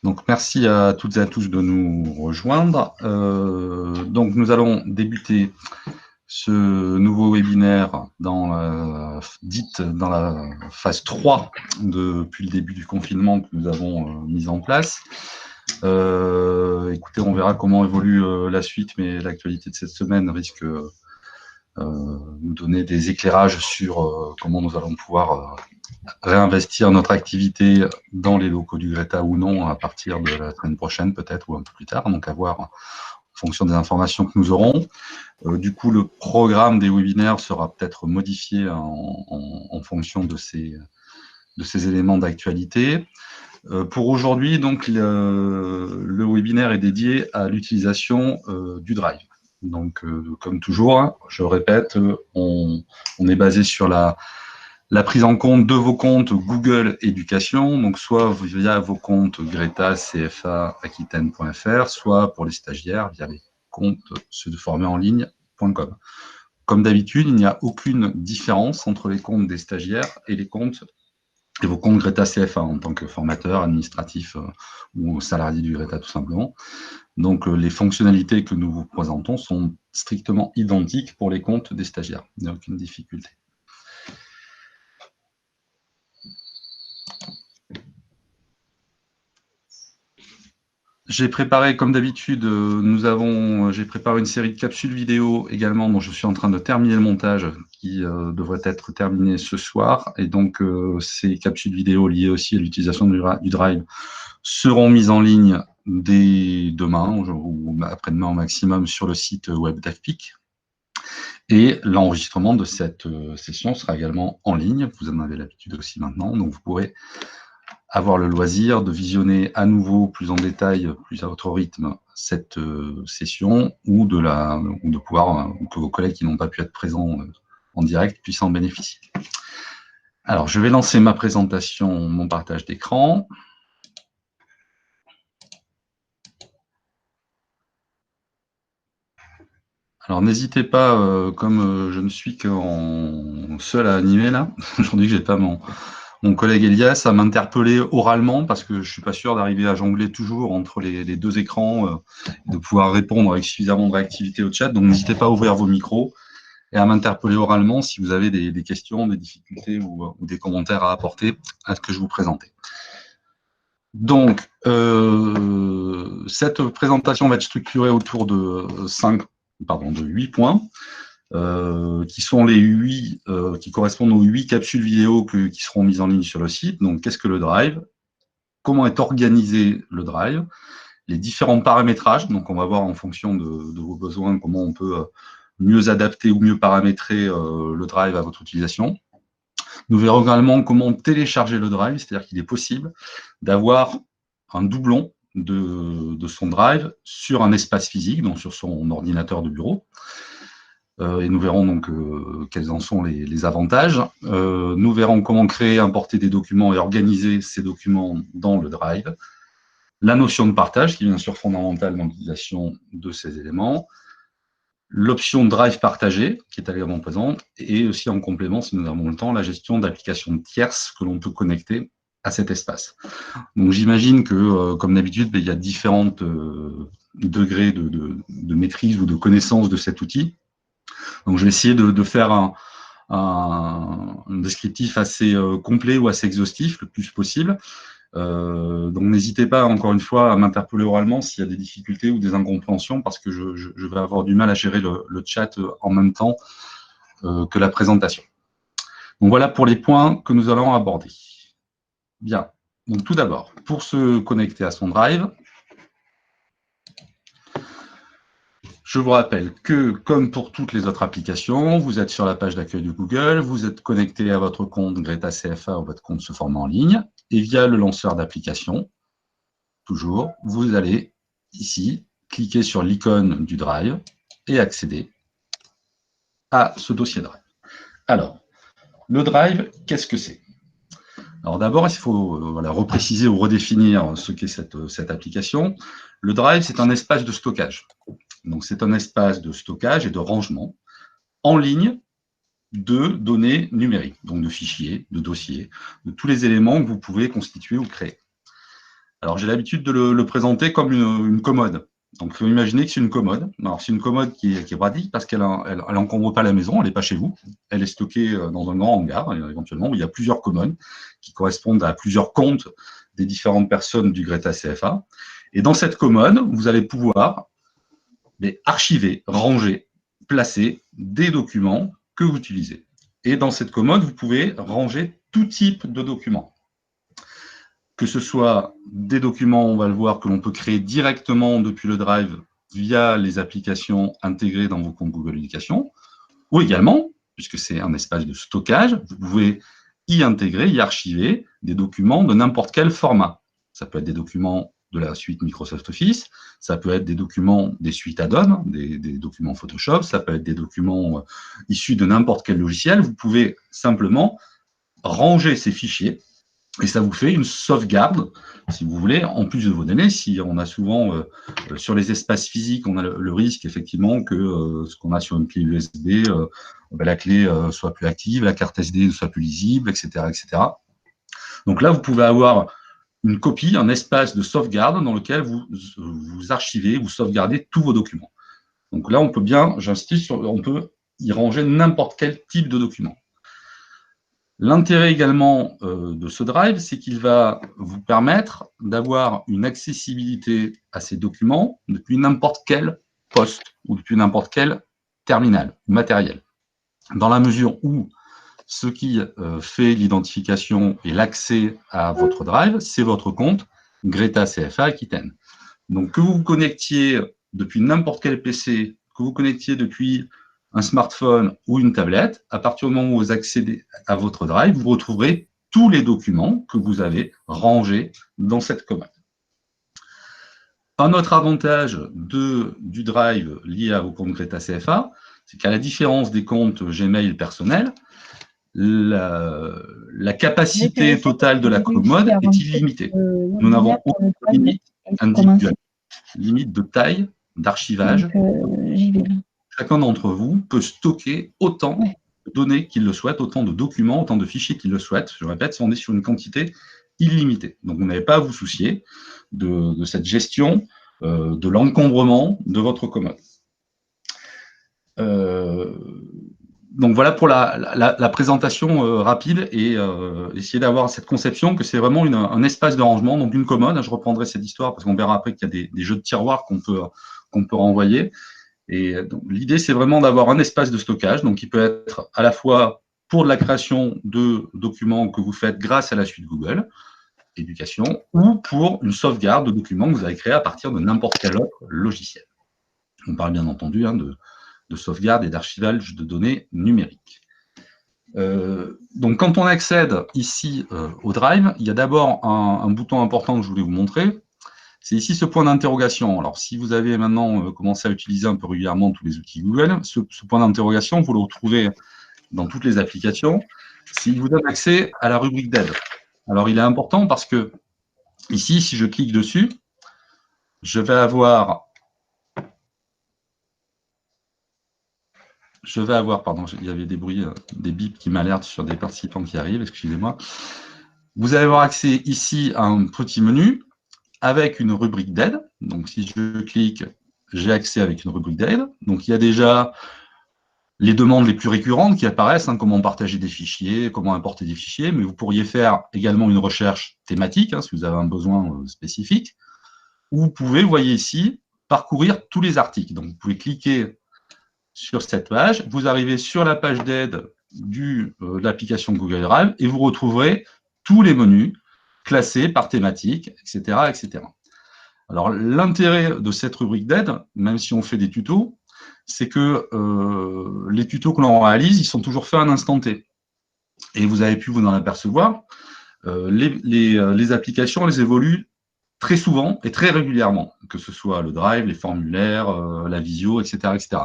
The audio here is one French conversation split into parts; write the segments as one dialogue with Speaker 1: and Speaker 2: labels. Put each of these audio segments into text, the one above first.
Speaker 1: Donc, merci à toutes et à tous de nous rejoindre. Donc, nous allons débuter ce nouveau webinaire dans la phase 3 depuis le début du confinement que nous avons mis en place. Écoutez, on verra comment évolue la suite, mais l'actualité de cette semaine risque nous donner des éclairages sur comment nous allons pouvoir réinvestir notre activité dans les locaux du Greta ou non à partir de la semaine prochaine peut-être ou un peu plus tard, donc à voir en fonction des informations que nous aurons. Du coup, le programme des webinaires sera peut-être modifié en fonction de ces éléments d'actualité. Pour aujourd'hui, donc, le webinaire est dédié à l'utilisation du Drive. Donc, comme toujours, hein, je répète, on est basé sur la prise en compte de vos comptes Google Éducation, donc soit via vos comptes Greta, CFA, Aquitaine.fr, soit pour les stagiaires via les comptes sedeformerenligne.com. Comme d'habitude, il n'y a aucune différence entre les comptes des stagiaires et vos comptes Greta CFA en tant que formateur, administratif ou salarié du Greta tout simplement. Donc les fonctionnalités que nous vous présentons sont strictement identiques pour les comptes des stagiaires. Il n'y a aucune difficulté. J'ai préparé, comme d'habitude, j'ai préparé une série de capsules vidéo également dont je suis en train de terminer le montage qui devrait être terminé ce soir. Et donc, ces capsules vidéo liées aussi à l'utilisation du Drive seront mises en ligne dès demain ou après-demain au maximum sur le site web d'AFPIC. Et l'enregistrement de cette session sera également en ligne. Vous en avez l'habitude aussi maintenant, donc vous pourrez avoir le loisir de visionner à nouveau plus en détail, plus à votre rythme, cette session ou de pouvoir que vos collègues qui n'ont pas pu être présents en direct puissent en bénéficier. Alors, je vais lancer ma présentation, mon partage d'écran. Alors, n'hésitez pas, comme je ne suis qu'en seul à animer là, aujourd'hui, j'ai pas mon collègue Elias à m'interpeller oralement parce que je ne suis pas sûr d'arriver à jongler toujours entre les deux écrans et de pouvoir répondre avec suffisamment de réactivité au chat. Donc, n'hésitez pas à ouvrir vos micros et à m'interpeller oralement si vous avez des questions, des difficultés ou des commentaires à apporter à ce que je vous présentais. Donc, cette présentation va être structurée autour de 8 points. Qui sont les 8, qui correspondent aux 8 capsules vidéo qui seront mises en ligne sur le site. Donc, qu'est-ce que le Drive? Comment est organisé le Drive? Les différents paramétrages, donc on va voir en fonction de vos besoins comment on peut mieux adapter ou mieux paramétrer le Drive à votre utilisation. Nous verrons également comment télécharger le Drive, c'est-à-dire qu'il est possible d'avoir un doublon de son Drive sur un espace physique, donc sur son ordinateur de bureau. Et nous verrons donc quels en sont les avantages. Nous verrons comment créer, importer des documents et organiser ces documents dans le Drive. La notion de partage, qui est bien sûr fondamentale dans l'utilisation de ces éléments. L'option Drive partagé, qui est également présente. Et aussi en complément, si nous avons le temps, la gestion d'applications tierces que l'on peut connecter à cet espace. Donc j'imagine que, comme d'habitude, il y a différents degrés de maîtrise ou de connaissance de cet outil. Donc, je vais essayer de faire un descriptif assez complet ou assez exhaustif, le plus possible. Donc, n'hésitez pas, encore une fois, à m'interpeller oralement s'il y a des difficultés ou des incompréhensions, parce que je vais avoir du mal à gérer le chat en même temps que la présentation. Donc, voilà pour les points que nous allons aborder. Bien. Donc, tout d'abord, pour se connecter à son Drive, je vous rappelle que, comme pour toutes les autres applications, vous êtes sur la page d'accueil de Google, vous êtes connecté à votre compte Greta CFA ou votre compte se forme en ligne, et via le lanceur d'application, toujours, vous allez ici cliquer sur l'icône du Drive et accéder à ce dossier Drive. Alors, le Drive, qu'est-ce que c'est? Alors d'abord, il faut repréciser ou redéfinir ce qu'est cette application. Le Drive, c'est un espace de stockage. Donc, c'est un espace de stockage et de rangement en ligne de données numériques, donc de fichiers, de dossiers, de tous les éléments que vous pouvez constituer ou créer. Alors, j'ai l'habitude de le présenter comme une commode. Donc, il faut imaginer que c'est une commode. Alors, c'est une commode qui est pratique parce qu'elle n'encombre pas la maison, elle n'est pas chez vous. Elle est stockée dans un grand hangar, éventuellement, où il y a plusieurs commodes qui correspondent à plusieurs comptes des différentes personnes du Greta CFA. Et dans cette commode, vous allez pouvoir archiver, ranger, placer des documents que vous utilisez. Et dans cette commode, vous pouvez ranger tout type de documents. Que ce soit des documents, on va le voir, que l'on peut créer directement depuis le Drive via les applications intégrées dans vos comptes Google Éducation, ou également, puisque c'est un espace de stockage, vous pouvez y intégrer, y archiver des documents de n'importe quel format. Ça peut être des documents de la suite Microsoft Office, ça peut être des documents des suites add-on, des documents Photoshop, ça peut être des documents issus de n'importe quel logiciel. Vous pouvez simplement ranger ces fichiers et ça vous fait une sauvegarde, si vous voulez, en plus de vos données. Si on a souvent, sur les espaces physiques, on a le risque, effectivement, que ce qu'on a sur une clé USB, la clé soit plus active, la carte SD ne soit plus lisible, etc., etc. Donc là, vous pouvez avoir une copie, un espace de sauvegarde dans lequel vous archivez, vous sauvegardez tous vos documents. Donc là, on peut bien, j'insiste, on peut y ranger n'importe quel type de document. L'intérêt également de ce Drive, c'est qu'il va vous permettre d'avoir une accessibilité à ces documents depuis n'importe quel poste ou depuis n'importe quel terminal ou matériel. Dans la mesure où ce qui fait l'identification et l'accès à votre Drive, c'est votre compte Greta CFA Aquitaine. Donc que vous vous connectiez depuis n'importe quel PC, que vous connectiez depuis un smartphone ou une tablette, à partir du moment où vous accédez à votre Drive, vous retrouverez tous les documents que vous avez rangés dans cette commode. Un autre avantage du Drive lié à vos comptes Greta CFA, c'est qu'à la différence des comptes Gmail personnels, la capacité totale de la commode est illimitée. Nous n'avons aucune limite individuelle, limite de taille, d'archivage. Chacun d'entre vous peut stocker autant de données qu'il le souhaite, autant de documents, autant de fichiers qu'il le souhaite. Je répète, on est sur une quantité illimitée. Donc, vous n'avez pas à vous soucier de cette gestion, de l'encombrement de votre commode. Donc, voilà pour la présentation rapide et essayer d'avoir cette conception que c'est vraiment un espace de rangement, donc une commode. Je reprendrai cette histoire parce qu'on verra après qu'il y a des jeux de tiroirs qu'on peut renvoyer. Et l'idée, c'est vraiment d'avoir un espace de stockage, donc qui peut être à la fois pour de la création de documents que vous faites grâce à la suite Google Éducation, ou pour une sauvegarde de documents que vous avez créés à partir de n'importe quel autre logiciel. On parle bien entendu de sauvegarde et d'archivage de données numériques. Donc, quand on accède ici au Drive, il y a d'abord un bouton important que je voulais vous montrer. C'est ici ce point d'interrogation. Alors, si vous avez maintenant commencé à utiliser un peu régulièrement tous les outils Google, ce point d'interrogation, vous le retrouvez dans toutes les applications. Il vous donne accès à la rubrique d'aide. Alors, il est important parce que ici, si je clique dessus, je vais avoir, pardon, il y avait des bruits, des bips qui m'alertent sur des participants qui arrivent, excusez-moi. Vous allez avoir accès ici à un petit menu avec une rubrique d'aide. Donc, si je clique, j'ai accès avec une rubrique d'aide. Donc, il y a déjà les demandes les plus récurrentes qui apparaissent, comment partager des fichiers, comment importer des fichiers, mais vous pourriez faire également une recherche thématique, si vous avez un besoin spécifique, ou vous pouvez, vous voyez ici, parcourir tous les articles. Donc, vous pouvez cliquer sur cette page, vous arrivez sur la page d'aide de l'application Google Drive et vous retrouverez tous les menus classés par thématique, etc., etc. Alors, l'intérêt de cette rubrique d'aide, même si on fait des tutos, c'est que les tutos que l'on réalise, ils sont toujours faits à un instant T. Et vous avez pu vous en apercevoir, les applications, elles évoluent très souvent et très régulièrement, que ce soit le Drive, les formulaires, la visio, etc., etc.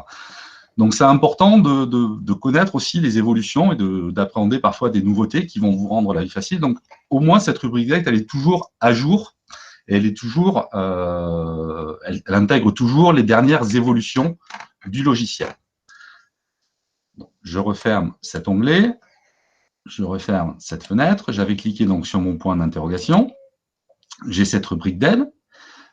Speaker 1: Donc, c'est important de connaître aussi les évolutions et d'appréhender parfois des nouveautés qui vont vous rendre la vie facile. Donc, au moins, cette rubrique d'aide, elle est toujours à jour. Et elle est toujours, elle intègre toujours les dernières évolutions du logiciel. Donc, je referme cet onglet, je referme cette fenêtre. J'avais cliqué donc sur mon point d'interrogation. j'ai cette rubrique d'aide.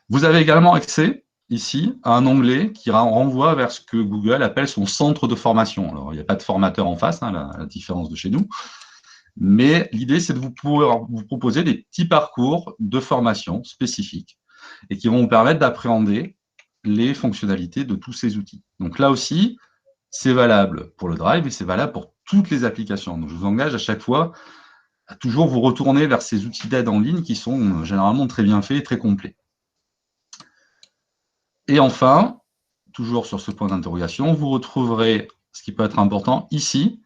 Speaker 1: Vous avez également accès ici à un onglet qui renvoie vers ce que Google appelle son centre de formation. Alors, il n'y a pas de formateur en face, hein, la différence de chez nous. Mais l'idée, c'est de vous proposer des petits parcours de formation spécifiques et qui vont vous permettre d'appréhender les fonctionnalités de tous ces outils. Donc là aussi, c'est valable pour le Drive et c'est valable pour toutes les applications. Donc je vous engage à chaque fois à toujours vous retourner vers ces outils d'aide en ligne qui sont généralement très bien faits et très complets. Et enfin, toujours sur ce point d'interrogation, vous retrouverez ce qui peut être important ici.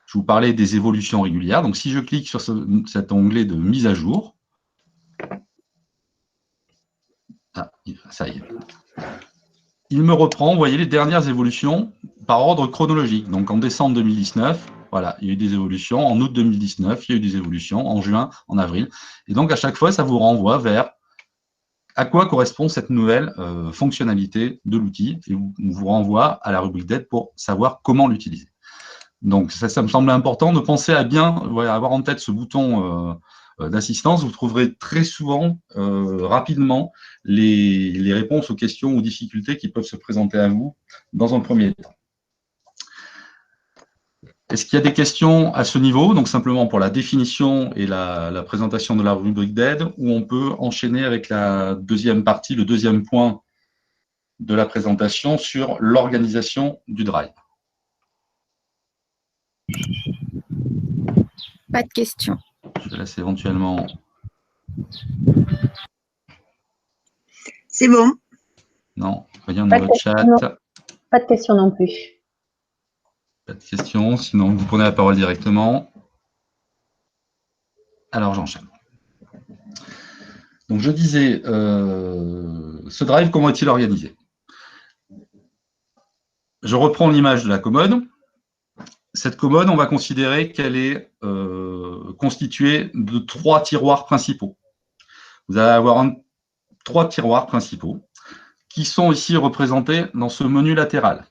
Speaker 1: Je vous parlais des évolutions régulières. Donc, si je clique sur cet onglet de mise à jour, ça y est, il me reprend, vous voyez, les dernières évolutions par ordre chronologique. Donc, en décembre 2019, voilà, il y a eu des évolutions. En août 2019, il y a eu des évolutions. En juin, en avril. Et donc, à chaque fois, ça vous renvoie vers à quoi correspond cette nouvelle fonctionnalité de l'outil et on vous renvoie à la rubrique d'aide pour savoir comment l'utiliser. Donc, ça me semble important de penser à bien avoir en tête ce bouton d'assistance. Vous trouverez très souvent, rapidement, les réponses aux questions ou difficultés qui peuvent se présenter à vous dans un premier temps. Est-ce qu'il y a des questions à ce niveau? Donc, simplement pour la définition et la présentation de la rubrique d'aide, où on peut enchaîner avec la deuxième partie, le deuxième point de la présentation sur l'organisation du Drive.
Speaker 2: Pas de questions.
Speaker 1: Je laisse éventuellement.
Speaker 3: C'est bon.
Speaker 1: Non, rien dans le chat.
Speaker 4: Pas de questions non plus.
Speaker 1: Pas de questions, sinon vous prenez la parole directement. Alors j'enchaîne. Donc je disais, ce Drive, comment est-il organisé? Je reprends l'image de la commode. Cette commode, on va considérer qu'elle est constituée de 3 tiroirs principaux. Vous allez avoir 3 tiroirs principaux qui sont ici représentés dans ce menu latéral,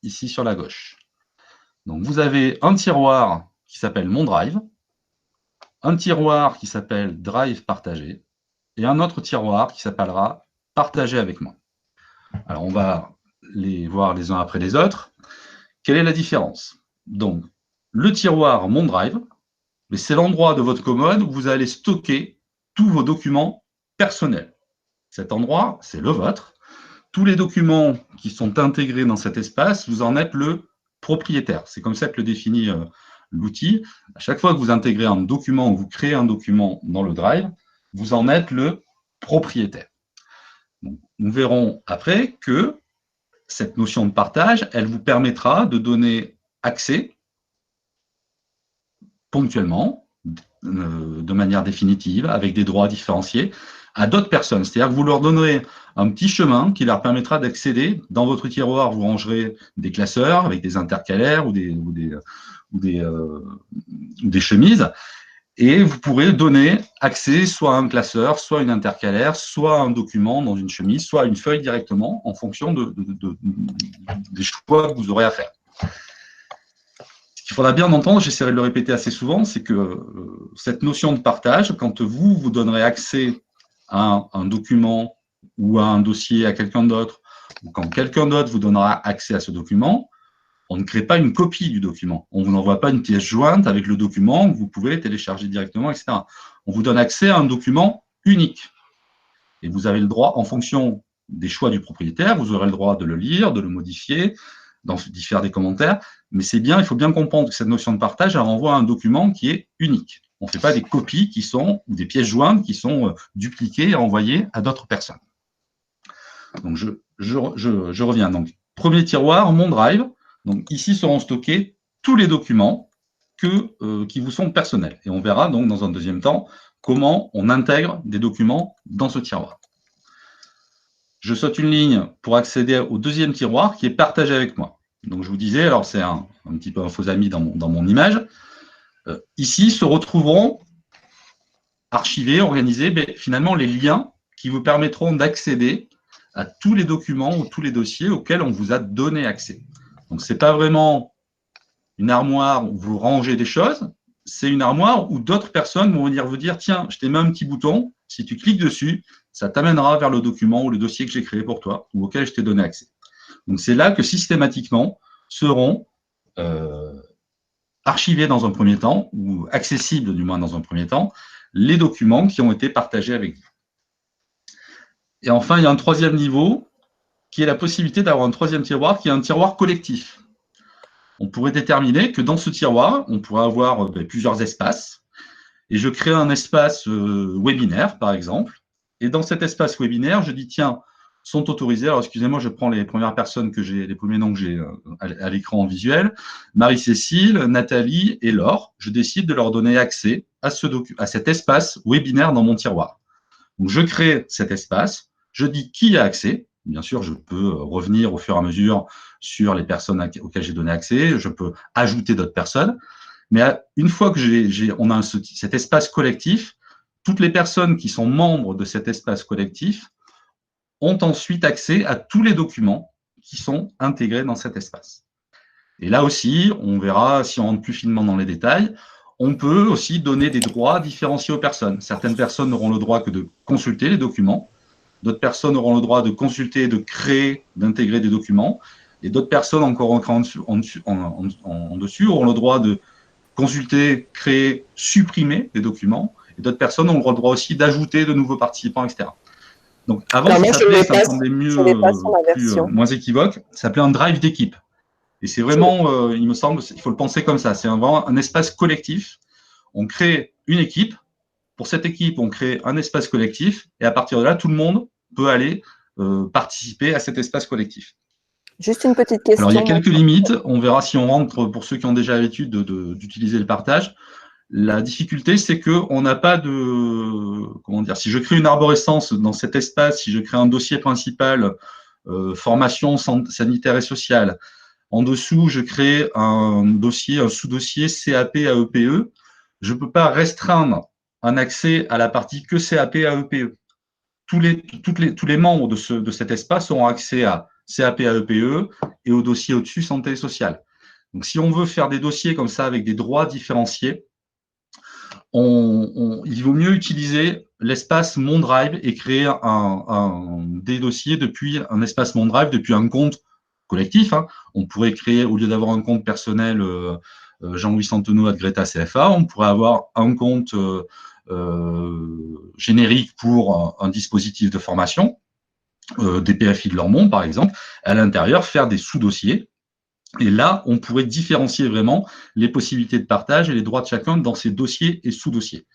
Speaker 1: ici sur la gauche. Donc vous avez un tiroir qui s'appelle Mon Drive, un tiroir qui s'appelle Drive partagé et un autre tiroir qui s'appellera Partager avec moi. Alors on va les voir les uns après les autres. Quelle est la différence? Donc, le tiroir Mon Drive, c'est l'endroit de votre commode où vous allez stocker tous vos documents personnels. Cet endroit, c'est le vôtre. Tous les documents qui sont intégrés dans cet espace, vous en êtes le propriétaire. C'est comme ça que le définit l'outil. À chaque fois que vous intégrez un document ou vous créez un document dans le Drive, vous en êtes le propriétaire. Donc, nous verrons après que cette notion de partage, elle vous permettra de donner accès ponctuellement, de manière définitive, avec des droits différenciés, à d'autres personnes. C'est-à-dire que vous leur donnerez un petit chemin qui leur permettra d'accéder. Dans votre tiroir, vous rangerez des classeurs avec des intercalaires ou des chemises. Et vous pourrez donner accès soit à un classeur, soit à une intercalaire, soit à un document dans une chemise, soit à une feuille directement, en fonction des choix que vous aurez à faire. Ce qu'il faudra bien entendre, j'essaierai de le répéter assez souvent, c'est que cette notion de partage, quand vous donnerez accès à un document ou à un dossier à quelqu'un d'autre, ou quand quelqu'un d'autre vous donnera accès à ce document, on ne crée pas une copie du document. On ne vous envoie pas une pièce jointe avec le document que vous pouvez télécharger directement, etc. On vous donne accès à un document unique. Et vous avez le droit, en fonction des choix du propriétaire, vous aurez le droit de le lire, de le modifier, d'y faire des commentaires. Mais c'est bien, il faut bien comprendre que cette notion de partage, elle renvoie à un document qui est unique. On ne fait pas des copies qui sont, ou des pièces jointes qui sont dupliquées et envoyées à d'autres personnes. Donc, je reviens. Donc, premier tiroir, Mon Drive. Donc, ici seront stockés tous les documents qui vous sont personnels. Et on verra donc dans un deuxième temps comment on intègre des documents dans ce tiroir. Je saute une ligne pour accéder au deuxième tiroir qui est partagé avec moi. Donc, je vous disais, alors c'est un petit peu un faux ami dans mon image. Ici se retrouveront archivés, organisés, finalement les liens qui vous permettront d'accéder à tous les documents ou tous les dossiers auxquels on vous a donné accès. Donc, ce n'est pas vraiment une armoire où vous rangez des choses, c'est une armoire où d'autres personnes vont venir vous dire « Tiens, je t'ai mis un petit bouton, si tu cliques dessus, ça t'amènera vers le document ou le dossier que j'ai créé pour toi ou auquel je t'ai donné accès. » Donc, c'est là que systématiquement seront archivés dans un premier temps, ou accessibles du moins dans un premier temps, les documents qui ont été partagés avec vous. Et enfin, il y a un troisième niveau qui est la possibilité d'avoir un troisième tiroir qui est un tiroir collectif. On pourrait déterminer que dans ce tiroir, on pourrait avoir plusieurs espaces. Et je crée un espace webinaire, par exemple. Et dans cet espace webinaire, je dis, tiens, sont autorisés. Alors, excusez-moi, je prends les premières personnes que j'ai, les premiers noms que j'ai à l'écran en visuel. Marie-Cécile, Nathalie et Laure. Je décide de leur donner accès à cet espace webinaire dans mon tiroir. Donc, je crée cet espace. Je dis qui a accès. Bien sûr, je peux revenir au fur et à mesure sur les personnes auxquelles j'ai donné accès. Je peux ajouter d'autres personnes. Mais une fois que on a cet espace collectif, toutes les personnes qui sont membres de cet espace collectif ont ensuite accès à tous les documents qui sont intégrés dans cet espace. Et là aussi, on verra, si on rentre plus finement dans les détails, on peut aussi donner des droits différenciés aux personnes. Certaines personnes n'auront le droit que de consulter les documents, d'autres personnes auront le droit de consulter, de créer, d'intégrer des documents, et d'autres personnes encore en dessus auront le droit de consulter, créer, supprimer des documents, et d'autres personnes ont le droit aussi d'ajouter de nouveaux participants, etc. Donc, avant, ça semblait mieux, moins équivoque, ça s'appelait un drive d'équipe. Et c'est vraiment, il me semble, il faut le penser comme ça, c'est vraiment un espace collectif. On crée une équipe, pour cette équipe, on crée un espace collectif, et à partir de là, tout le monde peut aller participer à cet espace collectif.
Speaker 2: Juste une petite question.
Speaker 1: Alors, il y a quelques limites. On verra si on rentre, pour ceux qui ont déjà l'habitude d'utiliser le partage. La difficulté, c'est qu'on n'a pas de… Comment dire ? Si je crée une arborescence dans cet espace, si je crée un dossier principal, formation sanitaire et sociale, en dessous, je crée un dossier, un sous-dossier CAP AEPE, je ne peux pas restreindre un accès à la partie que CAP AEPE. Tous les membres de cet espace auront accès à CAP AEPE et au dossier au-dessus santé et sociale. Donc, si on veut faire des dossiers comme ça avec des droits différenciés, il vaut mieux utiliser l'espace Mon Drive et créer des dossiers depuis un espace Mon Drive, depuis un compte collectif. Hein. On pourrait créer, au lieu d'avoir un compte personnel Jean-Louis Santenot @Greta CFA, on pourrait avoir un compte générique pour un dispositif de formation, des PFI de Lormont, par exemple, à l'intérieur, faire des sous-dossiers. Et là, on pourrait différencier vraiment les possibilités de partage et les droits de chacun dans ces dossiers et sous-dossiers.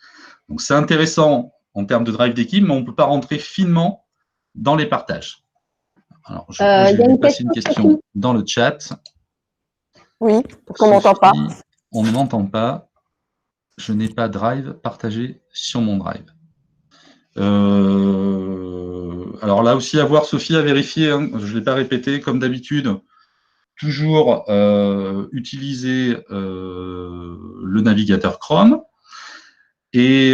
Speaker 1: Donc, c'est intéressant en termes de drive d'équipe, mais on ne peut pas rentrer finement dans les partages. Alors, je vais passer une question dans le chat.
Speaker 2: Oui, parce qu'on ne m'entend pas.
Speaker 1: On ne m'entend pas. Je n'ai pas drive partagé sur mon drive. Alors là aussi, à voir, Sophie, à vérifier. Hein, je ne l'ai pas répété, comme d'habitude. Toujours utiliser le navigateur Chrome. Et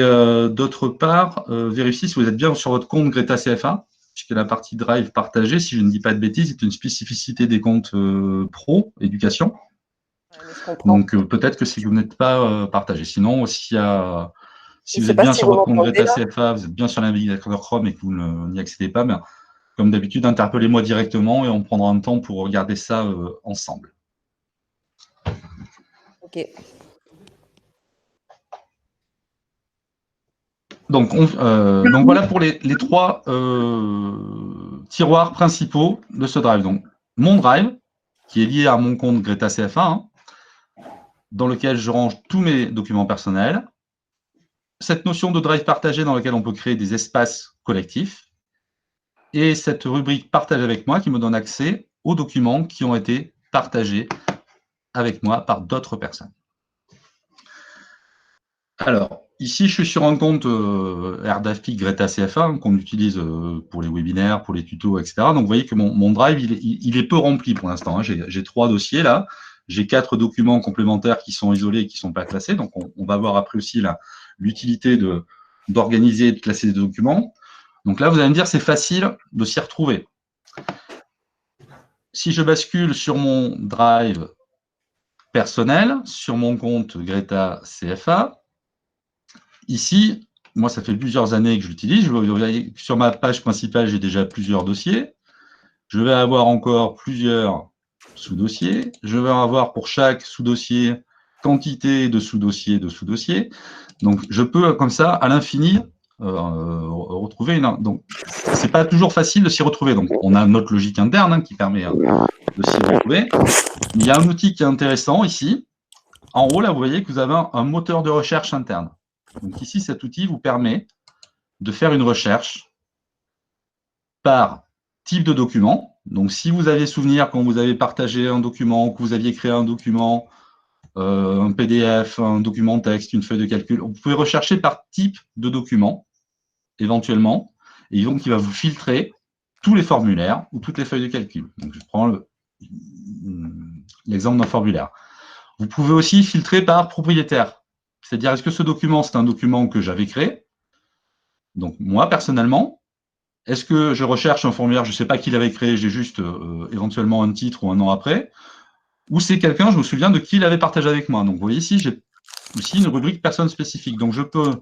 Speaker 1: d'autre part, vérifier si vous êtes bien sur votre compte Greta CFA, puisque la partie Drive partagée, si je ne dis pas de bêtises, est une spécificité des comptes pro, éducation. Donc peut-être que si vous n'êtes pas partagé. Sinon, si vous êtes bien sur votre compte Greta CFA, vous êtes bien sur le navigateur Chrome et que vous n'y accédez pas, ben, comme d'habitude, interpellez-moi directement et on prendra un temps pour regarder ça ensemble.
Speaker 2: Ok.
Speaker 1: Donc voilà pour les trois tiroirs principaux de ce drive. Donc, mon drive, qui est lié à mon compte Greta CFA, hein, dans lequel je range tous mes documents personnels. Cette notion de drive partagé dans lequel on peut créer des espaces collectifs. Et cette rubrique Partage avec moi qui me donne accès aux documents qui ont été partagés avec moi par d'autres personnes. Alors, ici, je suis sur un compte RDAFPI Greta CFA hein, qu'on utilise pour les webinaires, pour les tutos, etc. Donc, vous voyez que mon drive, il est peu rempli pour l'instant. Hein. J'ai 3 dossiers là. J'ai 4 documents complémentaires qui sont isolés et qui ne sont pas classés. Donc, on va voir après aussi l'utilité d'organiser et de classer des documents. Donc là, vous allez me dire, c'est facile de s'y retrouver. Si je bascule sur mon drive personnel sur mon compte Greta CFA. Ici, moi, ça fait plusieurs années que je l'utilise. Sur ma page principale, j'ai déjà plusieurs dossiers. Je vais avoir encore plusieurs sous-dossiers. Je vais avoir pour chaque sous-dossier quantité de sous-dossiers de sous-dossiers. Donc, je peux, comme ça, à l'infini, retrouver une... Donc, c'est pas toujours facile de s'y retrouver. Donc, on a notre logique interne qui permet de s'y retrouver. Mais il y a un outil qui est intéressant ici. En haut, là, vous voyez que vous avez un moteur de recherche interne. Donc, ici, cet outil vous permet de faire une recherche par type de document. Donc, si vous avez souvenir quand vous avez partagé un document, que vous aviez créé un document, un PDF, un document texte, une feuille de calcul, vous pouvez rechercher par type de document, éventuellement, et donc il va vous filtrer tous les formulaires ou toutes les feuilles de calcul. Donc, je prends l'exemple d'un formulaire. Vous pouvez aussi filtrer par propriétaire. C'est-à-dire, est-ce que ce document, c'est un document que j'avais créé? Donc, moi, personnellement, est-ce que je recherche un formulaire, je ne sais pas qui l'avait créé, j'ai juste éventuellement un titre ou un nom après, ou c'est quelqu'un, je me souviens de qui l'avait partagé avec moi. Donc, vous voyez ici, j'ai aussi une rubrique personne spécifique. Donc, je peux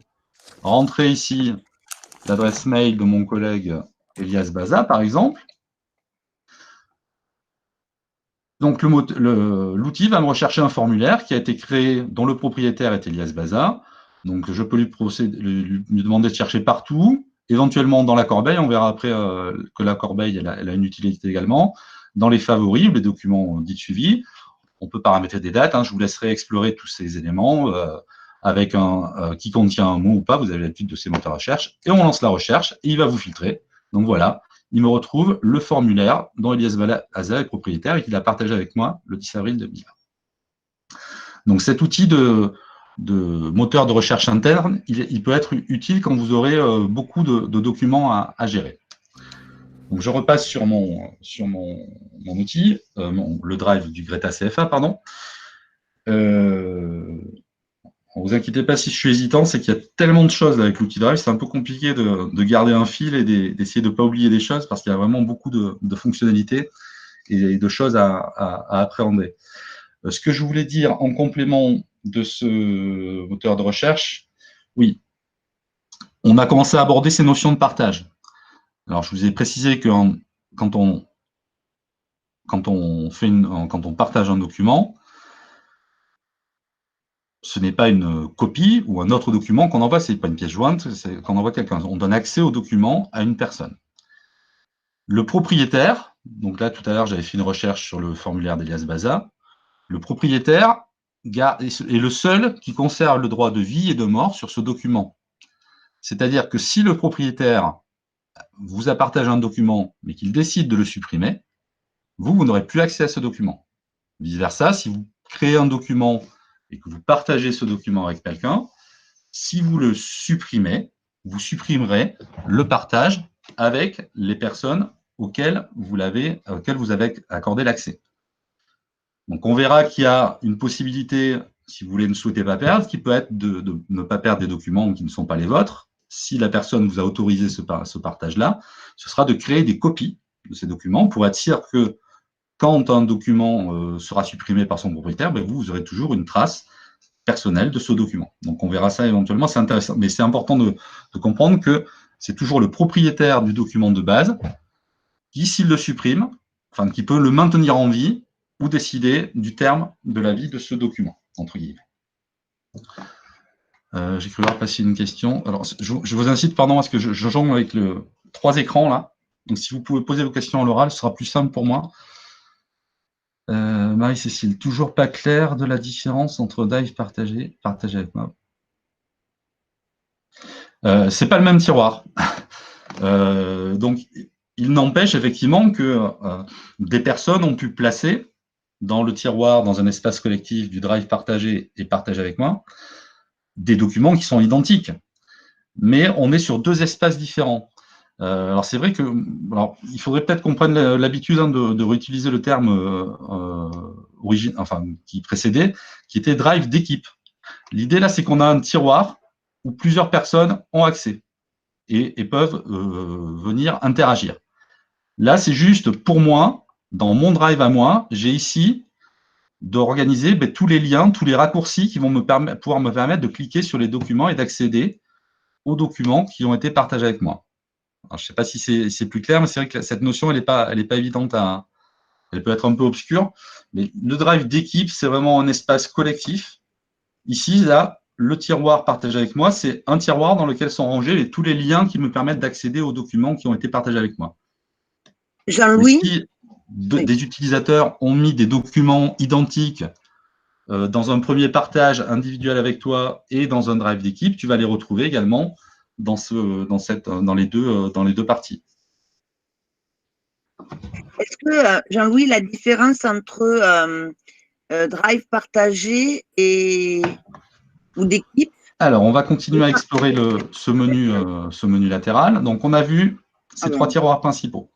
Speaker 1: rentrer ici l'adresse mail de mon collègue Elias Baza, par exemple. Donc, l'outil va me rechercher un formulaire qui a été créé, dont le propriétaire est Elias Baza. Donc, je peux lui demander de chercher partout, éventuellement dans la corbeille. On verra après que la corbeille, elle a une utilité également. Dans les favoris ou les documents dits de suivi, on peut paramétrer des dates. Je vous laisserai explorer tous ces éléments avec qui contient un mot ou pas. Vous avez l'habitude de ces moteurs de recherche. Et on lance la recherche et il va vous filtrer. Donc, voilà. Il me retrouve le formulaire dont Elias Baza est propriétaire et qu'il a partagé avec moi le 10 avril 2020. Donc, cet outil de moteur de recherche interne, il peut être utile quand vous aurez beaucoup de documents à gérer. Donc, je repasse sur mon outil, le drive du Greta CFA, pardon. Ne vous inquiétez pas si je suis hésitant, c'est qu'il y a tellement de choses avec l'outil Drive, c'est un peu compliqué de garder un fil et d'essayer de ne pas oublier des choses parce qu'il y a vraiment beaucoup de fonctionnalités et de choses à appréhender. Ce que je voulais dire en complément de ce moteur de recherche, oui, on a commencé à aborder ces notions de partage. Alors, je vous ai précisé que quand on partage un document, ce n'est pas une copie ou un autre document qu'on envoie, ce n'est pas une pièce jointe, c'est qu'on envoie quelqu'un. On donne accès au document à une personne. Le propriétaire, donc là tout à l'heure j'avais fait une recherche sur le formulaire d'Elias Baza, le propriétaire est le seul qui conserve le droit de vie et de mort sur ce document. C'est-à-dire que si le propriétaire vous a partagé un document mais qu'il décide de le supprimer, vous n'aurez plus accès à ce document. Vice-versa, si vous créez un document et que vous partagez ce document avec quelqu'un, si vous le supprimez, vous supprimerez le partage avec les personnes auxquelles vous avez accordé l'accès. Donc, on verra qu'il y a une possibilité, si vous voulez ne souhaitez pas perdre, qui peut être de ne pas perdre des documents qui ne sont pas les vôtres. Si la personne vous a autorisé ce partage-là, ce sera de créer des copies de ces documents pour être sûr que quand un document sera supprimé par son propriétaire, vous aurez toujours une trace personnelle de ce document. Donc, on verra ça éventuellement, c'est intéressant. Mais c'est important de comprendre que c'est toujours le propriétaire du document de base qui, s'il le supprime, qui peut le maintenir en vie ou décider du terme de la vie de ce document, entre guillemets. J'ai cru voir passer une question. Alors, je vous incite, pardon, parce que je jongle avec 3 écrans, là. Donc, si vous pouvez poser vos questions à l'oral, ce sera plus simple pour moi. Marie-Cécile, toujours pas clair de la différence entre Drive partagé avec moi. C'est pas le même tiroir. Donc, il n'empêche effectivement que des personnes ont pu placer dans le tiroir, dans un espace collectif du Drive partagé et partagé avec moi, des documents qui sont identiques. Mais on est sur 2 espaces différents. Alors, c'est vrai que il faudrait peut-être qu'on prenne l'habitude de réutiliser le terme qui précédait, qui était Drive d'équipe. L'idée, là, c'est qu'on a un tiroir où plusieurs personnes ont accès et peuvent venir interagir. Là, c'est juste pour moi, dans mon Drive à moi, j'ai ici d'organiser tous les liens, tous les raccourcis qui vont pouvoir me permettre de cliquer sur les documents et d'accéder aux documents qui ont été partagés avec moi. Alors, je ne sais pas si c'est plus clair, mais c'est vrai que cette notion, elle n'est pas évidente elle peut être un peu obscure, mais le drive d'équipe, c'est vraiment un espace collectif. Ici, là, le tiroir partagé avec moi, c'est un tiroir dans lequel sont rangés tous les liens qui me permettent d'accéder aux documents qui ont été partagés avec moi.
Speaker 3: Jean-Louis?
Speaker 1: Si des utilisateurs ont mis des documents identiques dans un premier partage individuel avec toi et dans un drive d'équipe, tu vas les retrouver également dans les deux parties.
Speaker 3: Est-ce que, Jean-Louis, la différence entre drive partagé ou d'équipe?
Speaker 1: Alors, on va continuer à explorer ce menu latéral. Donc, on a vu ces trois tiroirs principaux.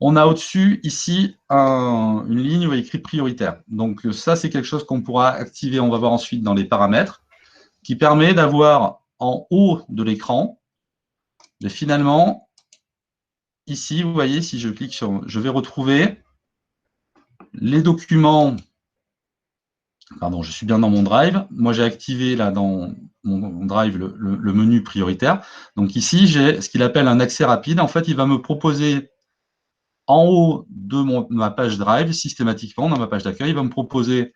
Speaker 1: On a au-dessus, ici, une ligne où il y a écrit prioritaire. Donc, ça, c'est quelque chose qu'on pourra activer, on va voir ensuite dans les paramètres, qui permet d'avoir en haut de l'écran, et finalement, ici, vous voyez, si je clique sur, je vais retrouver les documents. Pardon, je suis bien dans mon drive. Moi, j'ai activé là dans mon drive le menu prioritaire. Donc ici, j'ai ce qu'il appelle un accès rapide. En fait, il va me proposer en haut de ma page drive, systématiquement, dans ma page d'accueil, il va me proposer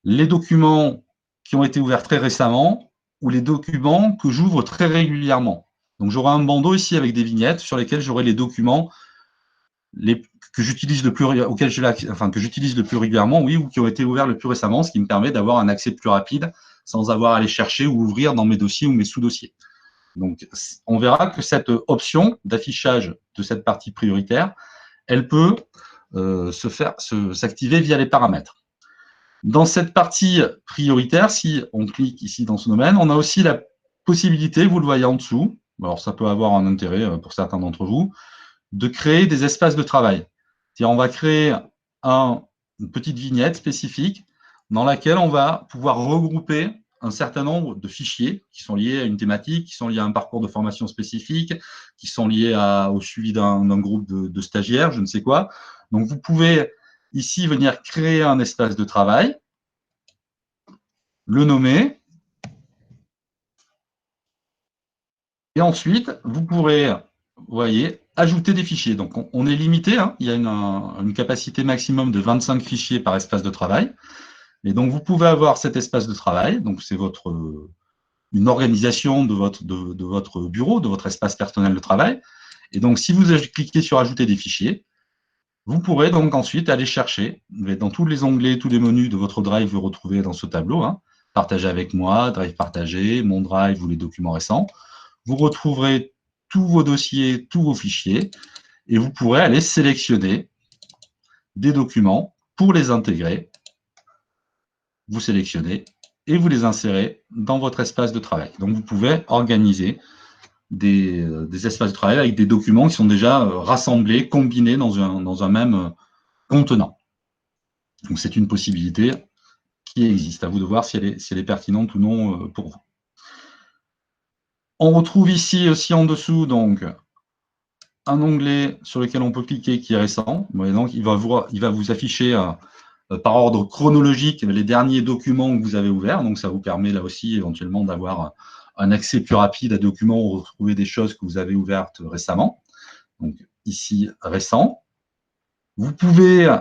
Speaker 1: les documents qui ont été ouverts très récemment ou les documents que j'ouvre très régulièrement. Donc, j'aurai un bandeau ici avec des vignettes sur lesquelles j'aurai les documents que j'utilise le plus régulièrement, oui, ou qui ont été ouverts le plus récemment, ce qui me permet d'avoir un accès plus rapide sans avoir à aller chercher ou ouvrir dans mes dossiers ou mes sous-dossiers. Donc, on verra que cette option d'affichage de cette partie prioritaire, elle peut s'activer via les paramètres. Dans cette partie prioritaire, si on clique ici dans ce domaine, on a aussi la possibilité, vous le voyez en dessous, alors ça peut avoir un intérêt pour certains d'entre vous, de créer des espaces de travail. C'est-à-dire, on va créer une petite vignette spécifique dans laquelle on va pouvoir regrouper un certain nombre de fichiers qui sont liés à une thématique, qui sont liés à un parcours de formation spécifique, qui sont liés au suivi d'un groupe de stagiaires, je ne sais quoi. Donc, vous pouvez ici venir créer un espace de travail, le nommer, et ensuite, vous pourrez, vous voyez, ajouter des fichiers. Donc, on est limité, hein, il y a une capacité maximum de 25 fichiers par espace de travail. Et donc, vous pouvez avoir cet espace de travail, donc c'est une organisation de votre bureau, de votre espace personnel de travail. Et donc, si vous cliquez sur « Ajouter des fichiers », vous pourrez donc ensuite aller chercher, dans tous les onglets, tous les menus de votre Drive, vous retrouvez dans ce tableau, hein, Partager avec moi, Drive partagé, Mon Drive ou les documents récents. Vous retrouverez tous vos dossiers, tous vos fichiers, et vous pourrez aller sélectionner des documents pour les intégrer. Vous sélectionnez et vous les insérez dans votre espace de travail. Donc, vous pouvez organiser des espaces de travail avec des documents qui sont déjà rassemblés, combinés dans un même contenant. Donc, c'est une possibilité qui existe. À vous de voir si elle est pertinente ou non pour vous. On retrouve ici aussi en dessous donc, un onglet sur lequel on peut cliquer qui est récent. Donc, il va vous afficher par ordre chronologique les derniers documents que vous avez ouverts. Donc, ça vous permet là aussi éventuellement d'avoir un accès plus rapide à documents ou retrouver des choses que vous avez ouvertes récemment. Donc, ici, récent. Vous pouvez,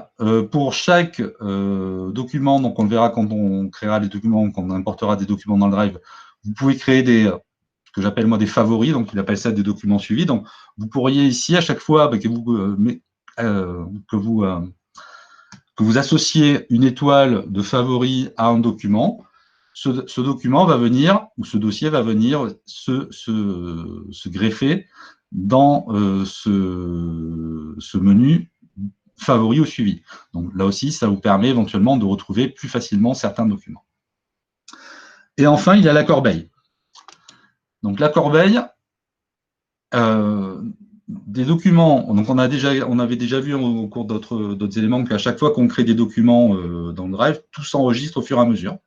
Speaker 1: pour chaque document, donc on le verra quand on créera les documents, quand on importera des documents dans le Drive, vous pouvez créer ce que j'appelle moi des favoris, donc il appelle ça des documents suivis. Donc, vous pourriez ici, à chaque fois que vous associez une étoile de favoris à un document, ce document va venir, ou ce dossier va venir se greffer dans ce menu favoris ou suivi. Donc là aussi, ça vous permet éventuellement de retrouver plus facilement certains documents. Et enfin, il y a la corbeille. Donc la corbeille, des documents, donc on avait déjà vu au cours d'autres éléments qu'à chaque fois qu'on crée des documents dans le Drive, tout s'enregistre au fur et à mesure.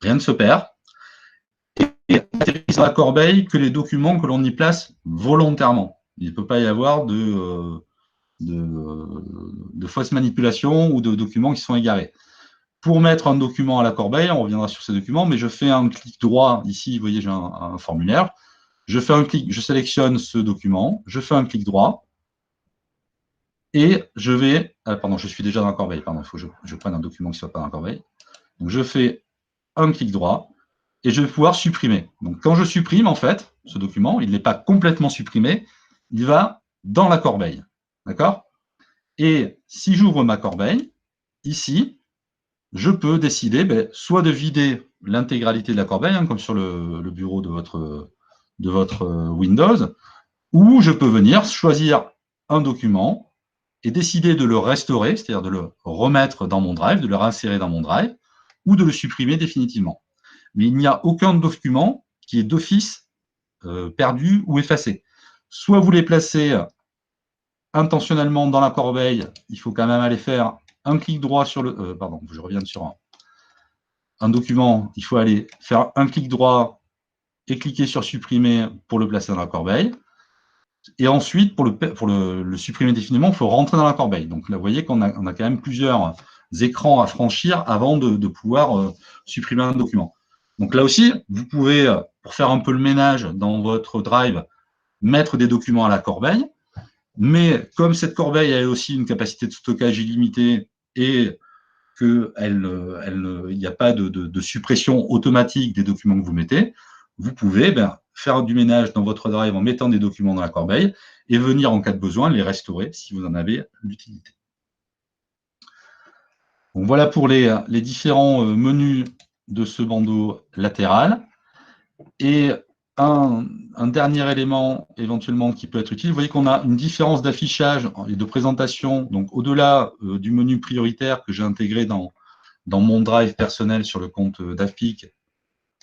Speaker 1: Rien ne se perd. Et atterrissent dans la corbeille que les documents que l'on y place volontairement. Il ne peut pas y avoir de de fausses manipulations ou de documents qui sont égarés. Pour mettre un document à la corbeille, on reviendra sur ces documents, mais je fais un clic droit. Ici, vous voyez, j'ai un formulaire. Je fais un clic, je sélectionne ce document, je fais un clic droit, et je vais... pardon, je suis déjà dans la corbeille, pardon, il faut que je prenne un document qui ne soit pas dans la corbeille. Donc, je fais un clic droit, et je vais pouvoir supprimer. Donc, quand je supprime, en fait, ce document, il n'est pas complètement supprimé, il va dans la corbeille. D'accord? Et si j'ouvre ma corbeille, ici, je peux décider soit de vider l'intégralité de la corbeille, comme sur le bureau de votre Windows, ou je peux venir choisir un document et décider de le restaurer, c'est-à-dire de le remettre dans mon drive, de le réinsérer dans mon drive, ou de le supprimer définitivement. Mais il n'y a aucun document qui est d'office perdu ou effacé. Soit vous les placez intentionnellement dans la corbeille, il faut quand même aller faire un clic droit sur le... pardon, je reviens sur un document, il faut aller faire un clic droit et cliquer sur supprimer pour le placer dans la corbeille. Et ensuite, pour le supprimer définitivement, il faut rentrer dans la corbeille. Donc là, vous voyez qu'on a quand même plusieurs écrans à franchir avant de pouvoir supprimer un document. Donc là aussi, vous pouvez, pour faire un peu le ménage dans votre drive, mettre des documents à la corbeille. Mais comme cette corbeille a aussi une capacité de stockage illimitée et qu'il n'y a pas de suppression automatique des documents que vous mettez, vous pouvez faire du ménage dans votre drive en mettant des documents dans la corbeille et venir, en cas de besoin, les restaurer si vous en avez l'utilité. Donc voilà pour les différents menus de ce bandeau latéral. Et un dernier élément éventuellement qui peut être utile, vous voyez qu'on a une différence d'affichage et de présentation, donc au-delà du menu prioritaire que j'ai intégré dans mon drive personnel sur le compte d'AFPIC.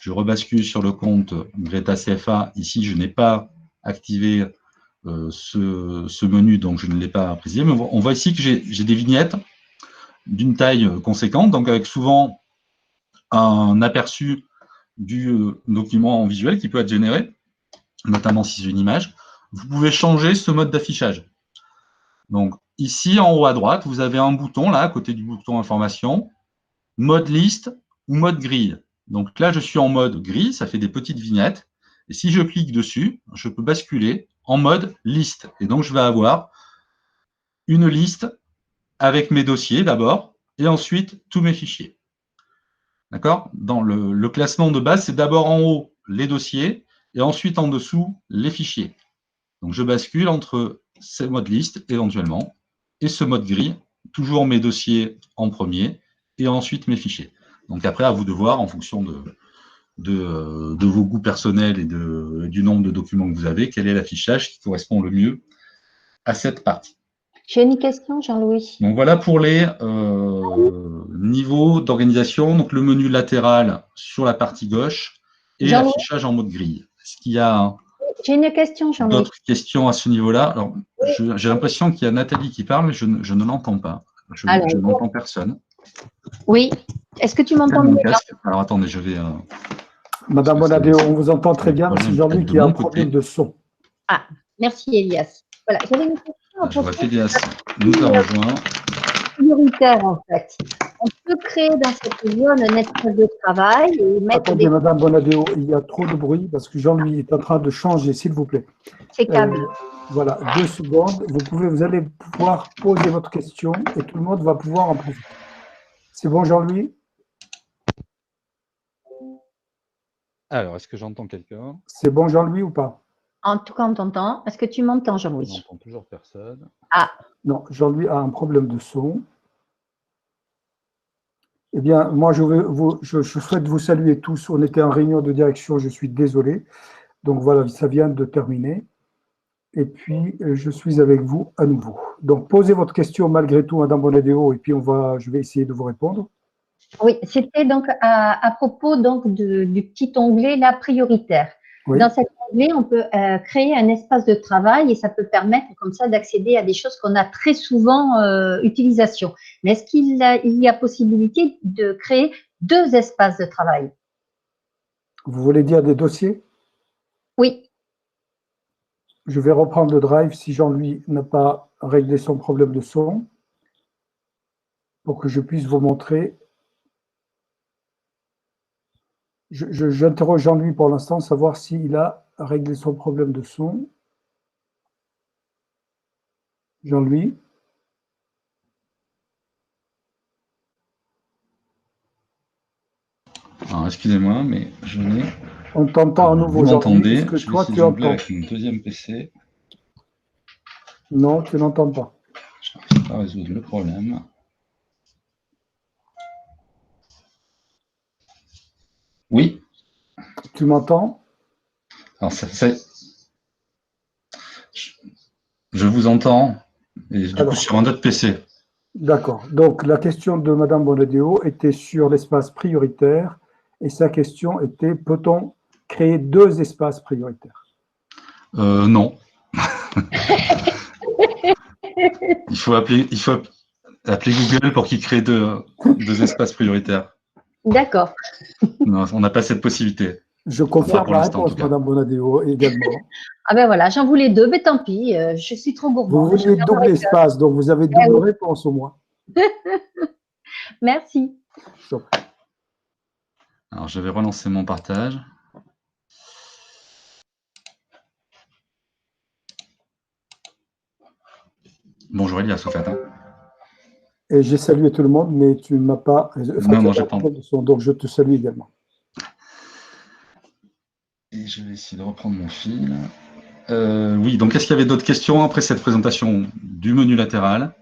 Speaker 1: Je rebascule sur le compte Greta CFA. Ici, je n'ai pas activé ce menu, donc je ne l'ai pas précisé. Mais on voit ici que j'ai des vignettes d'une taille conséquente, donc avec souvent un aperçu du document en visuel qui peut être généré, notamment si c'est une image. Vous pouvez changer ce mode d'affichage. Donc ici, en haut à droite, vous avez un bouton, là, à côté du bouton information, mode liste ou mode grille. Donc là, je suis en mode grille, ça fait des petites vignettes. Et si je clique dessus, je peux basculer en mode liste. Et donc, je vais avoir une liste avec mes dossiers d'abord, et ensuite tous mes fichiers. D'accord? Dans le classement de base, c'est d'abord en haut les dossiers, et ensuite en dessous les fichiers. Donc, je bascule entre ce mode liste, éventuellement, et ce mode grille, toujours mes dossiers en premier, et ensuite mes fichiers. Donc après, à vous de voir, en fonction de vos goûts personnels et du nombre de documents que vous avez, quel est l'affichage qui correspond le mieux à cette partie.
Speaker 4: J'ai une question, Jean-Louis.
Speaker 1: Donc voilà pour les niveaux d'organisation. Donc le menu latéral sur la partie gauche et l'affichage en mode grille. Est-ce qu'il y a
Speaker 4: j'ai une question, Jean-Louis.
Speaker 1: D'autres questions à ce niveau-là? Alors, j'ai l'impression qu'il y a Nathalie qui parle, mais je ne l'entends pas. Je n'entends personne.
Speaker 4: Oui. Est-ce que tu m'entends bien?
Speaker 1: Alors, attendez, je vais...
Speaker 5: Madame Bonadeo, on vous entend très bien, mais c'est Jean-Louis qui a un problème de son.
Speaker 4: Ah, merci Elias. Voilà, j'avais une question.
Speaker 1: Je vois qu'Elias nous a rejoint.
Speaker 4: Prioritaire, en fait. On peut créer dans cette zone un espace de travail et mettre
Speaker 5: Attendez, Madame Bonadeo, il y a trop de bruit parce que Jean-Louis est en train de changer, s'il vous plaît.
Speaker 4: C'est câble.
Speaker 5: Voilà, 2 secondes. Vous allez pouvoir poser votre question et tout le monde va pouvoir en profiter. C'est bon, Jean-Louis?
Speaker 1: Alors, est-ce que j'entends quelqu'un?
Speaker 5: C'est bon, Jean-Louis, ou pas?
Speaker 4: En tout cas, on t'entend. Est-ce que tu m'entends, Jean-Louis?
Speaker 1: Je n'entends toujours personne.
Speaker 4: Ah.
Speaker 5: Non, Jean-Louis a un problème de son. Eh bien, moi, je souhaite vous saluer tous. On était en réunion de direction, je suis désolé. Donc voilà, ça vient de terminer. Et puis, je suis avec vous à nouveau. Donc, posez votre question malgré tout, Madame Bonadeo, et puis je vais essayer de vous répondre.
Speaker 4: Oui, c'était donc à propos donc du petit onglet là prioritaire. Oui. Dans cet onglet, on peut créer un espace de travail et ça peut permettre comme ça d'accéder à des choses qu'on a très souvent utilisation. Mais est-ce qu'il y a possibilité de créer 2 espaces de travail?
Speaker 5: Vous voulez dire des dossiers?
Speaker 4: Oui.
Speaker 5: je vais reprendre le drive si Jean-Louis n'a pas réglé son problème de son, pour que je puisse vous montrer. J'interroge Jean-Louis pour l'instant, savoir s'il a réglé son problème de son. Jean-Louis?
Speaker 1: Alors, excusez-moi, mais je n'ai...
Speaker 5: On t'entend à nouveau,
Speaker 1: Vous
Speaker 5: Jean-Louis.
Speaker 1: m'entendez?
Speaker 5: Est-ce que
Speaker 1: Je vais
Speaker 5: toi,
Speaker 1: essayer
Speaker 5: tu
Speaker 1: de jongler
Speaker 5: entends?
Speaker 1: avec mon deuxième PC.
Speaker 5: Non, tu n'entends pas.
Speaker 1: Je n'arrive pas à résoudre le problème. Oui.
Speaker 5: Tu m'entends?
Speaker 1: Alors, je vous entends, et du coup, sur un autre PC.
Speaker 5: D'accord. Donc, la question de Madame Bonadeo était sur l'espace prioritaire, et sa question était, peut-on créer 2 espaces prioritaires?
Speaker 1: Non. il faut appeler Google pour qu'il crée deux espaces prioritaires.
Speaker 4: D'accord.
Speaker 1: Non, on n'a pas cette possibilité.
Speaker 5: Je confirme
Speaker 1: pour
Speaker 5: la
Speaker 1: l'instant, en
Speaker 5: réponse,
Speaker 1: tout cas.
Speaker 5: Madame Bonadeo, également.
Speaker 4: Ah ben voilà, j'en voulais 2, mais tant pis, je suis trop
Speaker 5: Vous
Speaker 4: gourmande.
Speaker 5: vouliez double espace, donc vous avez double
Speaker 4: oui.
Speaker 5: réponse au moins.
Speaker 4: Merci.
Speaker 1: Alors, je vais relancer mon partage. Bonjour Elias, au fait.
Speaker 5: Et j'ai salué tout le monde, mais tu ne m'as pas...
Speaker 1: Non, j'ai pas.
Speaker 5: Donc, je te salue également.
Speaker 1: Et je vais essayer de reprendre mon fil. Oui, donc est-ce qu'il y avait d'autres questions après cette présentation du menu latéral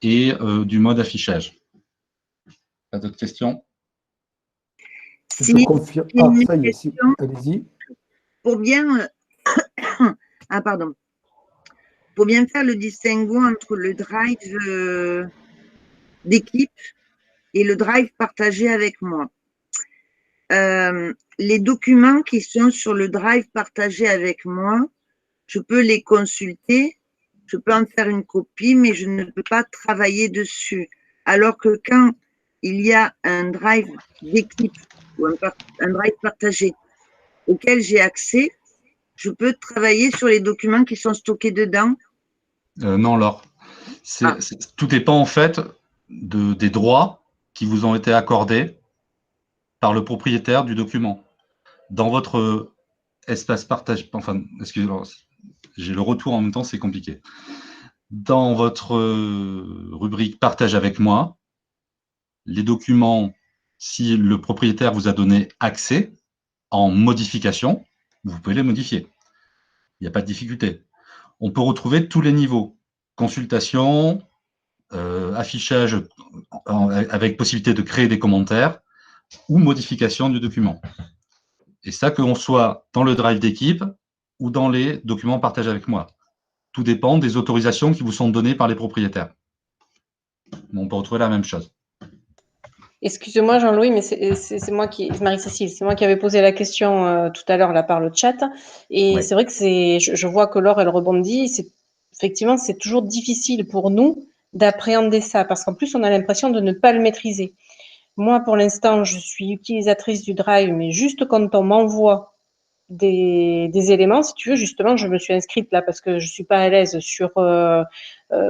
Speaker 1: et du mode affichage? Pas d'autres questions?
Speaker 5: Je confirme. Ah, ça y est, si. Allez-y.
Speaker 3: Pour bien... ah, pardon. Pour bien faire le distinguo entre le drive d'équipe et le drive partagé avec moi. Les documents qui sont sur le drive partagé avec moi, je peux les consulter, je peux en faire une copie, mais je ne peux pas travailler dessus. Alors que quand il y a un drive d'équipe ou un drive partagé auquel j'ai accès, je peux travailler sur les documents qui sont stockés dedans.
Speaker 1: Non, Laure. Tout dépend en fait des droits qui vous ont été accordés par le propriétaire du document. Dans votre espace partage, enfin, excusez-moi, j'ai le retour en même temps, c'est compliqué. Dans votre rubrique partage avec moi, les documents, si le propriétaire vous a donné accès en modification, vous pouvez les modifier. Il n'y a pas de difficulté. On peut retrouver tous les niveaux. Consultation, affichage avec possibilité de créer des commentaires ou modification du document. Et ça, qu'on soit dans le drive d'équipe ou dans les documents partagés avec moi. Tout dépend des autorisations qui vous sont données par les propriétaires. On peut retrouver la même chose.
Speaker 6: Excusez-moi Jean-Louis, mais c'est moi qui, Marie-Cécile, c'est moi qui avais posé la question tout à l'heure là par le chat. Et
Speaker 1: Ouais.
Speaker 6: c'est vrai que je vois que Laure, elle rebondit. Effectivement, c'est toujours difficile pour nous d'appréhender ça parce qu'en plus, on a l'impression de ne pas le maîtriser. Moi, pour l'instant, je suis utilisatrice du Drive, mais juste quand on m'envoie des éléments, si tu veux, justement, je me suis inscrite là parce que je suis pas à l'aise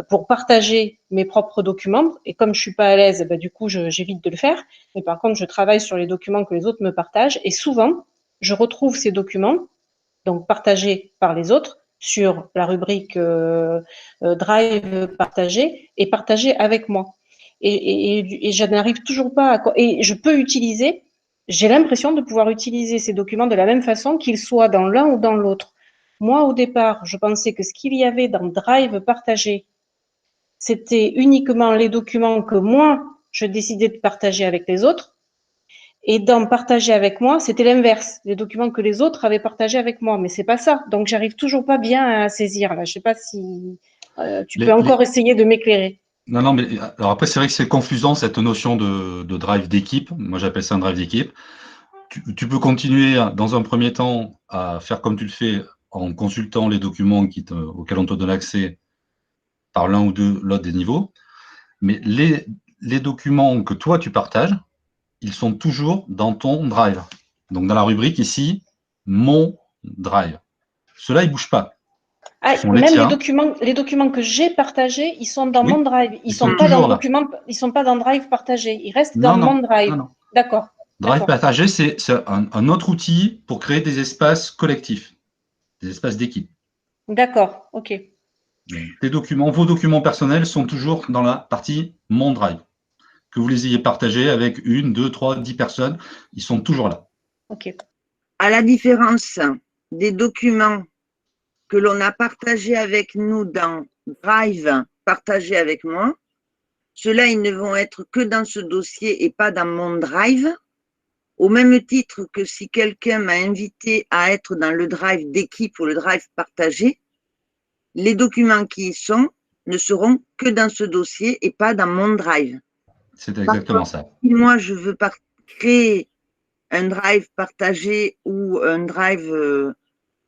Speaker 6: pour partager mes propres documents. Et comme je suis pas à l'aise, bah, du coup, j'évite de le faire. Mais par contre, je travaille sur les documents que les autres me partagent. Et souvent, je retrouve ces documents, donc partagés par les autres, sur la rubrique Drive partagé et partagé avec moi. Et je n'arrive toujours pas et je peux utiliser, j'ai l'impression de pouvoir utiliser ces documents de la même façon qu'ils soient dans l'un ou dans l'autre. Moi, au départ, je pensais que ce qu'il y avait dans Drive partagé, c'était uniquement les documents que moi, je décidais de partager avec les autres. Et dans partager avec moi, c'était l'inverse, les documents que les autres avaient partagés avec moi. Mais c'est pas ça. Donc, j'arrive toujours pas bien à saisir. Là, je sais pas si tu peux encore essayer de m'éclairer.
Speaker 1: Non, mais alors après, c'est vrai que c'est confusant cette notion de drive d'équipe. Moi, j'appelle ça un drive d'équipe. Tu peux continuer dans un premier temps à faire comme tu le fais en consultant les documents auxquels on te donne accès par l'un ou l'autre des niveaux. Mais les documents que toi, tu partages, ils sont toujours dans ton drive. Donc, dans la rubrique ici, mon drive. Ceux-là, ils ne bougent pas.
Speaker 6: Ah,
Speaker 1: Ce sont les
Speaker 6: même
Speaker 1: tiens.
Speaker 6: les documents que j'ai partagés, ils sont dans
Speaker 1: Oui,
Speaker 6: mon Drive. Ils
Speaker 1: ils
Speaker 6: sont
Speaker 1: sont
Speaker 6: pas
Speaker 1: toujours là.
Speaker 6: ils sont pas dans Drive partagé. Ils restent dans
Speaker 1: Non,
Speaker 6: mon
Speaker 1: non,
Speaker 6: Drive.
Speaker 1: non, non.
Speaker 6: D'accord.
Speaker 1: Drive
Speaker 6: D'accord.
Speaker 1: partagé, c'est un autre outil pour créer des espaces collectifs, des espaces d'équipe.
Speaker 6: D'accord. OK.
Speaker 1: Tes documents, vos documents personnels sont toujours dans la partie Mon Drive. Que vous les ayez partagés avec 1, 2, 3, 10 personnes, ils sont toujours là.
Speaker 6: OK.
Speaker 3: À la différence des documents que l'on a partagés avec nous dans Drive, partagés avec moi, ceux-là, ils ne vont être que dans ce dossier et pas dans mon Drive. Au même titre que si quelqu'un m'a invité à être dans le Drive d'équipe ou le Drive partagé, les documents qui y sont ne seront que dans ce dossier et pas dans mon Drive.
Speaker 1: C'est exactement ça.
Speaker 3: Si moi, je veux créer un Drive partagé ou un Drive,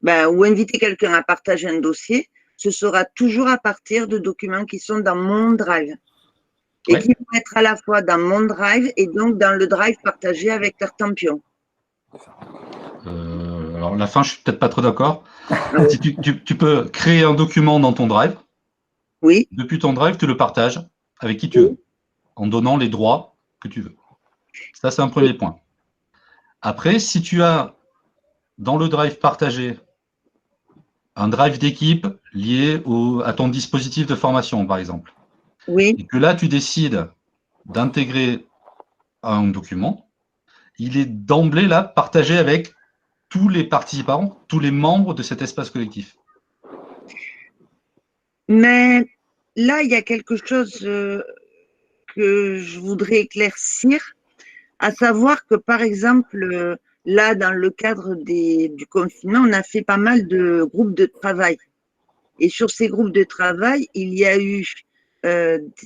Speaker 3: ou inviter quelqu'un à partager un dossier, ce sera toujours à partir de documents qui sont dans mon Drive et qui vont être à la fois dans mon Drive et donc dans le Drive partagé avec Tartampion.
Speaker 1: Alors, la fin, je suis peut-être pas trop d'accord. Si tu peux créer un document dans ton Drive.
Speaker 3: Oui.
Speaker 1: Depuis ton Drive, tu le partages avec qui tu veux, en donnant les droits que tu veux. Ça, c'est un premier point. Après, si tu as dans le Drive partagé un Drive d'équipe lié à ton dispositif de formation, par exemple, et que là, tu décides d'intégrer un document, il est d'emblée là partagé avec tous les participants, tous les membres de cet espace collectif.
Speaker 3: Mais là, il y a quelque chose que je voudrais éclaircir, à savoir que, par exemple, là, dans le cadre du confinement, on a fait pas mal de groupes de travail. Et sur ces groupes de travail, il y a eu,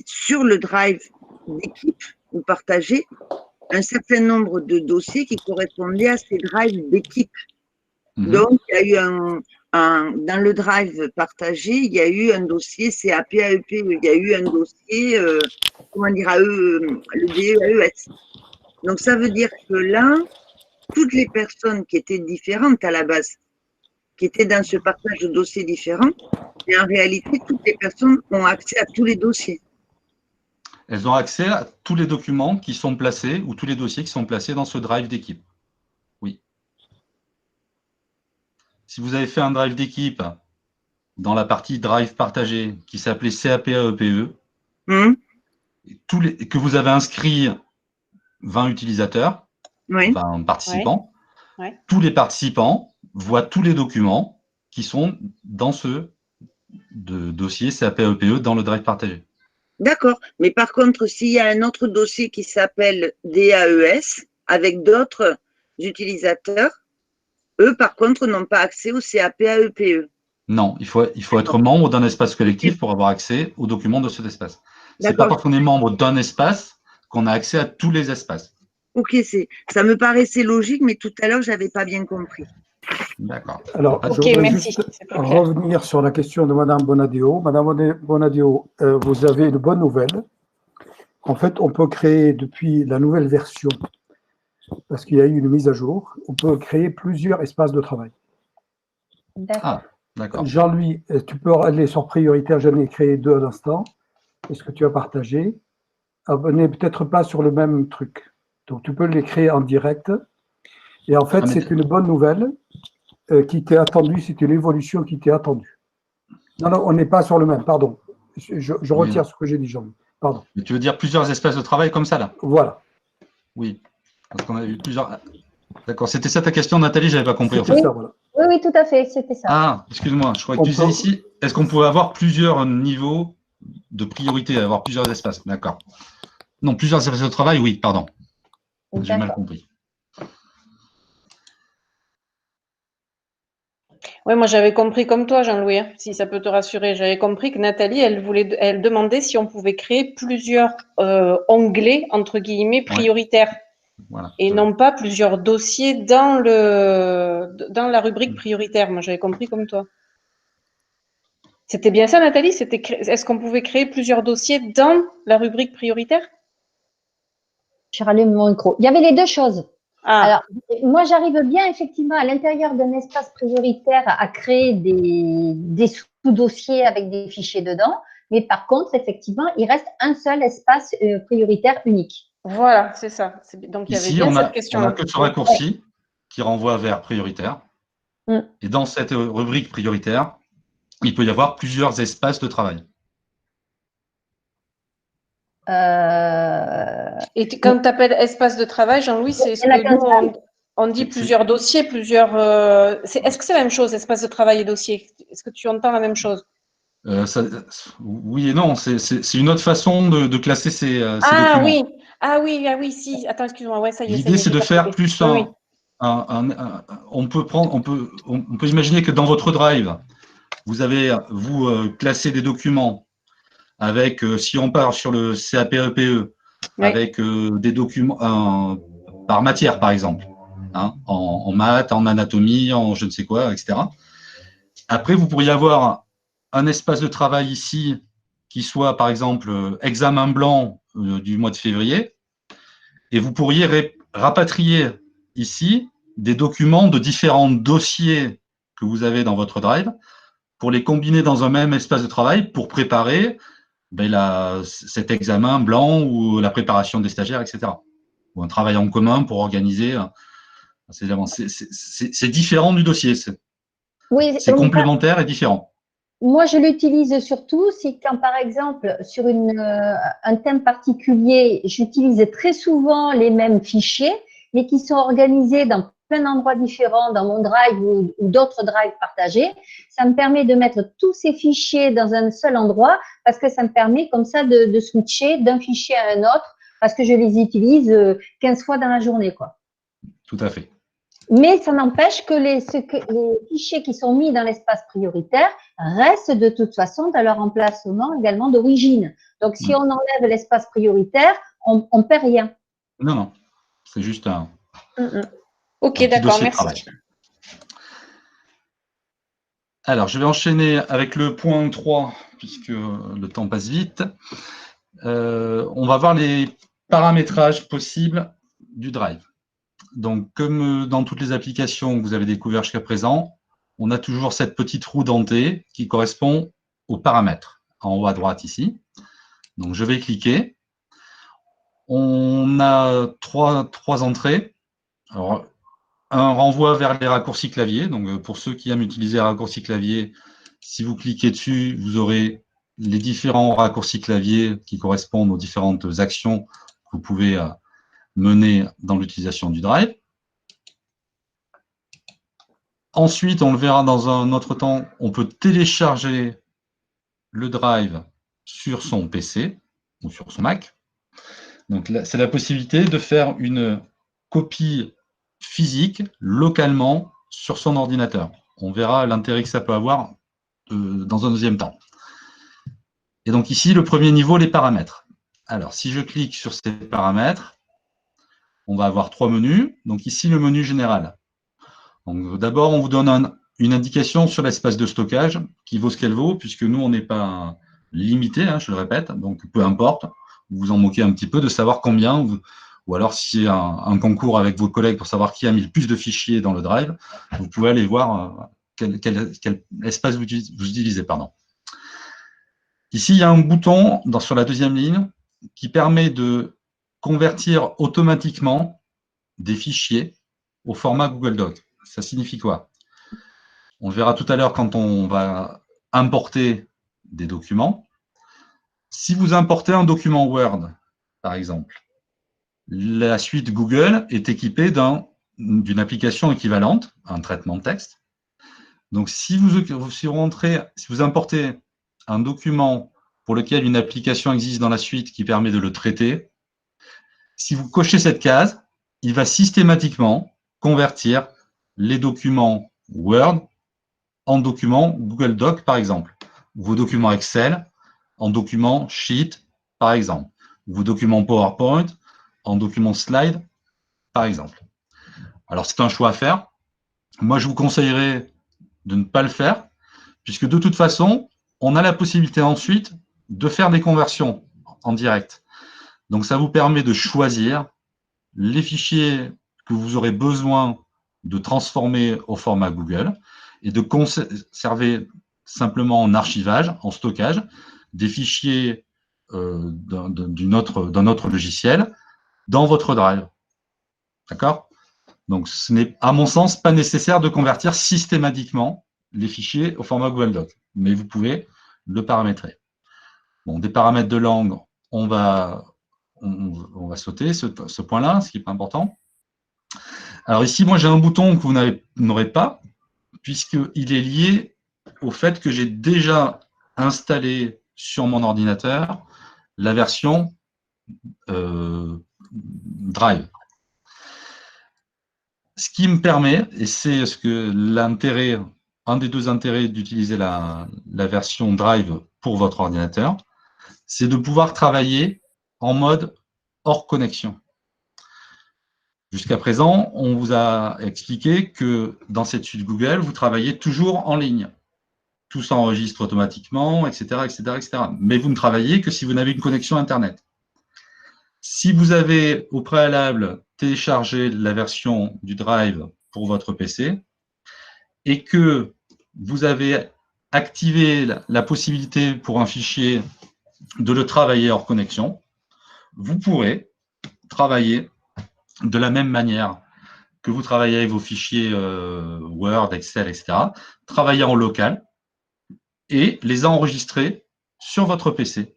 Speaker 3: sur le Drive d'équipe ou partagé, un certain nombre de dossiers qui correspondaient à ces drives d'équipe. Donc, il y a eu dans le drive partagé, il y a eu un dossier CAP AEP, il y a eu un dossier, le DEAES. Donc, ça veut dire que là, toutes les personnes qui étaient différentes à la base, qui étaient dans ce partage de dossiers différents, et en réalité, toutes les personnes ont accès à tous les dossiers.
Speaker 1: Elles ont accès à tous les documents qui sont placés ou tous les dossiers qui sont placés dans ce drive d'équipe. Oui. Si vous avez fait un drive d'équipe dans la partie drive partagé qui s'appelait CAPAEPE, que vous avez inscrit 20 utilisateurs, 20 participants, tous les participants voient tous les documents qui sont dans ce dossier CAPAEPE dans le drive partagé.
Speaker 3: D'accord. Mais par contre, s'il y a un autre dossier qui s'appelle DAES avec d'autres utilisateurs, eux, par contre, n'ont pas accès au CAPAEPE.
Speaker 1: Non, il faut être membre d'un espace collectif pour avoir accès aux documents de cet espace. C'est pas parce qu'on est membre d'un espace qu'on a accès à tous les espaces.
Speaker 3: Ok, ça me paraissait logique, mais tout à l'heure, je n'avais pas bien compris.
Speaker 1: D'accord.
Speaker 5: Alors, je voudrais juste revenir sur la question de Madame Bonadeo. Madame Bonadeo, vous avez une bonne nouvelle. En fait, on peut créer depuis la nouvelle version, parce qu'il y a eu une mise à jour, on peut créer plusieurs espaces de travail.
Speaker 1: Ah, d'accord.
Speaker 5: Jean-Louis, tu peux aller sur prioritaire, j'en ai créé 2 à l'instant. Est-ce que tu as partagé? On n'est peut-être pas sur le même truc. Donc, tu peux les créer en direct. Et en fait, c'est une bonne nouvelle qui t'est attendue, c'est une évolution qui t'est attendue. Non, non, on n'est pas sur le même, pardon. Je retire ce que j'ai dit, Jean-Louis. Pardon.
Speaker 1: Mais tu veux dire plusieurs espaces de travail comme ça, là?
Speaker 5: Voilà.
Speaker 1: Oui, parce qu'on a eu plusieurs... D'accord, c'était ça ta question, Nathalie? Je n'avais pas compris. En fait.
Speaker 4: Oui,
Speaker 5: ça, voilà.
Speaker 4: oui, tout à fait, c'était ça.
Speaker 1: Ah, excuse-moi, je crois que tu disais ici, est-ce qu'on pouvait avoir plusieurs niveaux de priorité, avoir plusieurs espaces? D'accord. Non, plusieurs espaces de travail, oui, pardon. J'ai mal compris.
Speaker 6: Oui, moi j'avais compris comme toi, Jean-Louis, hein, si ça peut te rassurer. J'avais compris que Nathalie, elle demandait si on pouvait créer plusieurs onglets, entre guillemets, prioritaires.
Speaker 1: Voilà.
Speaker 6: Et non pas plusieurs dossiers dans la rubrique prioritaire. Moi, j'avais compris comme toi. C'était bien ça, Nathalie? Est-ce qu'on pouvait créer plusieurs dossiers dans la rubrique prioritaire?
Speaker 4: Je rallume mon micro. Il y avait les deux choses.
Speaker 6: Ah,
Speaker 4: Alors, moi, j'arrive bien effectivement à l'intérieur d'un espace prioritaire à créer des sous-dossiers avec des fichiers dedans. Mais par contre, effectivement, il reste un seul espace prioritaire unique.
Speaker 6: voilà, c'est ça. Donc, il y avait
Speaker 1: Ici,
Speaker 6: bien
Speaker 1: on
Speaker 6: cette
Speaker 1: a
Speaker 6: question-là.
Speaker 1: que ce raccourci qui renvoie vers prioritaire.
Speaker 4: Mm.
Speaker 1: Et dans cette rubrique prioritaire, il peut y avoir plusieurs espaces de travail.
Speaker 6: Et quand tu appelles espace de travail, Jean-Louis, c'est ce
Speaker 4: Il y en a
Speaker 6: que
Speaker 4: qu'un
Speaker 6: nous,
Speaker 4: seul.
Speaker 6: on dit
Speaker 1: C'est-
Speaker 6: plusieurs dossiers, plusieurs. Est-ce que c'est la même chose, espace de travail et dossier? Est-ce que tu entends la même chose?
Speaker 1: Oui et non, c'est une autre façon de classer ces
Speaker 6: Ah
Speaker 1: documents.
Speaker 6: oui, ah oui, ah oui, si. Attends, excuse-moi. Ouais, ça y
Speaker 1: L'idée,
Speaker 6: est,
Speaker 1: c'est
Speaker 6: j'ai
Speaker 1: de faire
Speaker 6: capté.
Speaker 1: plus
Speaker 6: Oui, oui.
Speaker 1: on peut imaginer que dans votre drive, vous avez, vous, classé des documents avec, si on part sur le CAPEPE,
Speaker 6: Oui.
Speaker 1: avec des documents par matière, par exemple, hein, en maths, en anatomie, en je ne sais quoi, etc. Après, vous pourriez avoir un espace de travail ici qui soit, par exemple, examen blanc du mois de février, et vous pourriez rapatrier ici des documents de différents dossiers que vous avez dans votre drive pour les combiner dans un même espace de travail pour préparer cet examen blanc ou la préparation des stagiaires, etc. Ou un travail en commun pour organiser. C'est différent du dossier.
Speaker 4: Oui,
Speaker 1: C'est complémentaire et différent.
Speaker 4: moi, je l'utilise surtout, c'est quand, par exemple, sur un thème particulier, j'utilise très souvent les mêmes fichiers, mais qui sont organisés dans plein d'endroits différents, dans mon drive ou d'autres drives partagés. Ça me permet de mettre tous ces fichiers dans un seul endroit parce que ça me permet comme ça de switcher d'un fichier à un autre parce que je les utilise 15 fois dans la journée, quoi.
Speaker 1: Tout à fait.
Speaker 4: Mais ça n'empêche que les fichiers qui sont mis dans l'espace prioritaire restent de toute façon dans leur emplacement également d'origine. Donc, si on enlève l'espace prioritaire, on ne perd rien.
Speaker 1: Non, non. C'est juste un
Speaker 6: Ok,
Speaker 1: petit
Speaker 6: d'accord,
Speaker 1: dossier de
Speaker 6: merci.
Speaker 1: travail. Alors, je vais enchaîner avec le point 3, puisque le temps passe vite. On va voir les paramétrages possibles du Drive. Donc, comme dans toutes les applications que vous avez découvertes jusqu'à présent, on a toujours cette petite roue dentée qui correspond aux paramètres, en haut à droite ici. Donc, je vais cliquer. On a trois entrées. Alors, un renvoie vers les raccourcis clavier. Donc, pour ceux qui aiment utiliser les raccourcis clavier, si vous cliquez dessus, vous aurez les différents raccourcis clavier qui correspondent aux différentes actions que vous pouvez mener dans l'utilisation du Drive. Ensuite, on le verra dans un autre temps, on peut télécharger le Drive sur son PC ou sur son Mac. Donc, c'est la possibilité de faire une copie physique localement sur son ordinateur. On verra l'intérêt que ça peut avoir dans un deuxième temps. Et donc ici, le premier niveau, les paramètres. Alors, si je clique sur ces paramètres, on va avoir trois menus. Donc ici, le menu général. Donc d'abord, on vous donne une indication sur l'espace de stockage qui vaut ce qu'elle vaut, puisque nous, on n'est pas limité, hein, je le répète, donc peu importe. Vous vous en moquez un petit peu de savoir combien, ou alors si c'est un concours avec vos collègues pour savoir qui a mis le plus de fichiers dans le Drive, vous pouvez aller voir quel espace vous utilisez. Pardon. Ici, il y a un bouton sur la deuxième ligne qui permet de convertir automatiquement des fichiers au format Google Doc. Ça signifie quoi? On le verra tout à l'heure quand on va importer des documents. Si vous importez un document Word, par exemple, la suite Google est équipée d'une application équivalente, un traitement de texte. Donc, si vous importez un document pour lequel une application existe dans la suite qui permet de le traiter, si vous cochez cette case, il va systématiquement convertir les documents Word en documents Google Doc, par exemple, vos documents Excel en documents Sheet, par exemple, vos documents PowerPoint en documents Slide, par exemple. Alors, c'est un choix à faire. Moi, je vous conseillerais de ne pas le faire, puisque de toute façon, on a la possibilité ensuite de faire des conversions en direct. Donc, ça vous permet de choisir les fichiers que vous aurez besoin de transformer au format Google et de conserver simplement en archivage, en stockage, des fichiers d'un autre logiciel dans votre Drive. D'accord? Donc, ce n'est, à mon sens, pas nécessaire de convertir systématiquement les fichiers au format Google Doc, mais vous pouvez le paramétrer. Bon, des paramètres de langue, on va sauter ce point-là, ce qui n'est pas important. Alors ici, moi, j'ai un bouton que vous n'aurez pas, puisqu'il est lié au fait que j'ai déjà installé sur mon ordinateur la version Drive. Ce qui me permet, et c'est un des deux intérêts d'utiliser la version Drive pour votre ordinateur, c'est de pouvoir travailler en mode hors connexion. Jusqu'à présent, on vous a expliqué que dans cette suite Google, vous travaillez toujours en ligne. Tout s'enregistre automatiquement, etc., etc., etc. Mais vous ne travaillez que si vous n'avez une connexion Internet. Si vous avez au préalable téléchargé la version du Drive pour votre PC et que vous avez activé la possibilité pour un fichier de le travailler hors connexion, vous pourrez travailler de la même manière que vous travaillez avec vos fichiers Word, Excel, etc., travailler en local et les enregistrer sur votre PC.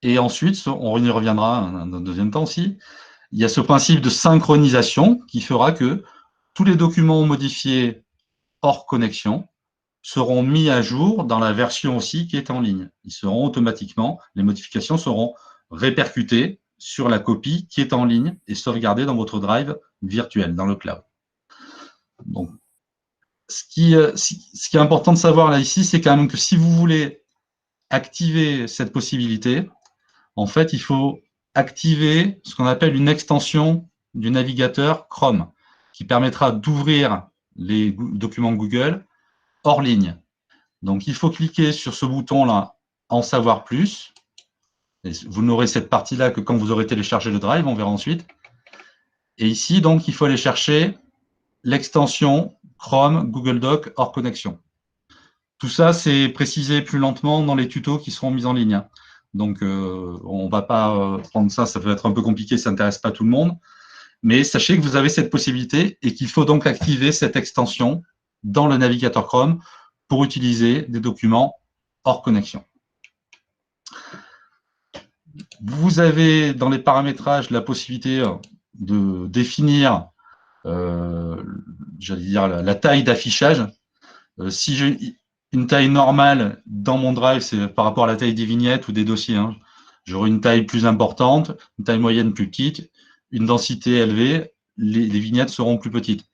Speaker 1: Et ensuite, on y reviendra un deuxième temps aussi, il y a ce principe de synchronisation qui fera que tous les documents modifiés hors connexion seront mis à jour dans la version aussi qui est en ligne. Ils seront automatiquement, les modifications seront répercutées sur la copie qui est en ligne et sauvegardée dans votre Drive virtuel, dans le cloud. Donc, ce qui est important de savoir là ici, c'est quand même que si vous voulez activer cette possibilité, en fait, il faut activer ce qu'on appelle une extension du navigateur Chrome, qui permettra d'ouvrir les documents Google hors ligne. Donc, il faut cliquer sur ce bouton-là, en savoir plus. Et vous n'aurez cette partie-là que quand vous aurez téléchargé le Drive, on verra ensuite. Et ici, donc, il faut aller chercher l'extension Chrome Google Doc hors connexion. Tout ça, c'est précisé plus lentement dans les tutos qui seront mis en ligne. Donc, on ne va pas prendre ça, ça peut être un peu compliqué, ça n'intéresse pas tout le monde. Mais sachez que vous avez cette possibilité et qu'il faut donc activer cette extension dans le navigateur Chrome pour utiliser des documents hors connexion. Vous avez dans les paramétrages la possibilité de définir j'allais dire la taille d'affichage. Si j'ai une taille normale dans mon Drive, c'est par rapport à la taille des vignettes ou des dossiers. Hein. J'aurai une taille plus importante, une taille moyenne plus petite, une densité élevée, les vignettes seront plus petites.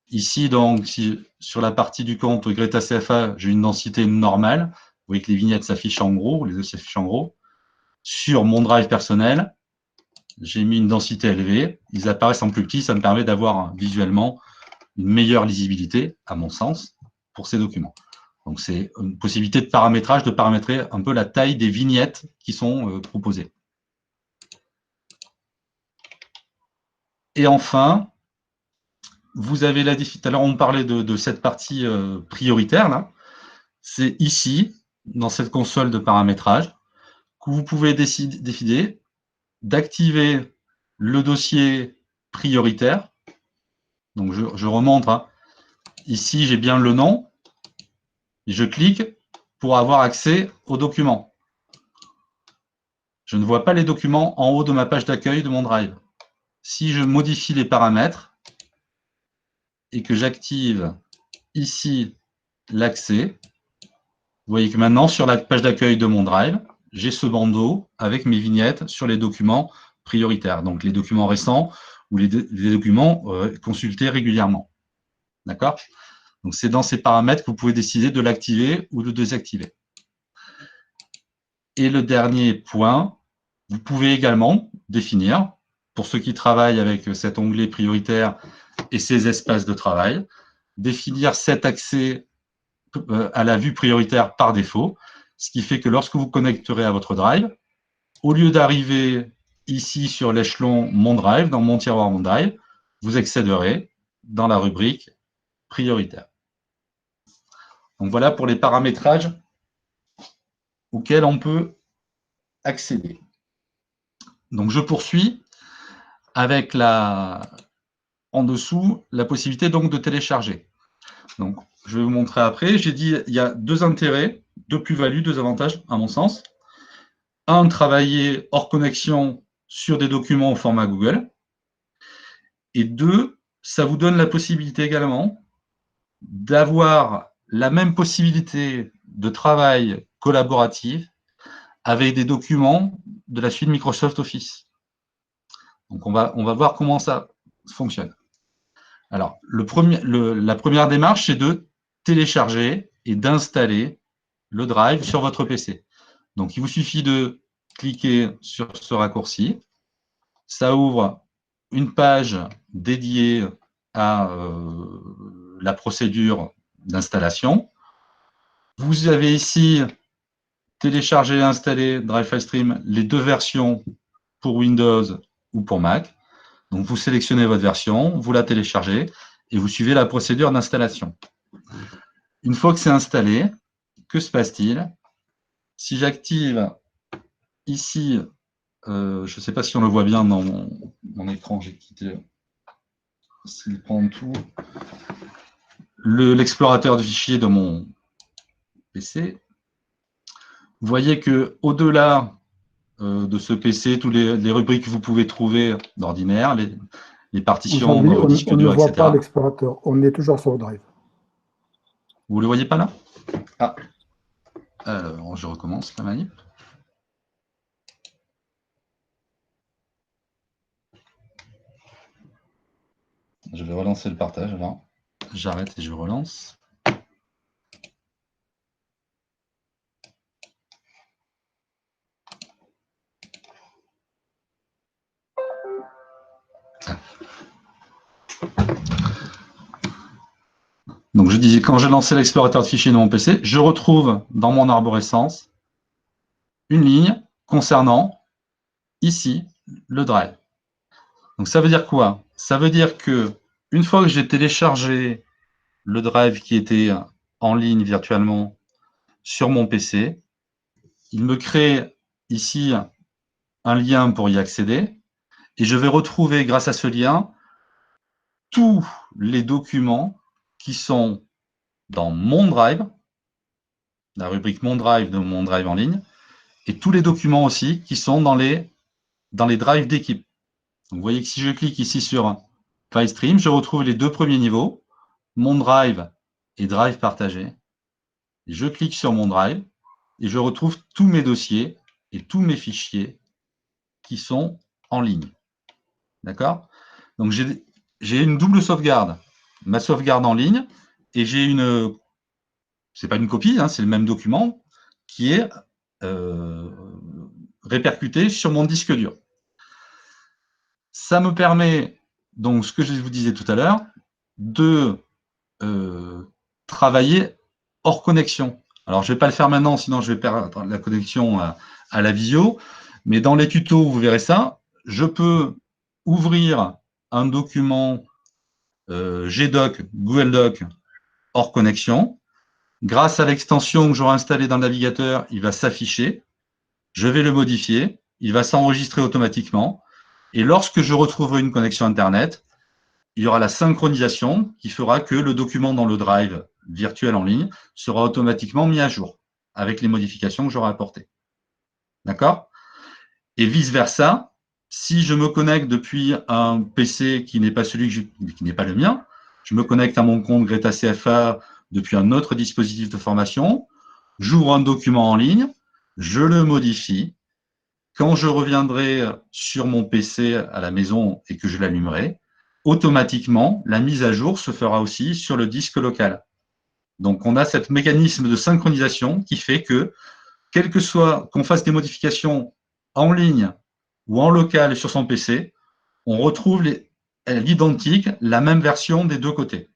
Speaker 1: Ici, donc, si sur la partie du compte Greta CFA, j'ai une densité normale, vous voyez que les vignettes s'affichent en gros, les dossiers s'affichent en gros. Sur mon Drive personnel, j'ai mis une densité élevée, ils apparaissent en plus petit, ça me permet d'avoir visuellement une meilleure lisibilité, à mon sens, pour ces documents. Donc, c'est une possibilité de paramétrage, de paramétrer un peu la taille des vignettes qui sont proposées. Et enfin, vous avez la difficulté. Tout à l'heure, on parlait de cette partie prioritaire, là. C'est ici, dans cette console de paramétrage, que vous pouvez décider d'activer le dossier prioritaire. Donc, je remonte. Hein. Ici, j'ai bien le nom. Et je clique pour avoir accès aux documents. Je ne vois pas les documents en haut de ma page d'accueil de mon Drive. Si je modifie les paramètres et que j'active ici l'accès, vous voyez que maintenant, sur la page d'accueil de mon Drive, j'ai ce bandeau avec mes vignettes sur les documents prioritaires, donc les documents récents ou les documents consultés régulièrement. D'accord ? Donc, c'est dans ces paramètres que vous pouvez décider de l'activer ou de désactiver. Et le dernier point, vous pouvez également définir, pour ceux qui travaillent avec cet onglet prioritaire et ces espaces de travail, définir cet accès à la vue prioritaire par défaut, ce qui fait que lorsque vous connecterez à votre Drive, au lieu d'arriver ici sur l'échelon Mon Drive, dans Mon tiroir Mon Drive, vous accéderez dans la rubrique prioritaire. Donc voilà pour les paramétrages auxquels on peut accéder. Donc je poursuis avec en dessous la possibilité donc de télécharger. Donc je vais vous montrer après. J'ai dit il y a deux intérêts, deux plus-values, deux avantages à mon sens. Un, travailler hors connexion sur des documents au format Google. Et deux, ça vous donne la possibilité également d'avoir la même possibilité de travail collaboratif avec des documents de la suite Microsoft Office. Donc, on va voir comment ça fonctionne. Alors, la première démarche, c'est de télécharger et d'installer le Drive sur votre PC. Donc, il vous suffit de cliquer sur ce raccourci. Ça ouvre une page dédiée à la procédure d'installation. Vous avez ici télécharger et installer Drive FileStream, les deux versions pour Windows ou pour Mac. Donc, vous sélectionnez votre version, vous la téléchargez et vous suivez la procédure d'installation. Une fois que c'est installé, que se passe-t-il? Si j'active ici, je ne sais pas si on le voit bien dans mon écran, j'ai quitté, s'il prend tout, l'explorateur de fichiers de mon PC. Vous voyez qu'au-delà de ce PC, toutes les rubriques que vous pouvez trouver d'ordinaire, les partitions, disque dur,
Speaker 5: on ne voit
Speaker 1: etc.
Speaker 5: pas l'explorateur, on est toujours sur le Drive.
Speaker 1: Vous ne le voyez pas là? Ah, alors je recommence la manip. Je vais relancer le partage, alors j'arrête et je relance. Donc je disais, quand j'ai lancé l'explorateur de fichiers de mon PC, je retrouve dans mon arborescence une ligne concernant ici le Drive. Donc ça veut dire quoi? Ça veut dire que une fois que j'ai téléchargé le Drive qui était en ligne virtuellement sur mon PC, il me crée ici un lien pour y accéder et je vais retrouver grâce à ce lien tous les documents qui sont dans mon Drive, la rubrique Mon Drive de mon Drive en ligne, et tous les documents aussi qui sont dans les drives d'équipe. Vous voyez que si je clique ici sur FileStream, je retrouve les deux premiers niveaux, Mon Drive et Drive partagé. Je clique sur Mon Drive et je retrouve tous mes dossiers et tous mes fichiers qui sont en ligne. D'accord? Donc, j'ai une double sauvegarde. Ma sauvegarde en ligne et j'ai une... C'est pas une copie, hein, c'est le même document qui est répercuté sur mon disque dur. Ça me permet, donc ce que je vous disais tout à l'heure, de travailler hors connexion. Alors, je ne vais pas le faire maintenant, sinon je vais perdre la connexion à la visio, mais dans les tutos, vous verrez ça. Je peux ouvrir un document GDoc, Google Doc, hors connexion. Grâce à l'extension que j'aurai installée dans le navigateur, il va s'afficher. Je vais le modifier. Il va s'enregistrer automatiquement. Et lorsque je retrouverai une connexion Internet, il y aura la synchronisation qui fera que le document dans le Drive virtuel en ligne sera automatiquement mis à jour avec les modifications que j'aurai apportées. D'accord? Et vice-versa, si je me connecte depuis un PC qui n'est pas qui n'est pas le mien, je me connecte à mon compte Greta CFA depuis un autre dispositif de formation, j'ouvre un document en ligne, je le modifie. Quand je reviendrai sur mon PC à la maison et que je l'allumerai, automatiquement, la mise à jour se fera aussi sur le disque local. Donc, on a ce mécanisme de synchronisation qui fait que, quel que soit qu'on fasse des modifications en ligne ou en local sur son PC, on retrouve l'identique, la même version des deux côtés.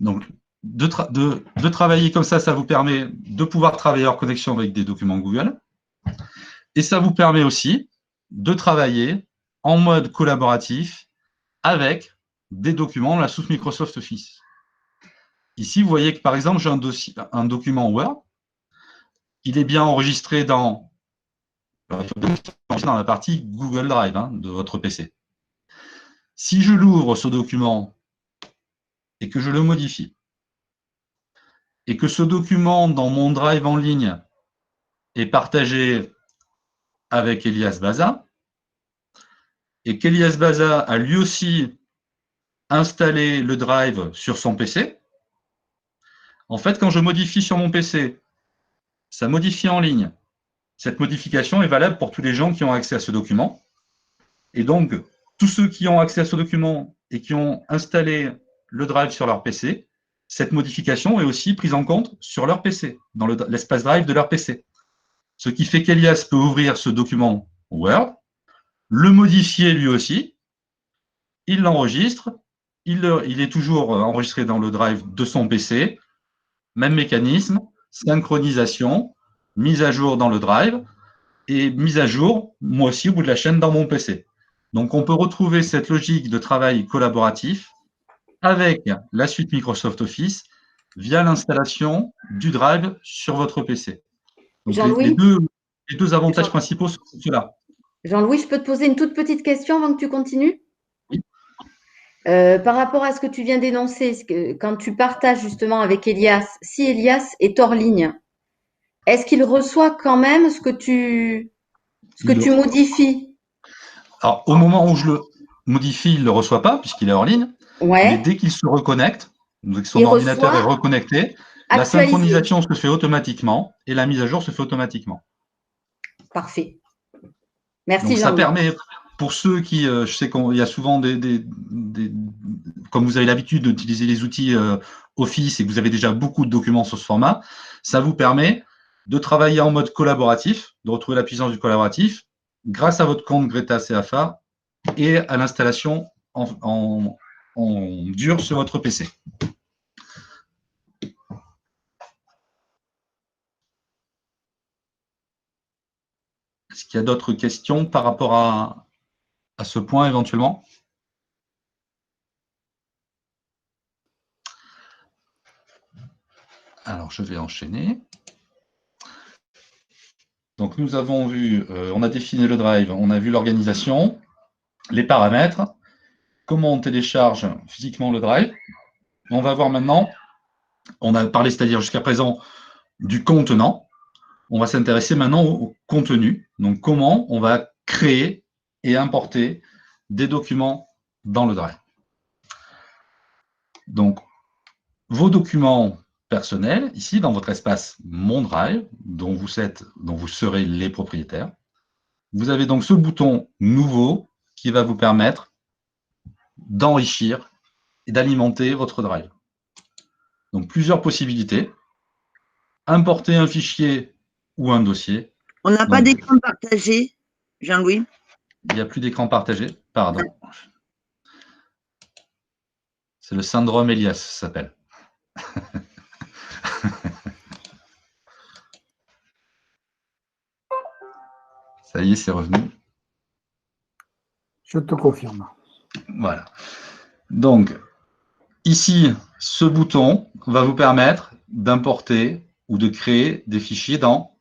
Speaker 1: Donc, de travailler comme ça vous permet de pouvoir travailler hors connexion avec des documents Google. Et ça vous permet aussi de travailler en mode collaboratif avec des documents, la source Microsoft Office. Ici, vous voyez que, par exemple, j'ai un document Word. Il est bien enregistré dans la partie Google Drive de votre PC. Si je l'ouvre, ce document, et que je le modifie, et que ce document, dans mon Drive en ligne, est partagé avec Elias Baza, et qu'Elias Baza a lui aussi installé le Drive sur son PC, en fait, quand je modifie sur mon PC, ça modifie en ligne. Cette modification est valable pour tous les gens qui ont accès à ce document. Et donc, tous ceux qui ont accès à ce document et qui ont installé le Drive sur leur PC, cette modification est aussi prise en compte sur leur PC, dans l'espace Drive de leur PC. Ce qui fait qu'Elias peut ouvrir ce document Word, le modifier lui aussi, il l'enregistre, il est toujours enregistré dans le Drive de son PC, même mécanisme, synchronisation, mise à jour dans le Drive, et mise à jour, moi aussi, au bout de la chaîne dans mon PC. Donc, on peut retrouver cette logique de travail collaboratif avec la suite Microsoft Office via l'installation du Drive sur votre PC. Donc, les deux avantages principaux sont ceux-là.
Speaker 7: Jean-Louis, je peux te poser une toute petite question avant que tu continues?
Speaker 1: Oui.
Speaker 7: Par rapport à ce que tu viens d'énoncer, quand tu partages justement avec Elias, si Elias est hors ligne, est-ce qu'il reçoit quand même ce que tu modifies?
Speaker 1: Alors, au moment où je le modifie, il ne le reçoit pas, puisqu'il est hors ligne.
Speaker 7: Ouais.
Speaker 1: Mais dès qu'il se reconnecte, dès que son ordinateur est reconnecté, la synchronisation se fait automatiquement et la mise à jour se fait automatiquement.
Speaker 7: Parfait. Merci,
Speaker 1: donc,
Speaker 7: Jean-Louis.
Speaker 1: Ça permet, pour ceux qui, je sais qu'il y a souvent comme vous avez l'habitude d'utiliser les outils Office et que vous avez déjà beaucoup de documents sur ce format, ça vous permet de travailler en mode collaboratif, de retrouver la puissance du collaboratif grâce à votre compte Greta CFA et à l'installation en dur sur votre PC. Est-ce qu'il y a d'autres questions par rapport à ce point éventuellement? Alors, je vais enchaîner. Donc, nous avons vu, on a défini le drive, on a vu l'organisation, les paramètres, comment on télécharge physiquement le drive. On va voir maintenant, on a parlé, c'est-à-dire jusqu'à présent, du contenant. On va s'intéresser maintenant au contenu. Donc, comment on va créer et importer des documents dans le drive. Donc, vos documents personnels, ici, dans votre espace Mon Drive, dont vous serez les propriétaires. Vous avez donc ce bouton Nouveau qui va vous permettre d'enrichir et d'alimenter votre drive. Donc, plusieurs possibilités. Importer un fichier ou un dossier.
Speaker 3: On n'a pas d'écran partagé, Jean-Louis?
Speaker 1: Il n'y a plus d'écran partagé, pardon. C'est le syndrome Elias, ça s'appelle. Ça y est, c'est revenu.
Speaker 5: Je te confirme.
Speaker 1: Voilà. Donc, ici, ce bouton va vous permettre d'importer ou de créer des fichiers dans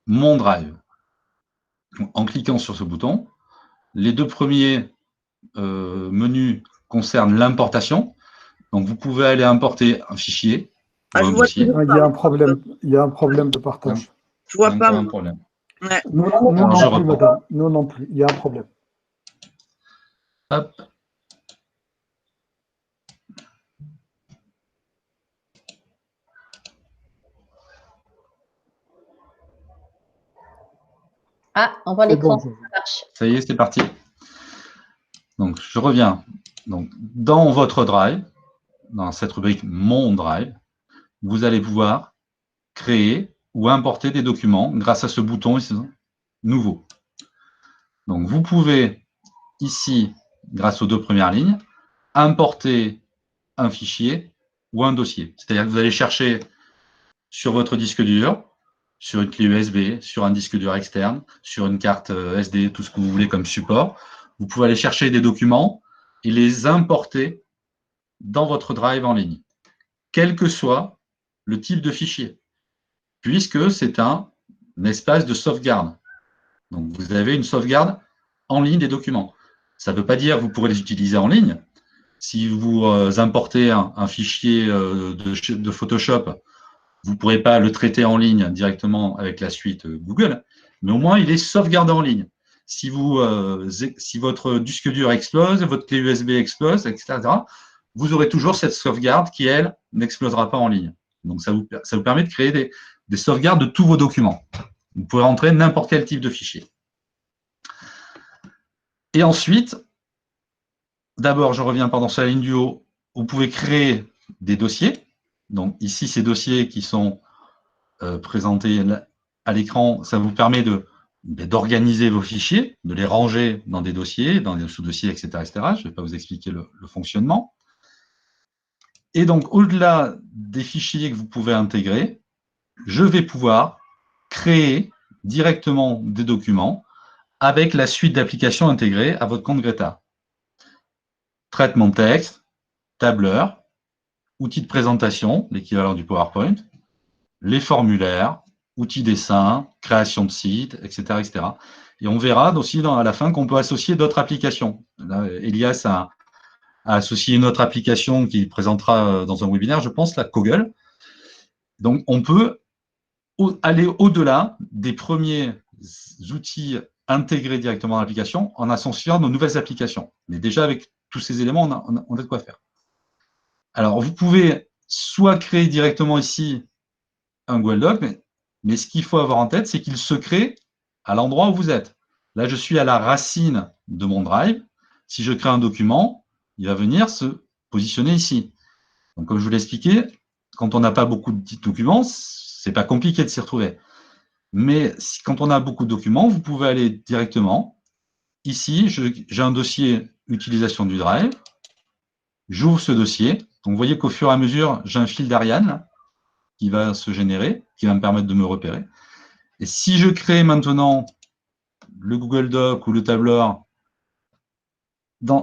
Speaker 1: Mon Drive. En cliquant sur ce bouton, les deux premiers menus concernent l'importation. Donc, vous pouvez aller importer un fichier ou un dossier.
Speaker 5: Il y a un problème de partage.
Speaker 3: Je vois pas.
Speaker 1: Un problème.
Speaker 3: Ouais.
Speaker 5: Non, non plus, madame. Non, non plus. Il y a un problème.
Speaker 1: Hop.
Speaker 4: Ah, on voit l'écran, ça marche.
Speaker 1: Ça y est, c'est parti. Donc, je reviens. Donc, dans votre Drive, dans cette rubrique Mon Drive, vous allez pouvoir créer ou importer des documents grâce à ce bouton ici, Nouveau. Donc, vous pouvez ici, grâce aux deux premières lignes, importer un fichier ou un dossier. C'est-à-dire que vous allez chercher sur votre disque dur, sur une clé USB, sur un disque dur externe, sur une carte SD, tout ce que vous voulez comme support. Vous pouvez aller chercher des documents et les importer dans votre Drive en ligne, quel que soit le type de fichier, puisque c'est un espace de sauvegarde. Donc, vous avez une sauvegarde en ligne des documents. Ça ne veut pas dire que vous pourrez les utiliser en ligne. Si vous importez un fichier de Photoshop, vous ne pourrez pas le traiter en ligne directement avec la suite Google, mais au moins, il est sauvegardé en ligne. Si votre disque dur explose, votre clé USB explose, etc., vous aurez toujours cette sauvegarde qui, elle, n'explosera pas en ligne. Donc, ça vous permet de créer des sauvegardes de tous vos documents. Vous pouvez rentrer n'importe quel type de fichier. Et ensuite, d'abord, je reviens sur la ligne du haut, vous pouvez créer des dossiers. Donc ici, ces dossiers qui sont présentés à l'écran, ça vous permet d'organiser vos fichiers, de les ranger dans des dossiers, dans des sous-dossiers, etc., etc. Je ne vais pas vous expliquer le fonctionnement. Et donc, au-delà des fichiers que vous pouvez intégrer, je vais pouvoir créer directement des documents avec la suite d'applications intégrées à votre compte Greta. Traitement de texte, tableur, outils de présentation, l'équivalent du PowerPoint, les formulaires, outils dessin, création de sites, etc., etc. Et on verra aussi à la fin qu'on peut associer d'autres applications. Là, Elias a associé une autre application qu'il présentera dans un webinaire, je pense, la Kogel. Donc, on peut aller au-delà des premiers outils intégrés directement dans l'application en associant nos nouvelles applications. Mais déjà, avec tous ces éléments, on a de quoi faire. Alors, vous pouvez soit créer directement ici un Google Doc, mais ce qu'il faut avoir en tête, c'est qu'il se crée à l'endroit où vous êtes. Là, je suis à la racine de mon Drive. Si je crée un document, il va venir se positionner ici. Donc, comme je vous l'ai expliqué, quand on n'a pas beaucoup de documents, ce n'est pas compliqué de s'y retrouver. Mais quand on a beaucoup de documents, vous pouvez aller directement. Ici, j'ai un dossier utilisation du Drive. J'ouvre ce dossier. Donc, vous voyez qu'au fur et à mesure, j'ai un fil d'Ariane qui va se générer, qui va me permettre de me repérer. Et si je crée maintenant le Google Doc ou le tableur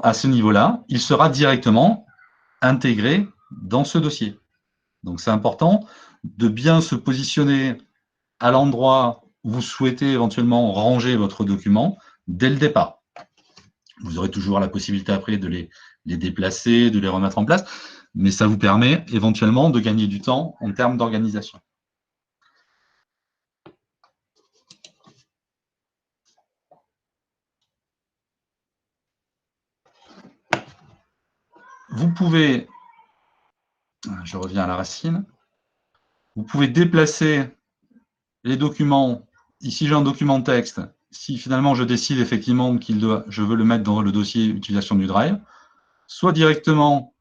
Speaker 1: à ce niveau-là, il sera directement intégré dans ce dossier. Donc, c'est important de bien se positionner à l'endroit où vous souhaitez éventuellement ranger votre document dès le départ. Vous aurez toujours la possibilité après de les déplacer, de les remettre en place, mais ça vous permet éventuellement de gagner du temps en termes d'organisation. Vous pouvez, je reviens à la racine, vous pouvez déplacer les documents. Ici, j'ai un document texte. Si finalement je décide effectivement je veux le mettre dans le dossier utilisation du Drive, soit directement,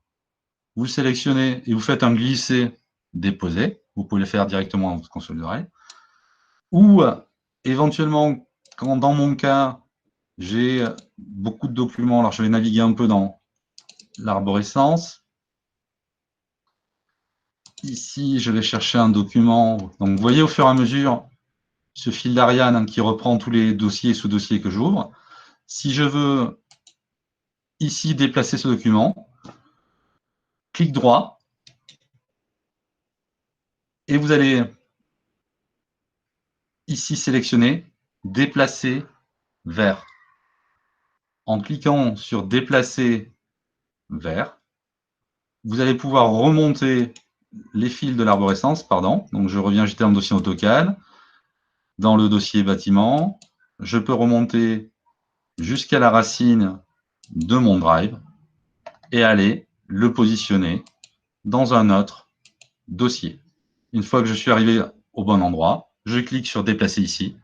Speaker 1: vous le sélectionnez et vous faites un glisser-déposer. Vous pouvez le faire directement dans votre console de Drive. Ou éventuellement, quand dans mon cas, j'ai beaucoup de documents, alors je vais naviguer un peu dans l'arborescence. Ici, je vais chercher un document. Donc, vous voyez au fur et à mesure ce fil d'Ariane qui reprend tous les dossiers et sous-dossiers que j'ouvre. Si je veux ici déplacer ce document, clic droit, et vous allez ici sélectionner déplacer vers. En cliquant sur déplacer vers, vous allez pouvoir remonter les fils de l'arborescence, pardon. Donc, je reviens, j'étais dans le dossier AutoCAD. Dans le dossier bâtiment, je peux remonter jusqu'à la racine de mon Drive et aller le positionner dans un autre dossier. Une fois que je suis arrivé au bon endroit, je clique sur déplacer ici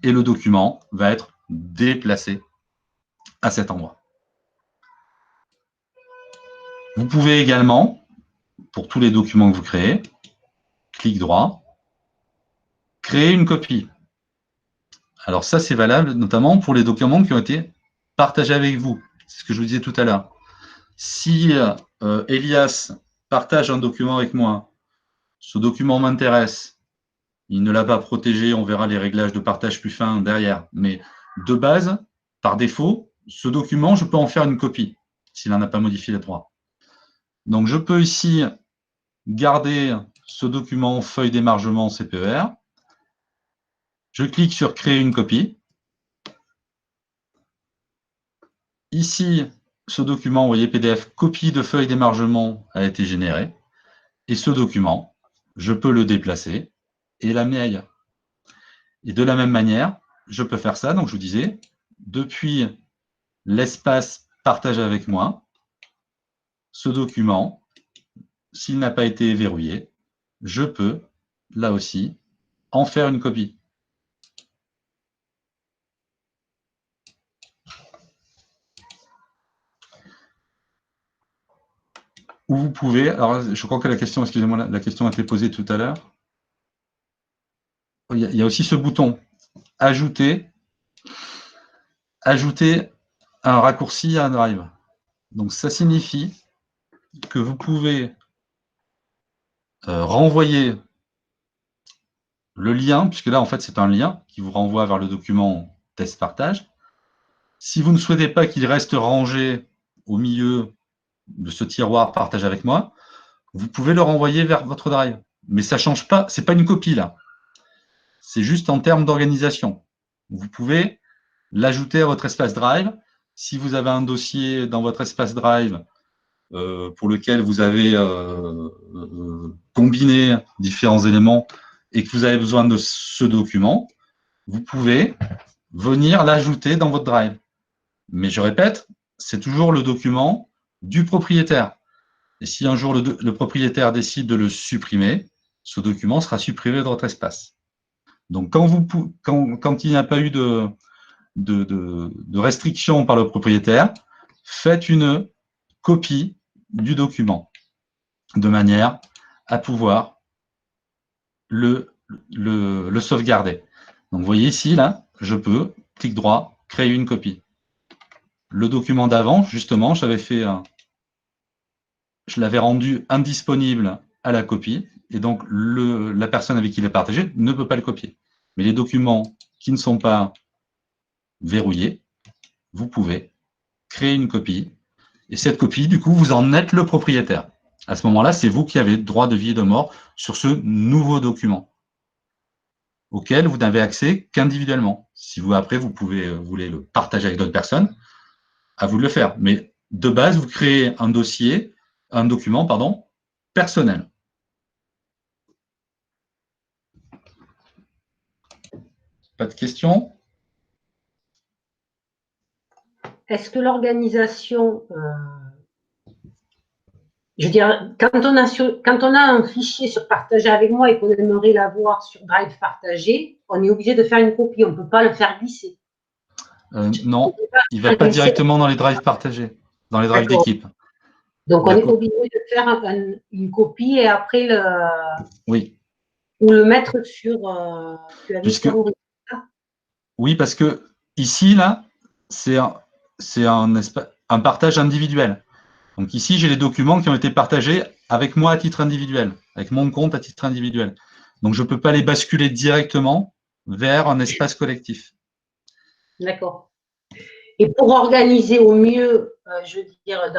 Speaker 1: et le document va être déplacé à cet endroit. Vous pouvez également, pour tous les documents que vous créez, clic droit, créer une copie. Alors ça, c'est valable notamment pour les documents qui ont été partagés avec vous. C'est ce que je vous disais tout à l'heure. Si Elias partage un document avec moi, ce document m'intéresse, il ne l'a pas protégé, on verra les réglages de partage plus fins derrière. Mais de base, par défaut, ce document, je peux en faire une copie, s'il n'en a pas modifié les droits. Donc, je peux ici garder ce document feuille d'émargement CPER. Je clique sur « Créer une copie ». Ici, ce document, vous voyez, PDF, copie de feuille d'émargement a été généré. Et ce document, je peux le déplacer et l'amener ailleurs. Et de la même manière, je peux faire ça. Donc, je vous disais, depuis l'espace « Partage avec moi », ce document, s'il n'a pas été verrouillé, je peux, là aussi, en faire une copie. Ou vous pouvez, alors je crois que la question, excusez-moi, la question a été posée tout à l'heure. Il y a aussi ce bouton « Ajouter un raccourci à un drive ». Donc ça signifie que vous pouvez renvoyer le lien, puisque là en fait c'est un lien qui vous renvoie vers le document test partage. Si vous ne souhaitez pas qu'il reste rangé au milieu de ce tiroir partage avec moi, vous pouvez le renvoyer vers votre drive. Mais ça ne change pas, ce n'est pas une copie là. C'est juste en termes d'organisation. Vous pouvez l'ajouter à votre espace drive. Si vous avez un dossier dans votre espace drive pour lequel vous avez combiné différents éléments et que vous avez besoin de ce document, vous pouvez venir l'ajouter dans votre drive. Mais je répète, c'est toujours le document du propriétaire. Et si un jour le propriétaire décide de le supprimer, ce document sera supprimé de votre espace. Donc, quand il n'y a pas eu de restriction par le propriétaire, faites une copie du document de manière à pouvoir le sauvegarder. Donc, vous voyez ici, là, je peux, clic droit, créer une copie. Le document d'avant, justement, je l'avais rendu indisponible à la copie, et donc la personne avec qui il est partagé ne peut pas le copier. Mais les documents qui ne sont pas verrouillés, vous pouvez créer une copie, et cette copie, du coup, vous en êtes le propriétaire. À ce moment-là, c'est vous qui avez droit de vie et de mort sur ce nouveau document, auquel vous n'avez accès qu'individuellement. Si vous, après, vous voulez le partager avec d'autres personnes, à vous de le faire. Mais de base, vous créez un document, personnel. Pas de questions?
Speaker 8: Est-ce que l'organisation, je veux dire, quand on a un fichier sur partager avec moi et qu'on aimerait l'avoir sur Drive partagé, on est obligé de faire une copie, on ne peut pas le faire glisser.
Speaker 1: Non, il ne va pas directement dans les drives partagés, dans les drives d'équipe.
Speaker 8: Donc, on est obligé de faire une copie et après
Speaker 1: oui.
Speaker 8: Ou le mettre sur
Speaker 1: oui, parce que ici, là, c'est un partage individuel. Donc ici, j'ai les documents qui ont été partagés avec moi à titre individuel, avec mon compte à titre individuel. Donc, je ne peux pas les basculer directement vers un espace collectif.
Speaker 8: D'accord. Et pour organiser au mieux, je veux dire,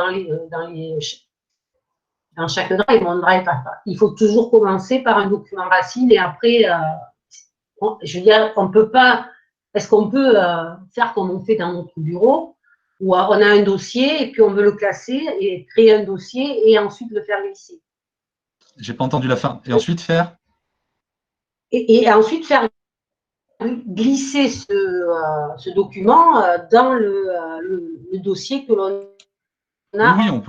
Speaker 8: dans chaque drive, mon drive, il faut toujours commencer par un document racine et après, je veux dire, on peut pas. Est-ce qu'on peut faire comme on fait dans notre bureau, où on a un dossier et puis on veut le classer et créer un dossier et ensuite le faire glisser?
Speaker 1: J'ai pas entendu la fin. Et ensuite faire
Speaker 8: et ensuite faire glisser ce document dans le dossier que l'on a.
Speaker 1: Oui, on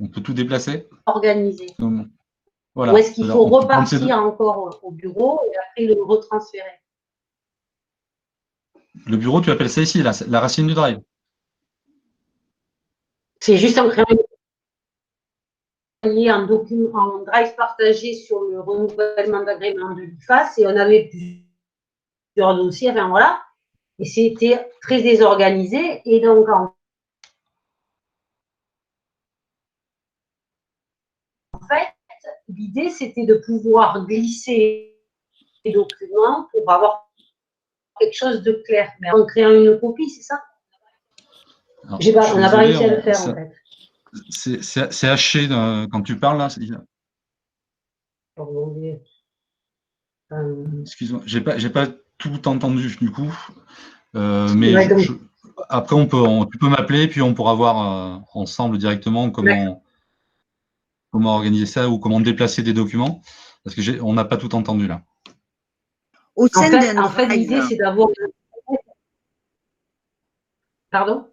Speaker 1: peut tout déplacer.
Speaker 8: Organisé.
Speaker 1: Voilà.
Speaker 8: Ou est-ce qu'il faut repartir encore au bureau et après le retransférer?
Speaker 1: Le bureau, tu appelles ça ici, la racine du drive.
Speaker 8: C'est juste en créant un document en drive partagé sur le renouvellement d'agrément de l'IFAS et on avait plusieurs dossiers, enfin voilà, et c'était très désorganisé et donc en fait, l'idée c'était de pouvoir glisser les documents pour avoir quelque chose de clair. Mais en créant une copie, c'est ça?
Speaker 1: Alors,
Speaker 8: On n'a pas réussi à le faire, en fait.
Speaker 1: C'est haché quand tu parles, là. Excuse-moi, j'ai pas tout entendu, du coup. Mais après, tu peux m'appeler, puis on pourra voir ensemble directement comment organiser ça ou comment déplacer des documents, parce qu'on n'a pas tout entendu là.
Speaker 3: Au sein d'un
Speaker 8: en fait, l'idée, c'est d'avoir... Pardon?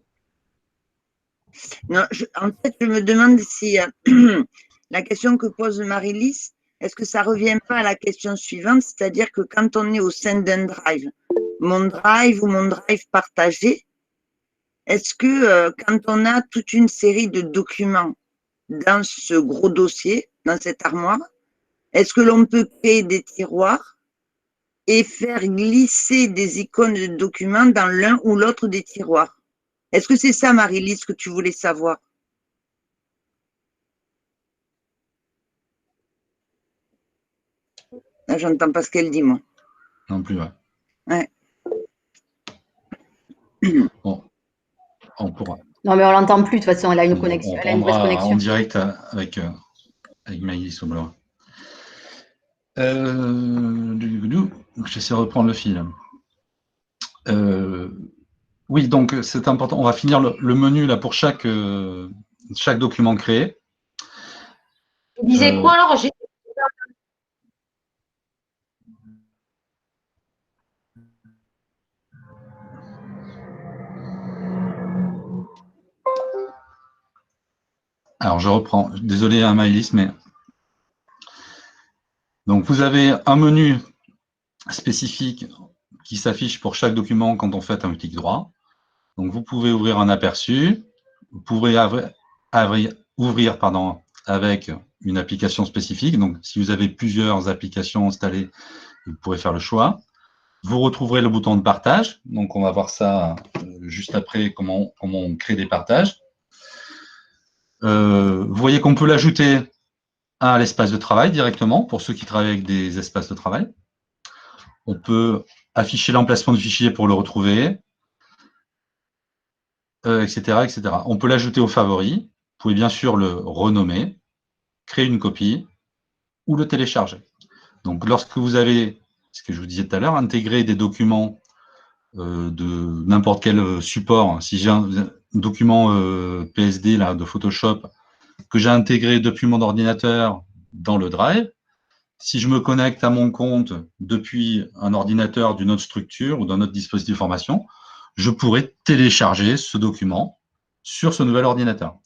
Speaker 3: Non, en fait, je me demande si la question que pose Marie-Lise, est-ce que ça ne revient pas à la question suivante, c'est-à-dire que quand on est au sein d'un drive, mon drive ou mon drive partagé, est-ce que quand on a toute une série de documents dans ce gros dossier, dans cette armoire, est-ce que l'on peut créer des tiroirs et faire glisser des icônes de documents dans l'un ou l'autre des tiroirs? Est-ce que c'est ça, Marie-Lise, que tu voulais savoir? Là, j'entends pas ce qu'elle dit, moi.
Speaker 1: Non plus, ouais.
Speaker 3: Ouais.
Speaker 1: Bon, on pourra.
Speaker 7: Non, mais on l'entend plus, de toute façon, elle a une connexion.
Speaker 1: On
Speaker 7: Elle a une mauvaise connexion.
Speaker 1: en direct avec Maïlis au blanc. J'essaie de reprendre le fil. Oui, donc c'est important. On va finir le menu là pour chaque document créé.
Speaker 8: Tu disais quoi alors?
Speaker 1: Alors je reprends. Désolé à Maïlis, mais donc vous avez un menu spécifique qui s'affiche pour chaque document quand on fait un clic droit. Donc vous pouvez ouvrir un aperçu. Vous pouvez ouvrir avec une application spécifique. Donc, si vous avez plusieurs applications installées, vous pourrez faire le choix. Vous retrouverez le bouton de partage. Donc, on va voir ça juste après, comment on crée des partages. Vous voyez qu'on peut l'ajouter à l'espace de travail directement, pour ceux qui travaillent avec des espaces de travail. On peut afficher l'emplacement du fichier pour le retrouver, etc., etc. On peut l'ajouter aux favoris. Vous pouvez bien sûr le renommer, créer une copie ou le télécharger. Donc, lorsque vous avez, ce que je vous disais tout à l'heure, intégré des documents de n'importe quel support, si j'ai un document PSD là, de Photoshop que j'ai intégré depuis mon ordinateur dans le Drive, si je me connecte à mon compte depuis un ordinateur d'une autre structure ou d'un autre dispositif de formation, je pourrais télécharger ce document sur ce nouvel ordinateur.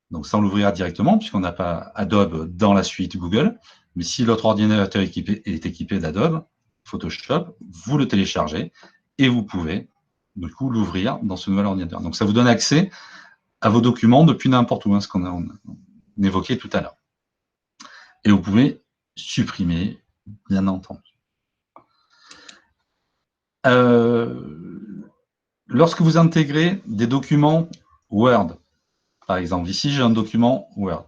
Speaker 1: Donc, ça, on l'ouvrira directement, puisqu'on n'a pas Adobe dans la suite Google. Mais si votre ordinateur est équipé d'Adobe Photoshop, vous le téléchargez et vous pouvez, du coup, l'ouvrir dans ce nouvel ordinateur. Donc, ça vous donne accès à vos documents depuis n'importe où, ce qu'on a évoqué tout à l'heure. Et vous pouvez supprimer, bien entendu. Lorsque vous intégrez des documents Word, par exemple, ici, j'ai un document Word.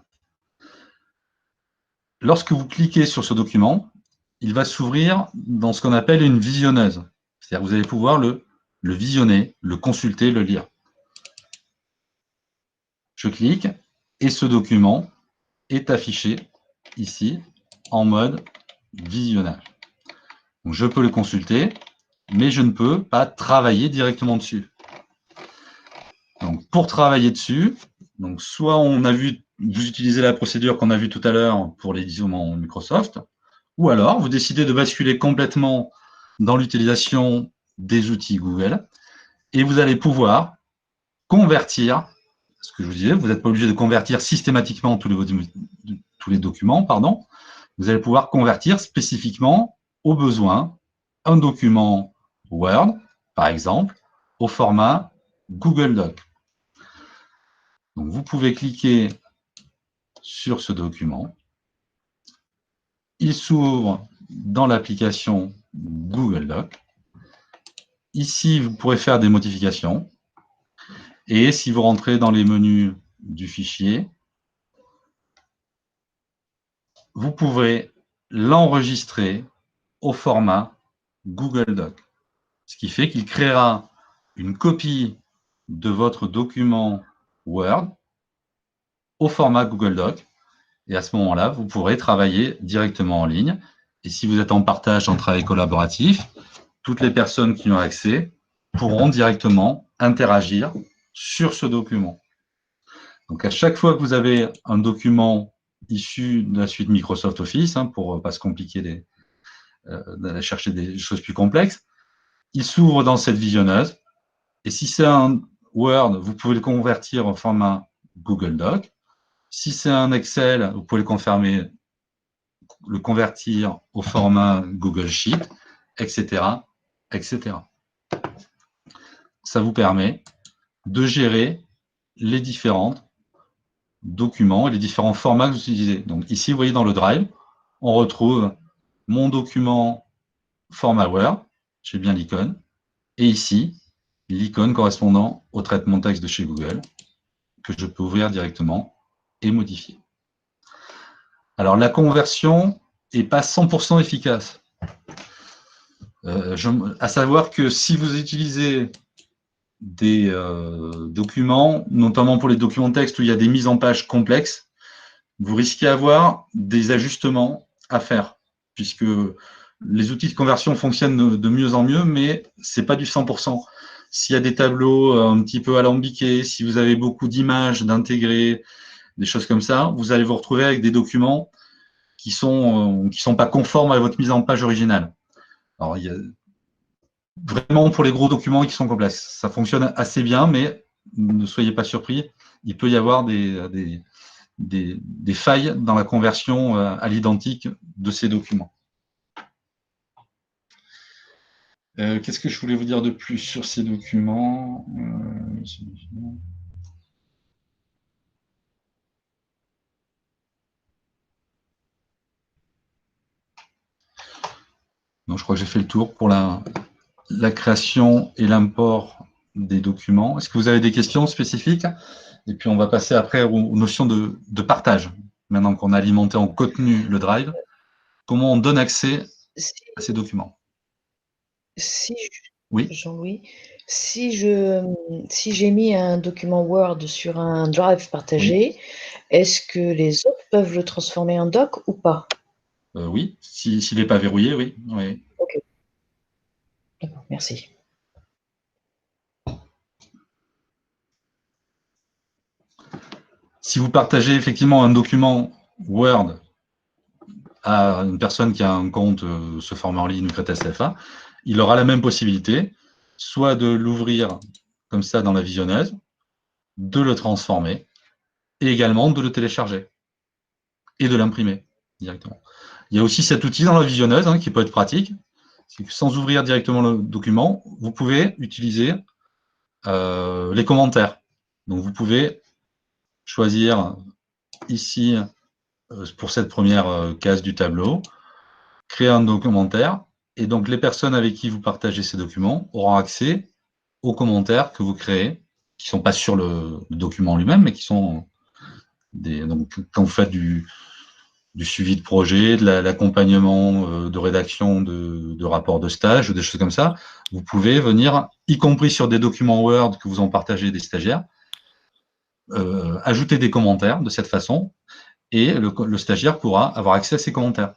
Speaker 1: Lorsque vous cliquez sur ce document, il va s'ouvrir dans ce qu'on appelle une visionneuse. C'est-à-dire que vous allez pouvoir le visionner, le consulter, le lire. Je clique et ce document est affiché ici en mode visionnage. Donc, je peux le consulter, mais je ne peux pas travailler directement dessus. Donc, pour travailler dessus, donc soit on a vu, vous utilisez la procédure qu'on a vue tout à l'heure pour les documents Microsoft, ou alors vous décidez de basculer complètement dans l'utilisation des outils Google et vous allez pouvoir convertir, ce que je vous disais, vous n'êtes pas obligé de convertir systématiquement tous les documents, pardon. Vous allez pouvoir convertir spécifiquement au besoin un document Word, par exemple, au format Google Doc. Donc, vous pouvez cliquer sur ce document. Il s'ouvre dans l'application Google Doc. Ici, vous pourrez faire des modifications. Et si vous rentrez dans les menus du fichier, vous pourrez l'enregistrer au format Google Doc. Ce qui fait qu'il créera une copie de votre document Word au format Google Doc. Et à ce moment-là, vous pourrez travailler directement en ligne. Et si vous êtes en partage, en travail collaboratif, toutes les personnes qui ont accès pourront directement interagir sur ce document. Donc, à chaque fois que vous avez un document issu de la suite Microsoft Office, pour ne pas se compliquer d'aller chercher des choses plus complexes, il s'ouvre dans cette visionneuse. Et si c'est un Word, vous pouvez le convertir en format Google Doc. Si c'est un Excel, vous pouvez le convertir au format Google Sheet, etc., etc. Ça vous permet de gérer les différents documents et les différents formats que vous utilisez. Donc ici, vous voyez dans le Drive, on retrouve mon document format Word, j'ai bien l'icône, et ici, l'icône correspondant au traitement texte de chez Google, que je peux ouvrir directement et modifier. Alors, la conversion n'est pas 100% efficace. À savoir que si vous utilisez des documents, notamment pour les documents texte où il y a des mises en page complexes, vous risquez d'avoir des ajustements à faire, puisque les outils de conversion fonctionnent de mieux en mieux, mais ce n'est pas du 100%. S'il y a des tableaux un petit peu alambiqués, si vous avez beaucoup d'images, d'intégrer, des choses comme ça, vous allez vous retrouver avec des documents qui sont pas conformes à votre mise en page originale. Alors, il y a vraiment pour les gros documents qui sont complexes. Ça fonctionne assez bien, mais ne soyez pas surpris, il peut y avoir des failles dans la conversion à l'identique de ces documents. Qu'est-ce que je voulais vous dire de plus sur ces documents? Donc, je crois que j'ai fait le tour pour la création et l'import des documents. Est-ce que vous avez des questions spécifiques? Et puis, on va passer après aux notions de partage. Maintenant qu'on a alimenté en contenu le Drive, comment on donne accès à ces documents? Oui.
Speaker 9: Jean-Louis, si j'ai mis un document Word sur un Drive partagé, est-ce que les autres peuvent le transformer en doc ou pas?
Speaker 1: Oui, s'il n'est pas verrouillé, oui. Oui.
Speaker 9: Ok. D'accord, merci.
Speaker 1: Si vous partagez effectivement un document Word à une personne qui a un compte se former en ligne ou Creta SFA, il aura la même possibilité, soit de l'ouvrir comme ça dans la visionneuse, de le transformer, et également de le télécharger et de l'imprimer directement. Il y a aussi cet outil dans la visionneuse qui peut être pratique, c'est que sans ouvrir directement le document, vous pouvez utiliser les commentaires. Donc vous pouvez choisir ici, pour cette première case du tableau, créer un commentaire, et donc les personnes avec qui vous partagez ces documents auront accès aux commentaires que vous créez, qui ne sont pas sur le document lui-même, mais qui sont donc quand vous faites du suivi de projet, de l'accompagnement de rédaction de rapports de stage, ou des choses comme ça, vous pouvez venir, y compris sur des documents Word que vous en partagez des stagiaires, ajouter des commentaires de cette façon, et le stagiaire pourra avoir accès à ces commentaires,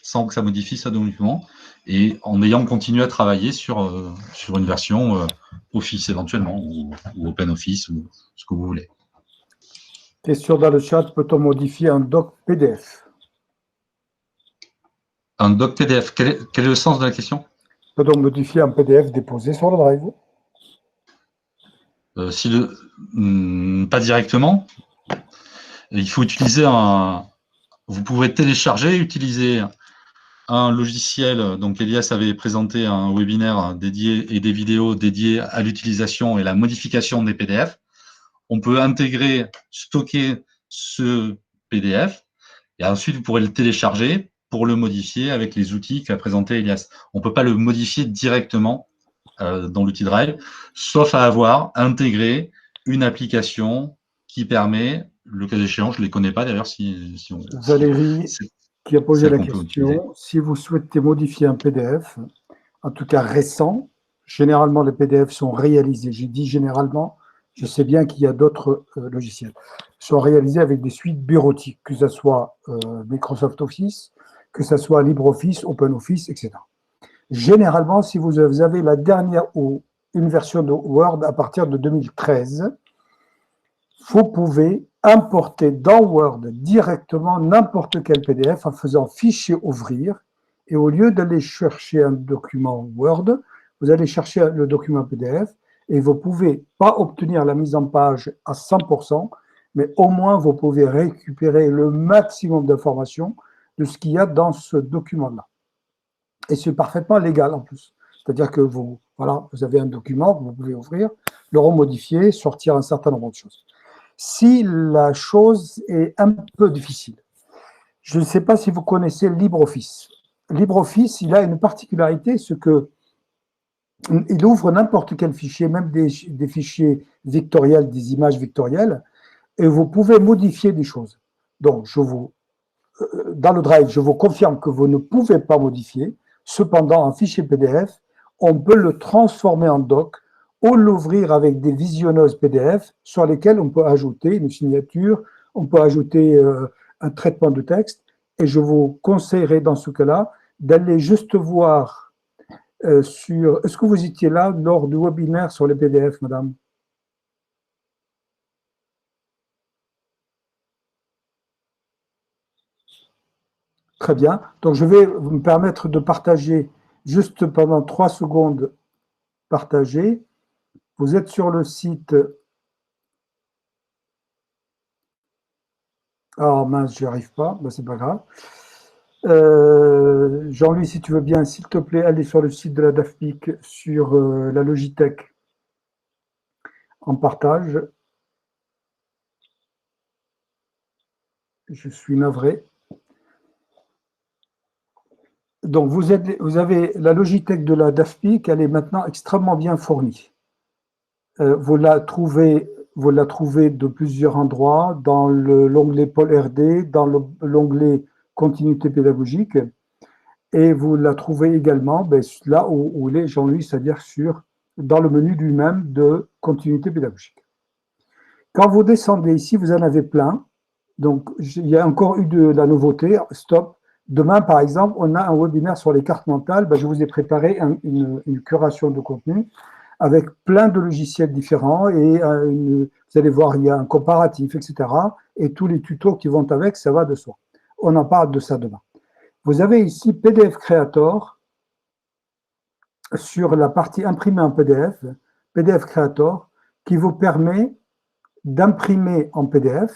Speaker 1: sans que ça modifie sa document, et en ayant continué à travailler sur une version Office éventuellement, ou OpenOffice, ou ce que vous voulez.
Speaker 5: Question dans le chat, peut-on modifier un doc PDF?
Speaker 1: Un doc PDF, quel est le sens de la question?
Speaker 5: Peut-on modifier un PDF déposé sur le Drive?
Speaker 1: Pas directement. Il faut utiliser vous pouvez télécharger, utiliser un logiciel. Donc Elias avait présenté un webinaire dédié et des vidéos dédiées à l'utilisation et la modification des PDF. On peut intégrer, stocker ce PDF et ensuite vous pourrez le télécharger pour le modifier avec les outils qu'a présenté Elias. On ne peut pas le modifier directement dans l'outil Drive, sauf à avoir intégré une application qui permet, le cas échéant, je ne les connais pas d'ailleurs,
Speaker 5: Valérie, qui a posé la question, si vous souhaitez modifier un PDF, en tout cas récent, généralement les PDF sont réalisés, j'ai dit généralement, Je sais bien qu'il y a d'autres logiciels. Sont réalisés avec des suites bureautiques, que ce soit Microsoft Office, que ce soit LibreOffice, OpenOffice, etc. Généralement, si vous avez la dernière ou une version de Word à partir de 2013, vous pouvez importer dans Word directement n'importe quel PDF en faisant fichier ouvrir, et au lieu d'aller chercher un document Word, vous allez chercher le document PDF, et vous ne pouvez pas obtenir la mise en page à 100%, mais au moins vous pouvez récupérer le maximum d'informations de ce qu'il y a dans ce document-là. Et c'est parfaitement légal en plus. C'est-à-dire que vous avez un document que vous pouvez ouvrir, le remodifier, sortir un certain nombre de choses. Si la chose est un peu difficile, je ne sais pas si vous connaissez LibreOffice. LibreOffice, il a une particularité, c'est que il ouvre n'importe quel fichier, même des fichiers vectoriels, des images vectorielles, et vous pouvez modifier des choses. Donc, dans le Drive, je vous confirme que vous ne pouvez pas modifier. Cependant, un fichier PDF, on peut le transformer en doc ou l'ouvrir avec des visionneuses PDF sur lesquelles on peut ajouter une signature, on peut ajouter un traitement de texte. Et je vous conseillerais dans ce cas-là d'aller juste voir sur… Est-ce que vous étiez là lors du webinaire sur les PDF, madame? Très bien. Donc, je vais me permettre de partager juste pendant 3 secondes. Partager. Vous êtes sur le site… Ah mince, j'y arrive pas. Ben, c'est pas grave. Jean-Louis, si tu veux bien, s'il te plaît, aller sur le site de la DAFPIC sur la Logitech en partage. Je suis navré. Donc, vous avez la Logitech de la DAFPIC, elle est maintenant extrêmement bien fournie. Vous la trouvez de plusieurs endroits, dans l'onglet Pôle RD, dans l'onglet Continuité pédagogique, et vous la trouvez également là où il est, Jean-Louis, c'est-à-dire dans le menu lui-même de Continuité pédagogique. Quand vous descendez ici, vous en avez plein. Donc, il y a encore eu de la nouveauté. Stop. Demain, par exemple, on a un webinaire sur les cartes mentales. Je vous ai préparé une curation de contenu avec plein de logiciels différents et vous allez voir, il y a un comparatif, etc. Et tous les tutos qui vont avec, ça va de soi. On en parle de ça demain. Vous avez ici PDF Creator sur la partie imprimer en PDF, PDF Creator, qui vous permet d'imprimer en PDF.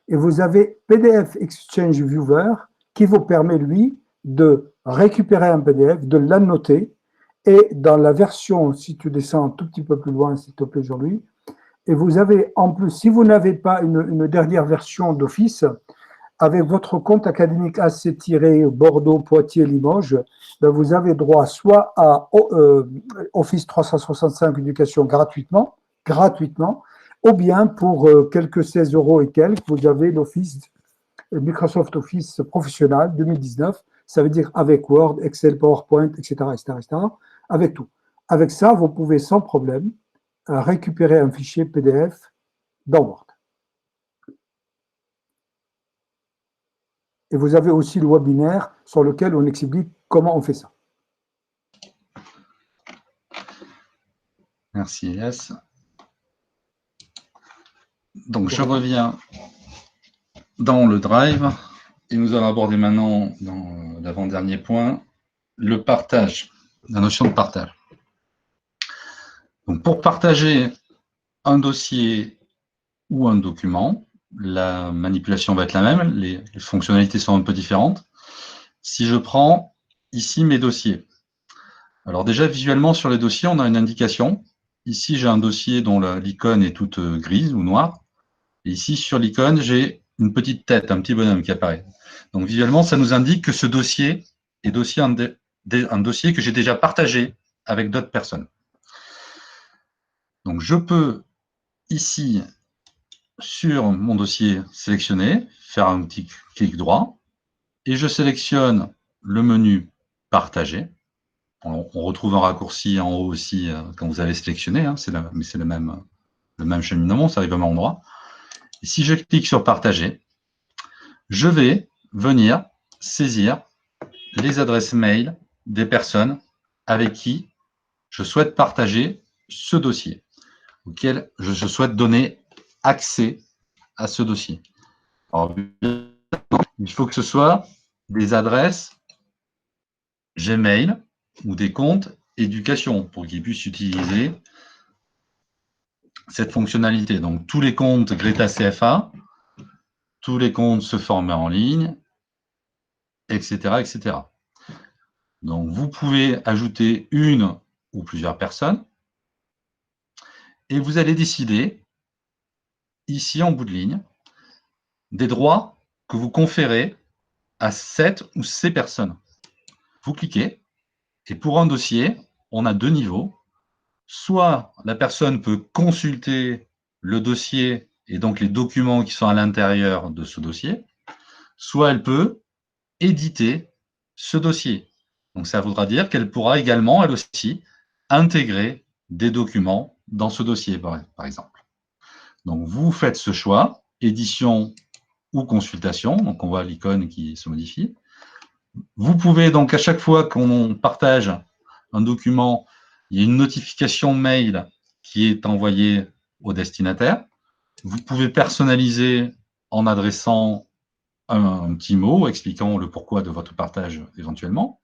Speaker 5: Et vous avez PDF Exchange Viewer qui vous permet, lui, de récupérer un PDF, de l'annoter. Et dans la version, si tu descends un tout petit peu plus loin, s'il te plaît, Jean-Louis, et vous avez en plus, si vous n'avez pas une dernière version d'Office, avec votre compte académique AC-Bordeaux, Poitiers, Limoges, vous avez droit soit à Office 365 Éducation gratuitement, ou bien pour quelques 16 € et quelques, vous avez l'Office, Microsoft Office Professionnel 2019, ça veut dire avec Word, Excel, PowerPoint, etc., avec tout. Avec ça, vous pouvez sans problème récupérer un fichier PDF dans Word. Et vous avez aussi le webinaire sur lequel on explique comment on fait ça.
Speaker 1: Merci, Elias. Donc, je reviens dans le Drive et nous allons aborder maintenant, dans l'avant-dernier point, le partage, la notion de partage. Donc, pour partager un dossier ou un document, la manipulation va être la même, les fonctionnalités sont un peu différentes. Si je prends ici mes dossiers, alors déjà visuellement sur les dossiers, on a une indication. Ici, j'ai un dossier dont l'icône est toute grise ou noire. Et ici, sur l'icône, j'ai une petite tête, un petit bonhomme qui apparaît. Donc visuellement, ça nous indique que ce dossier est un dossier que j'ai déjà partagé avec d'autres personnes. Donc je peux ici, sur mon dossier sélectionné, faire un petit clic droit, et je sélectionne le menu Partager. On retrouve un raccourci en haut aussi quand vous avez sélectionné, hein, mais c'est le même le même cheminement, ça arrive au même endroit. Et si je clique sur partager, je vais venir saisir les adresses mail des personnes avec qui je souhaite partager ce dossier, auquel je souhaite donner accès à ce dossier. Alors, il faut que ce soit des adresses Gmail ou des comptes éducation pour qu'ils puissent utiliser cette fonctionnalité. Donc, tous les comptes Greta CFA, tous les comptes se former en ligne, etc., etc. Donc, vous pouvez ajouter une ou plusieurs personnes et vous allez décider, ici en bout de ligne, des droits que vous conférez à cette ou ces personnes. Vous cliquez et pour un dossier, on a 2 niveaux. Soit la personne peut consulter le dossier et donc les documents qui sont à l'intérieur de ce dossier, soit elle peut éditer ce dossier. Donc ça voudra dire qu'elle pourra également, elle aussi, intégrer des documents dans ce dossier, par exemple. Donc vous faites ce choix, édition ou consultation, donc on voit l'icône qui se modifie. Vous pouvez donc à chaque fois qu'on partage un document, il y a une notification mail qui est envoyée au destinataire. Vous pouvez personnaliser en adressant un petit mot expliquant le pourquoi de votre partage éventuellement.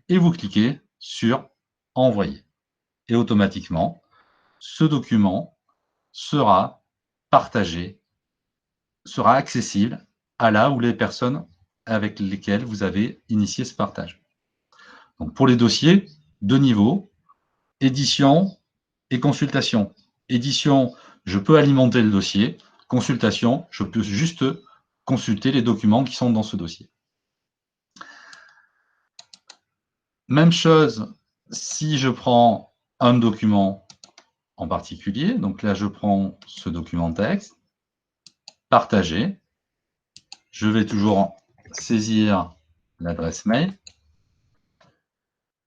Speaker 1: Et vous cliquez sur « Envoyer ». Et automatiquement, ce document sera partagé, sera accessible à la ou les personnes avec lesquelles vous avez initié ce partage. Donc pour les dossiers, 2 niveaux, édition et consultation. Édition, je peux alimenter le dossier. Consultation, je peux juste consulter les documents qui sont dans ce dossier. Même chose si je prends un document en particulier. Donc là, je prends ce document texte, partager. Je vais toujours saisir l'adresse mail.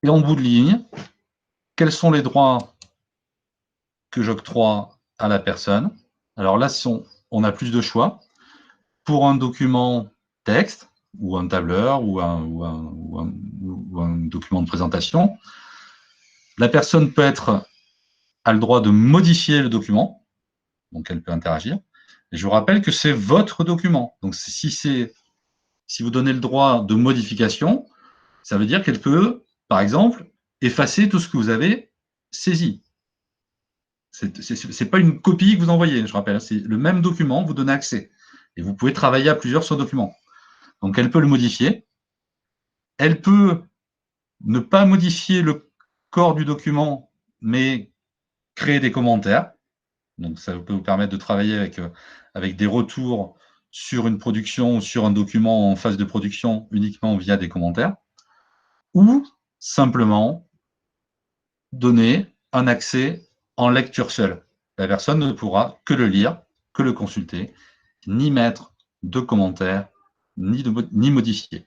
Speaker 1: Et en bout de ligne, quels sont les droits que j'octroie à la personne? Alors là, on a plus de choix. Pour un document texte, ou un tableur, ou un document de présentation, la personne a le droit de modifier le document, donc elle peut interagir. Et je vous rappelle que c'est votre document. Donc si vous donnez le droit de modification, ça veut dire qu'elle peut, par exemple, effacer tout ce que vous avez saisi. Ce n'est pas une copie que vous envoyez, je rappelle, c'est le même document, vous donnez accès. Et vous pouvez travailler à plusieurs sur le document. Donc elle peut le modifier. Elle peut ne pas modifier le corps du document, mais créer des commentaires. Donc ça peut vous permettre de travailler avec des retours sur une production ou sur un document en phase de production uniquement via des commentaires. Ou simplement donner un accès en lecture seule. La personne ne pourra que le lire, que le consulter, ni mettre de commentaires, ni modifier.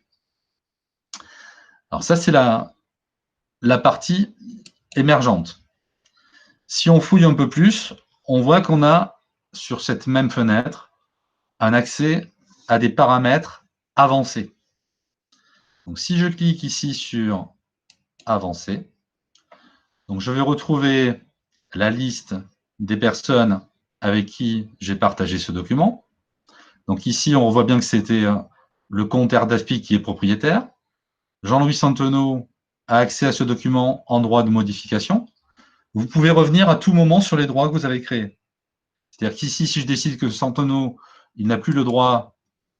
Speaker 1: Alors ça, c'est la partie émergente. Si on fouille un peu plus, on voit qu'on a, sur cette même fenêtre, un accès à des paramètres avancés. Donc si je clique ici sur « Avancer », donc je vais retrouver la liste des personnes avec qui j'ai partagé ce document. Donc ici, on voit bien que c'était le compte RDASPI qui est propriétaire. Jean-Louis Santonneau a accès à ce document en droit de modification. Vous pouvez revenir à tout moment sur les droits que vous avez créés. C'est-à-dire qu'ici, si je décide que Santonneau, il n'a plus le droit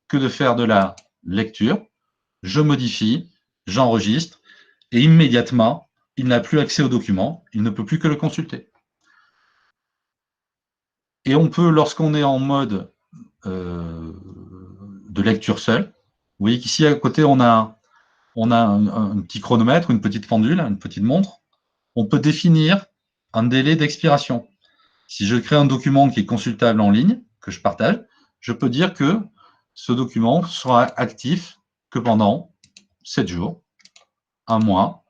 Speaker 1: que de faire de la lecture, je modifie, j'enregistre, et immédiatement, il n'a plus accès au document, il ne peut plus que le consulter. Et on peut, lorsqu'on est en mode de lecture seule, vous voyez qu'ici, à côté, on a un petit chronomètre, une petite pendule, une petite montre. On peut définir un délai d'expiration. Si je crée un document qui est consultable en ligne, que je partage, je peux dire que ce document sera actif que pendant 7 jours, 1 mois,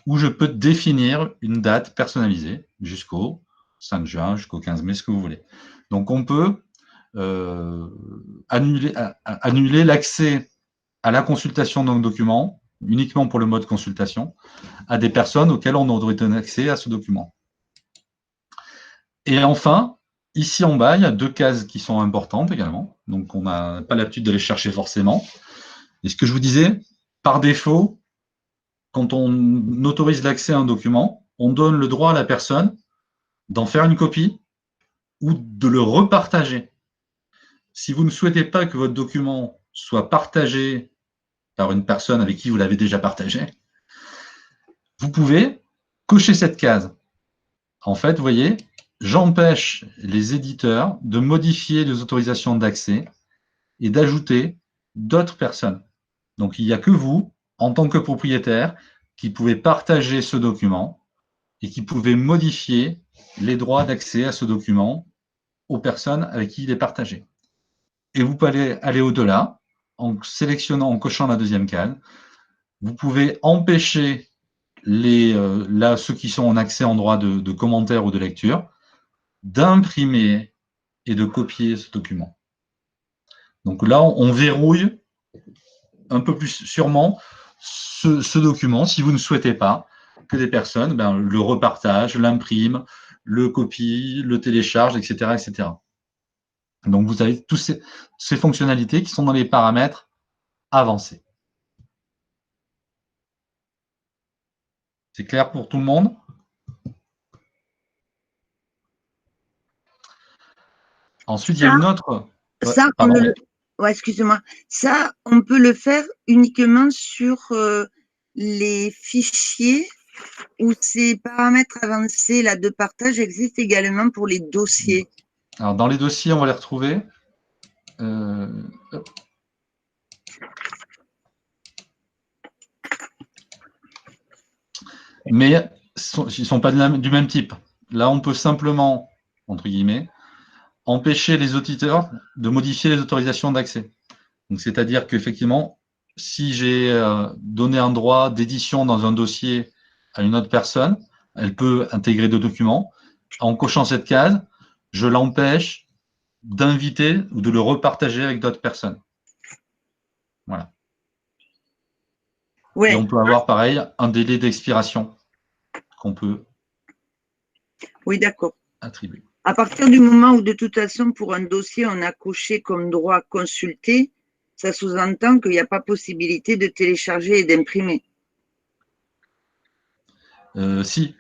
Speaker 1: où je peux définir une date personnalisée jusqu'au 5 juin jusqu'au 15 mai, ce que vous voulez. Donc, on peut annuler l'accès à la consultation d'un document, uniquement pour le mode consultation, à des personnes auxquelles on aurait donné accès à ce document. Et enfin, ici en bas, il y a 2 cases qui sont importantes également. Donc, on n'a pas l'habitude de les chercher forcément. Et ce que je vous disais, par défaut, quand on autorise l'accès à un document, on donne le droit à la personne d'en faire une copie ou de le repartager. Si vous ne souhaitez pas que votre document soit partagé par une personne avec qui vous l'avez déjà partagé, vous pouvez cocher cette case. En fait, vous voyez, j'empêche les éditeurs de modifier les autorisations d'accès et d'ajouter d'autres personnes. Donc, il n'y a que vous, en tant que propriétaire, qui pouvez partager ce document et qui pouvez modifier les droits d'accès à ce document aux personnes avec qui il est partagé. Et vous pouvez aller au-delà, en sélectionnant, en cochant la 2e case. Vous pouvez empêcher ceux qui sont en accès en droit de commentaire ou de lecture d'imprimer et de copier ce document. Donc là, on verrouille un peu plus sûrement ce document, si vous ne souhaitez pas que des personnes le repartagent, l'impriment, le copient, le téléchargent, etc., etc. Donc, vous avez toutes ces fonctionnalités qui sont dans les paramètres avancés. C'est clair pour tout le monde? Ensuite, il y a une autre...
Speaker 3: Excusez-moi. Ça, on peut le faire uniquement sur les fichiers où ces paramètres avancés là, de partage existent également pour les dossiers.
Speaker 1: Alors, dans les dossiers, on va les retrouver. Mais ils ne sont pas du même type. Là, on peut simplement, entre guillemets, empêcher les auditeurs de modifier les autorisations d'accès. C'est-à-dire qu'effectivement, si j'ai donné un droit d'édition dans un dossier à une autre personne, elle peut intégrer 2 documents. En cochant cette case, je l'empêche d'inviter ou de le repartager avec d'autres personnes. Voilà.
Speaker 3: Ouais.
Speaker 1: Et on peut avoir, pareil, un délai d'expiration qu'on peut attribuer.
Speaker 3: À partir du moment où, de toute façon, pour un dossier, on a coché comme droit consulter, ça sous-entend qu'il n'y a pas possibilité de télécharger et d'imprimer.
Speaker 1: Si.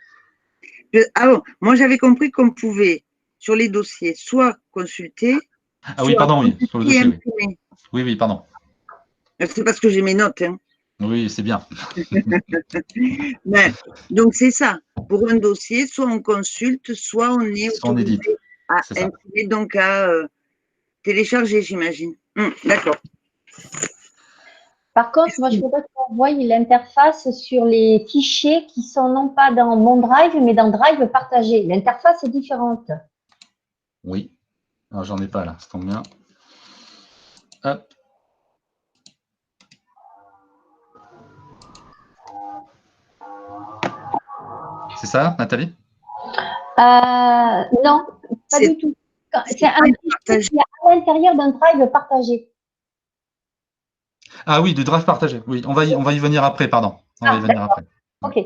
Speaker 3: Ah bon, moi j'avais compris qu'on pouvait, sur les dossiers, soit consulter.
Speaker 1: Ah oui, pardon, oui, sur le dossier.
Speaker 3: Imprimer.
Speaker 1: Oui, pardon.
Speaker 3: C'est parce que j'ai mes notes. Hein.
Speaker 1: Oui, c'est bien.
Speaker 3: Donc c'est ça. Pour un dossier, soit on consulte, soit on est autorisé à imprimer, donc à télécharger, j'imagine. D'accord.
Speaker 4: Par contre, moi, je voudrais qu'on voie l'interface sur les fichiers qui sont non pas dans mon Drive, mais dans Drive partagé. L'interface est différente.
Speaker 1: Oui. Alors, j'en ai pas là, ça tombe bien. Hop. C'est ça, Nathalie?
Speaker 4: Non, pas du tout. C'est un fichier qui est à l'intérieur d'un Drive partagé.
Speaker 1: Ah oui, du Drive partagé. Oui, on va y venir après, pardon. On va y venir après.
Speaker 4: Ok.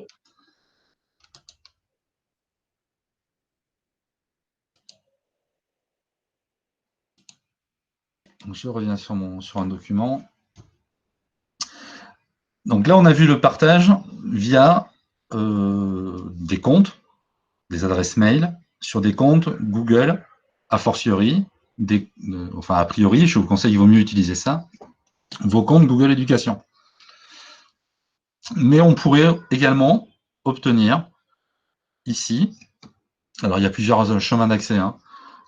Speaker 1: Donc, je reviens sur un document. Donc là, on a vu le partage via des comptes, des adresses mail, sur des comptes Google, a fortiori, enfin a priori, je vous conseille, il vaut mieux utiliser ça, vos comptes Google Éducation. Mais on pourrait également obtenir ici, alors il y a plusieurs chemins d'accès, hein.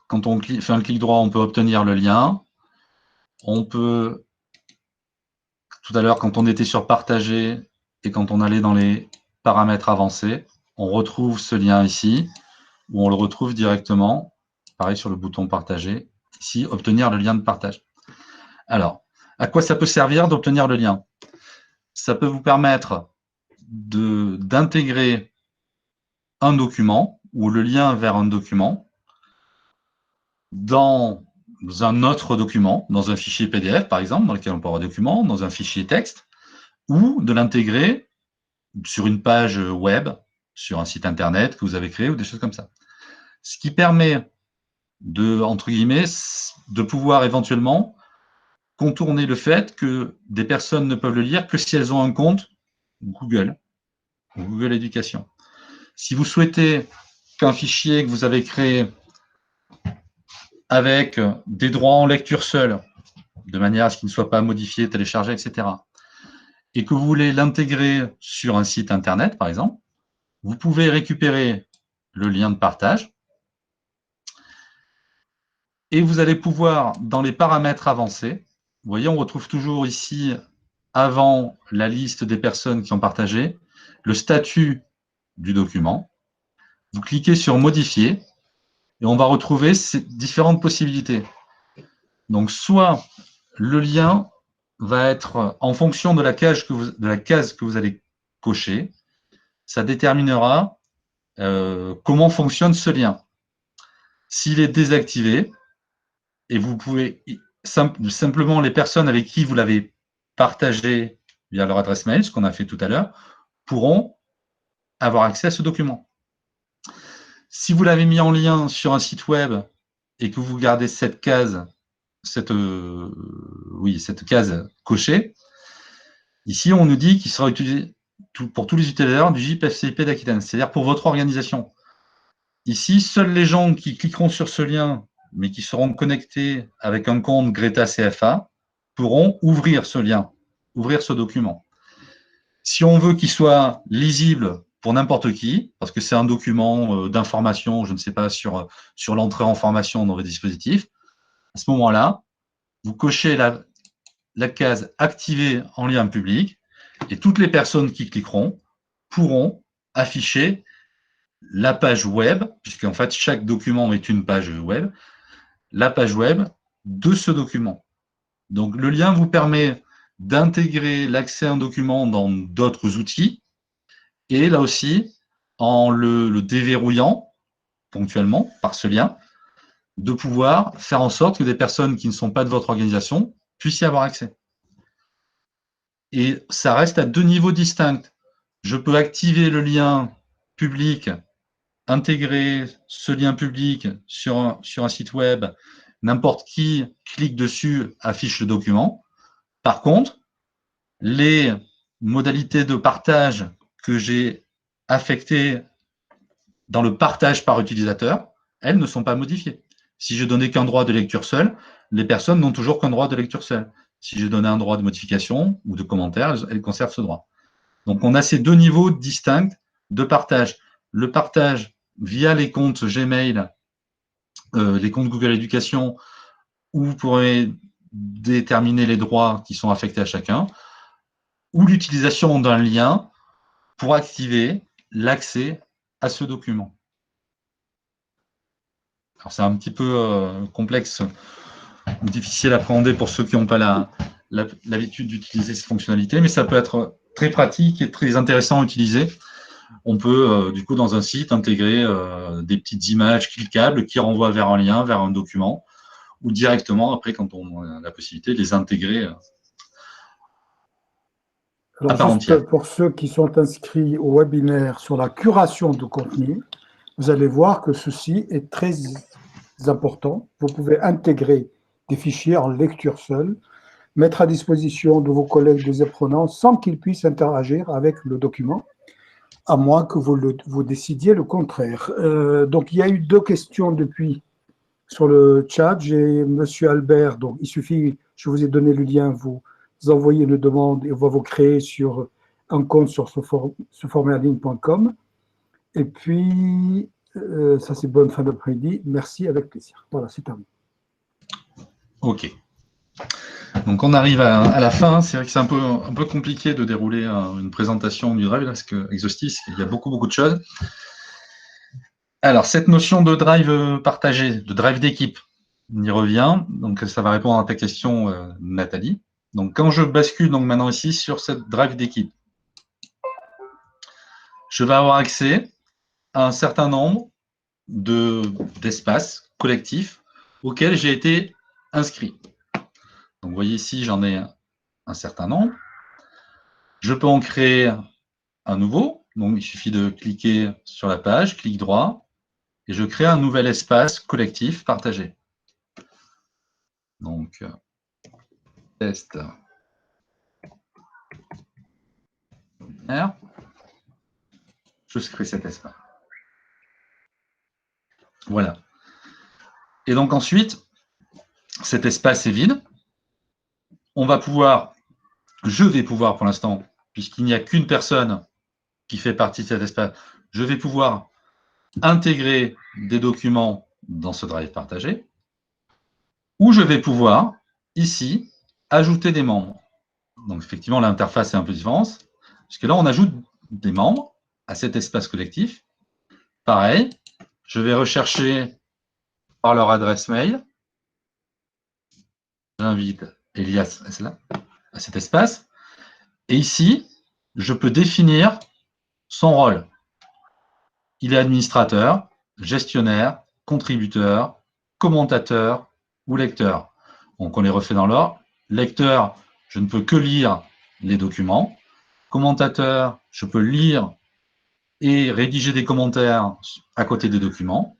Speaker 1: Quand on fait un clic droit, on peut obtenir le lien. On peut, tout à l'heure, quand on était sur partager et quand on allait dans les paramètres avancés, on retrouve ce lien ici, où on le retrouve directement, pareil sur le bouton partager, ici, obtenir le lien de partage. Alors, à quoi ça peut servir d'obtenir le lien? Ça peut vous permettre d'intégrer un document ou le lien vers un document dans un autre document, dans un fichier PDF, par exemple, dans lequel on peut avoir un document, dans un fichier texte, ou de l'intégrer sur une page web, sur un site internet que vous avez créé, ou des choses comme ça. Ce qui permet de, entre guillemets, de pouvoir éventuellement contourner le fait que des personnes ne peuvent le lire que si elles ont un compte Google, Google Éducation. Si vous souhaitez qu'un fichier que vous avez créé avec des droits en lecture seule, de manière à ce qu'il ne soit pas modifié, téléchargé, etc., et que vous voulez l'intégrer sur un site internet, par exemple, vous pouvez récupérer le lien de partage et vous allez pouvoir, dans les paramètres avancés, vous voyez, on retrouve toujours ici, avant la liste des personnes qui ont partagé, le statut du document. Vous cliquez sur « Modifier » et on va retrouver ces différentes possibilités. Donc, soit le lien va être en fonction de la case que vous allez cocher, ça déterminera comment fonctionne ce lien. S'il est désactivé, et vous pouvez simplement les personnes avec qui vous l'avez partagé via leur adresse mail, ce qu'on a fait tout à l'heure, pourront avoir accès à ce document. Si vous l'avez mis en lien sur un site web et que vous gardez cette case, cette case cochée, ici on nous dit qu'il sera utilisé pour tous les utilisateurs du JPFCIP d'Aquitaine, c'est-à-dire pour votre organisation. Ici, seuls les gens qui cliqueront sur ce lien, mais qui seront connectés avec un compte Greta CFA, pourront ouvrir ce lien, ouvrir ce document. Si on veut qu'il soit lisible pour n'importe qui, parce que c'est un document d'information, je ne sais pas, sur l'entrée en formation dans votre dispositif, à ce moment-là, vous cochez la case « Activer en lien public » et toutes les personnes qui cliqueront pourront afficher la page web, puisqu'en fait, chaque document est une page web, la page web de ce document. Donc, le lien vous permet d'intégrer l'accès à un document dans d'autres outils et là aussi, en le déverrouillant ponctuellement par ce lien, de pouvoir faire en sorte que des personnes qui ne sont pas de votre organisation puissent y avoir accès. Et ça reste à deux niveaux distincts. Je peux activer le lien public, intégrer ce lien public sur un site web, n'importe qui clique dessus, affiche le document. Par contre, les modalités de partage que j'ai affectées dans le partage par utilisateur, elles ne sont pas modifiées. Si je donnais qu'un droit de lecture seul, les personnes n'ont toujours qu'un droit de lecture seul. Si j'ai donné un droit de modification ou de commentaire, elles conservent ce droit. Donc, on a ces deux niveaux distincts de partage. Le partage via les comptes Gmail, les comptes Google Éducation, où vous pourrez déterminer les droits qui sont affectés à chacun, ou l'utilisation d'un lien pour activer l'accès à ce document. Alors, c'est un petit peu complexe ou difficile à appréhender pour ceux qui n'ont pas l'habitude d'utiliser cette fonctionnalité, mais ça peut être très pratique et très intéressant à utiliser. On peut, du coup, dans un site, intégrer des petites images cliquables qui renvoient vers un lien, vers un document, ou directement, après, quand on a la possibilité, les intégrer à part entière.
Speaker 5: Pour ceux qui sont inscrits au webinaire sur la curation de contenu, vous allez voir que ceci est très important. Vous pouvez intégrer des fichiers en lecture seule, mettre à disposition de vos collègues des apprenants sans qu'ils puissent interagir avec le document, à moins que vous décidiez le contraire. Donc, il y a eu deux questions depuis sur le chat. J'ai M. Albert, donc il suffit, je vous ai donné le lien, vous envoyez une demande et on va vous créer sur un compte sur seformerenligne.com. Et puis, ça c'est bonne fin d'après-midi. Merci, avec plaisir. Voilà, c'est terminé.
Speaker 1: OK. Donc, on arrive à la fin. C'est vrai que c'est un peu compliqué de dérouler une présentation du Drive, parce qu'Exostis, il y a beaucoup de choses. Alors, cette notion de Drive partagé, de Drive d'équipe, on y revient. Donc, ça va répondre à ta question, Nathalie. Donc, quand je bascule donc maintenant ici sur cette Drive d'équipe, je vais avoir accès à un certain nombre d'espaces collectifs auxquels j'ai été inscrit. Donc, vous voyez ici, j'en ai un certain nombre. Je peux en créer un nouveau. Donc, il suffit de cliquer sur la page, clic droit, et je crée un nouvel espace collectif partagé. Donc, test. Je crée cet espace. Voilà. Et donc ensuite, cet espace est vide. Je vais pouvoir pour l'instant, puisqu'il n'y a qu'une personne qui fait partie de cet espace, je vais pouvoir intégrer des documents dans ce drive partagé, ou je vais pouvoir, ici, ajouter des membres. Donc effectivement, l'interface est un peu différente, puisque là, on ajoute des membres à cet espace collectif. Pareil, je vais rechercher par leur adresse mail. J'invite Elias à cet espace. Et ici, je peux définir son rôle. Il est administrateur, gestionnaire, contributeur, commentateur ou lecteur. Donc on les refait dans l'ordre. Lecteur, je ne peux que lire les documents. Commentateur, je peux lire et rédiger des commentaires à côté des documents.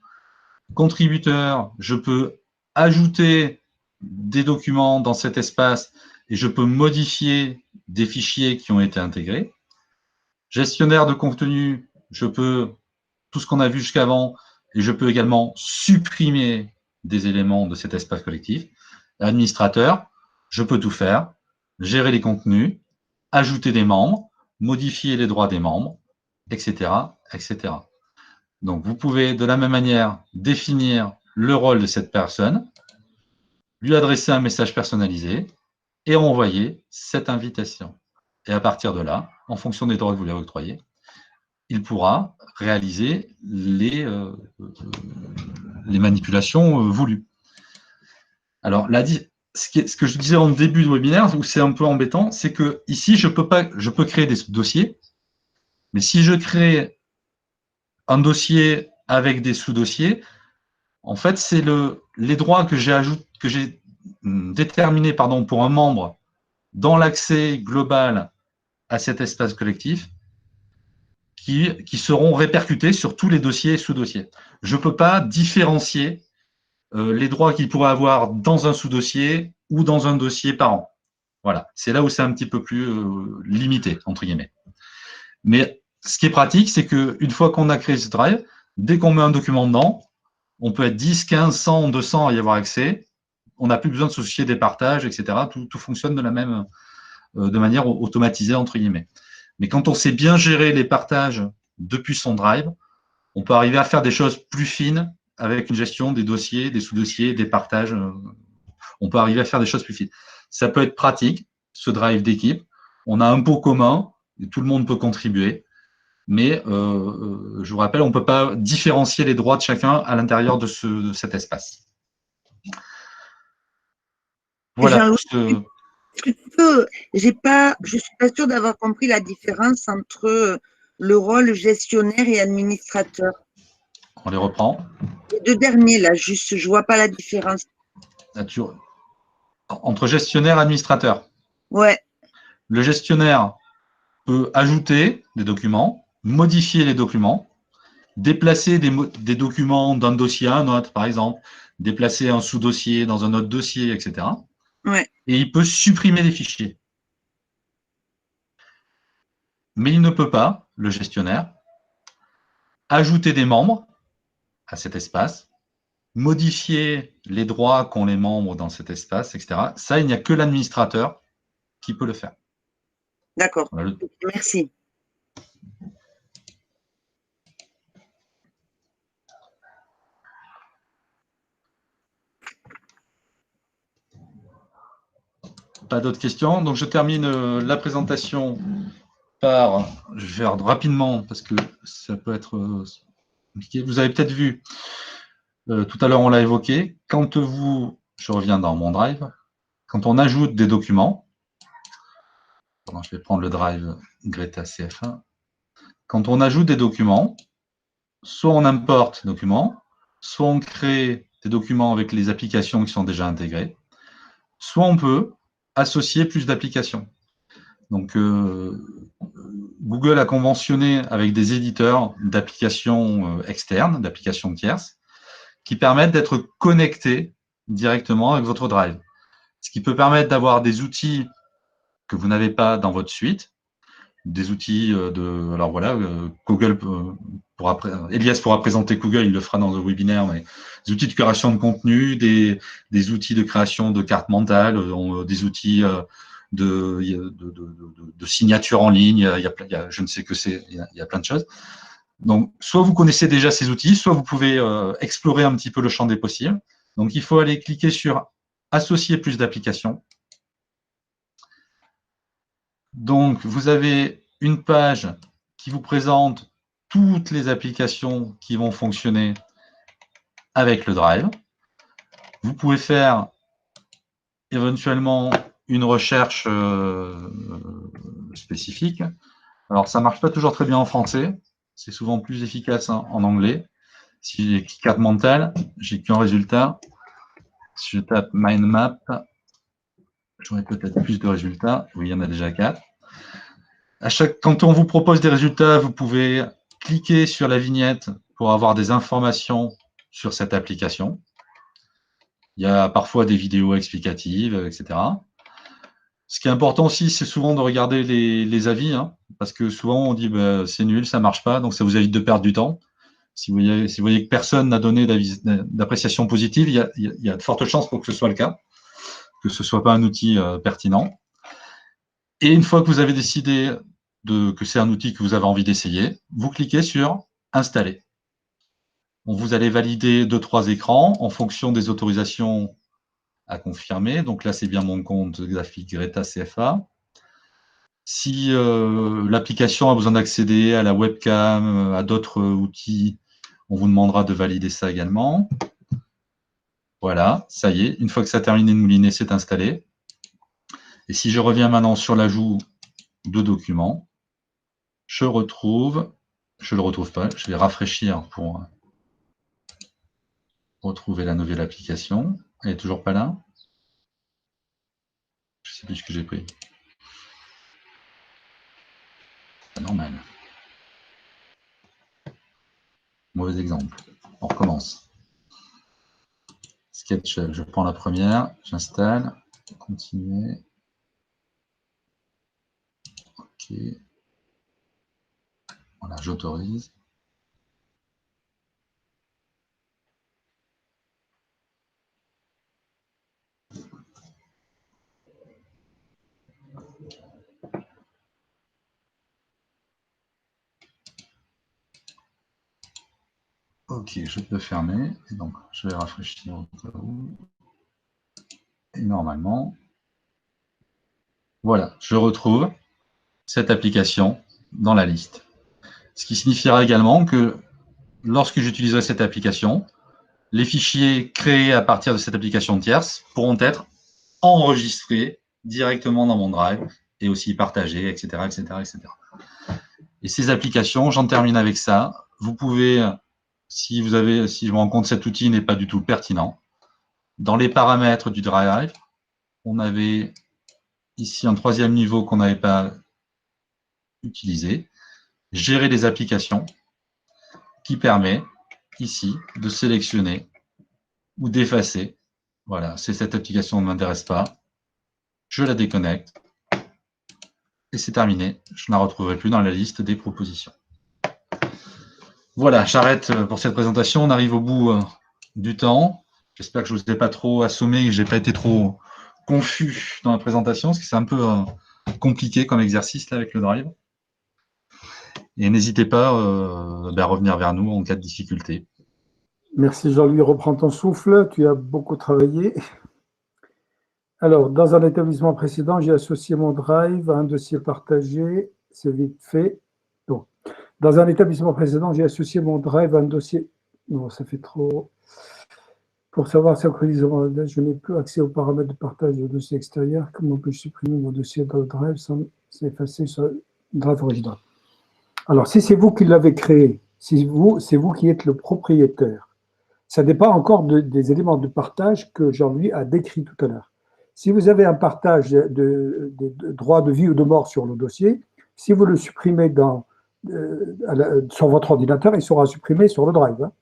Speaker 1: Contributeur, je peux ajouter des documents dans cet espace et je peux modifier des fichiers qui ont été intégrés. Gestionnaire de contenu, je peux tout ce qu'on a vu jusqu'avant et je peux également supprimer des éléments de cet espace collectif. Administrateur, je peux tout faire, gérer les contenus, ajouter des membres, modifier les droits des membres, etc., etc. Donc, vous pouvez de la même manière définir le rôle de cette personne, lui adresser un message personnalisé et envoyer cette invitation. Et à partir de là, en fonction des droits que vous lui avez octroyés, il pourra réaliser les manipulations voulues. Alors, ce que je disais en début de webinaire, où c'est un peu embêtant, c'est que ici, je peux créer des dossiers, mais si je crée un dossier avec des sous-dossiers, en fait, c'est les droits que j'ai déterminés pour un membre dans l'accès global à cet espace collectif qui seront répercutés sur tous les dossiers et sous-dossiers. Je ne peux pas différencier les droits qu'il pourrait avoir dans un sous-dossier ou dans un dossier par an. Voilà, c'est là où c'est un petit peu plus limité, entre guillemets. Mais ce qui est pratique, c'est qu'une fois qu'on a créé ce drive, dès qu'on met un document dedans, on peut être 10, 15, 100, 200 à y avoir accès. On n'a plus besoin de se soucier des partages, etc. Tout fonctionne de manière automatisée, entre guillemets. Mais quand on sait bien gérer les partages depuis son drive, on peut arriver à faire des choses plus fines avec une gestion des dossiers, des sous-dossiers, des partages. On peut arriver à faire des choses plus fines. Ça peut être pratique, ce drive d'équipe. On a un pot commun, et tout le monde peut contribuer. Mais je vous rappelle, on ne peut pas différencier les droits de chacun à l'intérieur de cet espace. Voilà.
Speaker 3: Je ne suis pas sûre d'avoir compris la différence entre le rôle gestionnaire et administrateur.
Speaker 1: On les reprend.
Speaker 3: Les deux derniers, là, juste, je ne vois pas la différence.
Speaker 1: Entre gestionnaire et administrateur.
Speaker 3: Ouais.
Speaker 1: Le gestionnaire peut ajouter des documents, modifier les documents, déplacer des documents d'un dossier à un autre, par exemple, déplacer un sous-dossier dans un autre dossier, etc.
Speaker 3: Ouais.
Speaker 1: Et il peut supprimer des fichiers. Mais il ne peut pas, le gestionnaire, ajouter des membres à cet espace, modifier les droits qu'ont les membres dans cet espace, etc. Ça, il n'y a que l'administrateur qui peut le faire.
Speaker 3: D'accord. Voilà. Merci.
Speaker 1: Pas d'autres questions. Donc, je termine la présentation par... Je vais faire rapidement parce que ça peut être compliqué. Vous avez peut-être vu, tout à l'heure, on l'a évoqué. Quand je reviens dans mon drive, quand on ajoute des documents, je vais prendre le drive Greta CF1. Quand on ajoute des documents, soit on importe des documents, soit on crée des documents avec les applications qui sont déjà intégrées, soit on peut associer plus d'applications. Donc, Google a conventionné avec des éditeurs d'applications externes, d'applications tierces, qui permettent d'être connectés directement avec votre Drive. Ce qui peut permettre d'avoir des outils que vous n'avez pas dans votre suite, des outils de... Alors voilà, Google Elias pourra présenter Google, il le fera dans le webinaire, mais des outils de création de contenu, des outils de création de cartes mentales, des outils de signature en ligne, je ne sais que c'est, il y a plein de choses. Donc, soit vous connaissez déjà ces outils, soit vous pouvez explorer un petit peu le champ des possibles. Donc, il faut aller cliquer sur « Associer plus d'applications ». Donc, vous avez une page qui vous présente toutes les applications qui vont fonctionner avec le Drive. Vous pouvez faire éventuellement une recherche spécifique. Alors, ça ne marche pas toujours très bien en français. C'est souvent plus efficace en anglais. Si j'ai carte mentale, j'ai qu'un résultat. Si je tape mind map, j'aurai peut-être plus de résultats. Oui, il y en a déjà 4. Quand on vous propose des résultats, vous pouvez cliquer sur la vignette pour avoir des informations sur cette application. Il y a parfois des vidéos explicatives, etc. Ce qui est important aussi, c'est souvent de regarder les avis, hein, parce que souvent on dit bah, c'est nul, ça ne marche pas, donc ça vous évite de perdre du temps. Si vous voyez que personne n'a donné d'appréciation positive, il y a de fortes chances pour que ce soit le cas, que ce ne soit pas un outil pertinent. Et une fois que vous avez décidé que c'est un outil que vous avez envie d'essayer, vous cliquez sur « Installer ». Vous allez valider 2-3 écrans en fonction des autorisations à confirmer. Donc là, c'est bien mon compte graphique Greta CFA. Si l'application a besoin d'accéder à la webcam, à d'autres outils, on vous demandera de valider ça également. Voilà, ça y est. Une fois que ça a terminé de mouliner, c'est installé. Et si je reviens maintenant sur l'ajout de documents, je ne le retrouve pas, je vais rafraîchir pour retrouver la nouvelle application. Elle n'est toujours pas là. Je ne sais plus ce que j'ai pris. C'est normal. Mauvais exemple. On recommence. SketchUp, je prends la première, j'installe, continuer. OK. Voilà, j'autorise. OK, je peux fermer. Et donc, je vais rafraîchir au cas où. Et normalement, voilà, je retrouve cette application dans la liste. Ce qui signifiera également que lorsque j'utiliserai cette application, les fichiers créés à partir de cette application tierce pourront être enregistrés directement dans mon Drive et aussi partagés, etc., etc., etc. Et ces applications, j'en termine avec ça. Vous pouvez, si je me rends compte que cet outil n'est pas du tout pertinent, dans les paramètres du Drive, on avait ici un 3e niveau qu'on n'avait pas utilisé, gérer les applications, qui permet ici de sélectionner ou d'effacer. Voilà, c'est cette application ne m'intéresse pas. Je la déconnecte. Et c'est terminé. Je ne la retrouverai plus dans la liste des propositions. Voilà, j'arrête pour cette présentation. On arrive au bout du temps. J'espère que je ne vous ai pas trop assommé, que je n'ai pas été trop confus dans la présentation, parce que c'est un peu compliqué comme exercice là, avec le Drive. Et n'hésitez pas à revenir vers nous en cas de difficulté.
Speaker 5: Merci Jean-Louis, reprends ton souffle, tu as beaucoup travaillé. Alors, dans un établissement précédent, j'ai associé mon Drive à un dossier partagé, c'est vite fait. Donc, dans un établissement précédent, j'ai associé mon Drive à un dossier... Non, ça fait trop... Pour savoir synchronisement, je n'ai plus accès aux paramètres de partage de dossier extérieur. Comment puis-je supprimer mon dossier dans le Drive sans s'effacer sur le Drive original? Alors, si c'est vous qui l'avez créé, c'est vous qui êtes le propriétaire. Ça dépend encore des éléments de partage que Jean-Louis a décrits tout à l'heure. Si vous avez un partage de droits de vie ou de mort sur le dossier, si vous le supprimez sur votre ordinateur, il sera supprimé sur le drive. Hein.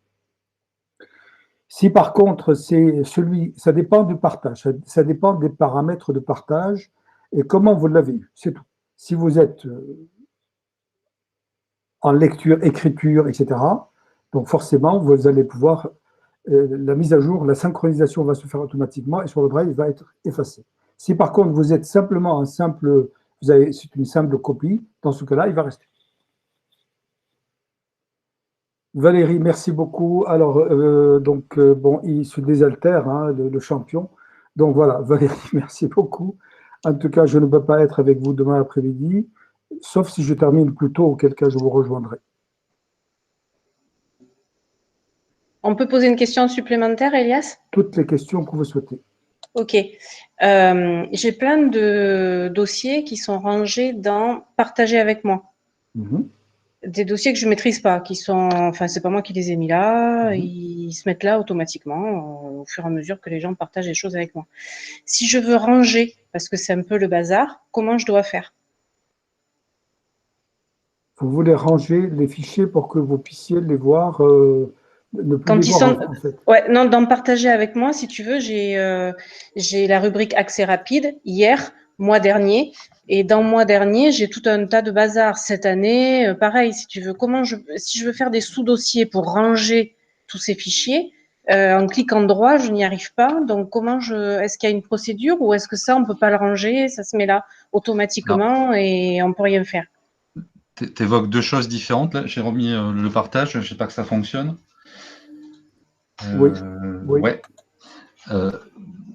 Speaker 5: Si par contre, ça dépend du partage, ça dépend des paramètres de partage et comment vous l'avez eu, c'est tout. Si vous êtes en lecture, écriture, etc., donc forcément, vous allez pouvoir, la mise à jour, la synchronisation va se faire automatiquement et sur le drive, il va être effacé. Si par contre, vous êtes simplement c'est une simple copie, dans ce cas-là, il va rester. Valérie, merci beaucoup. Alors, bon, il se désaltère, hein, le champion. Donc voilà, Valérie, merci beaucoup. En tout cas, je ne peux pas être avec vous demain après-midi, sauf si je termine plus tôt, auquel cas je vous rejoindrai.
Speaker 6: On peut poser une question supplémentaire, Elias?
Speaker 5: Toutes les questions que vous souhaitez.
Speaker 6: Ok. J'ai plein de dossiers qui sont rangés dans « Partager avec moi ». Des dossiers que je ne maîtrise pas, enfin, c'est pas moi qui les ai mis là, ils se mettent là automatiquement au fur et à mesure que les gens partagent des choses avec moi. Si je veux ranger, parce que c'est un peu le bazar, comment je dois faire?
Speaker 5: Vous voulez ranger les fichiers pour que vous puissiez les voir, ne plus les voir en fait.
Speaker 6: Ouais, non, dans Partager avec moi, si tu veux, j'ai la rubrique accès rapide, hier, mois dernier. Et dans le mois dernier, j'ai tout un tas de bazar. Cette année, pareil, si tu veux, si je veux faire des sous-dossiers pour ranger tous ces fichiers, en cliquant droit, je n'y arrive pas. Donc, est-ce qu'il y a une procédure ou est-ce que ça, on peut pas le ranger, ça se met là automatiquement et on peut rien faire?
Speaker 1: Tu évoques deux choses différentes. Là, j'ai remis le partage, je ne sais pas que ça fonctionne.
Speaker 5: Oui.
Speaker 1: Ouais.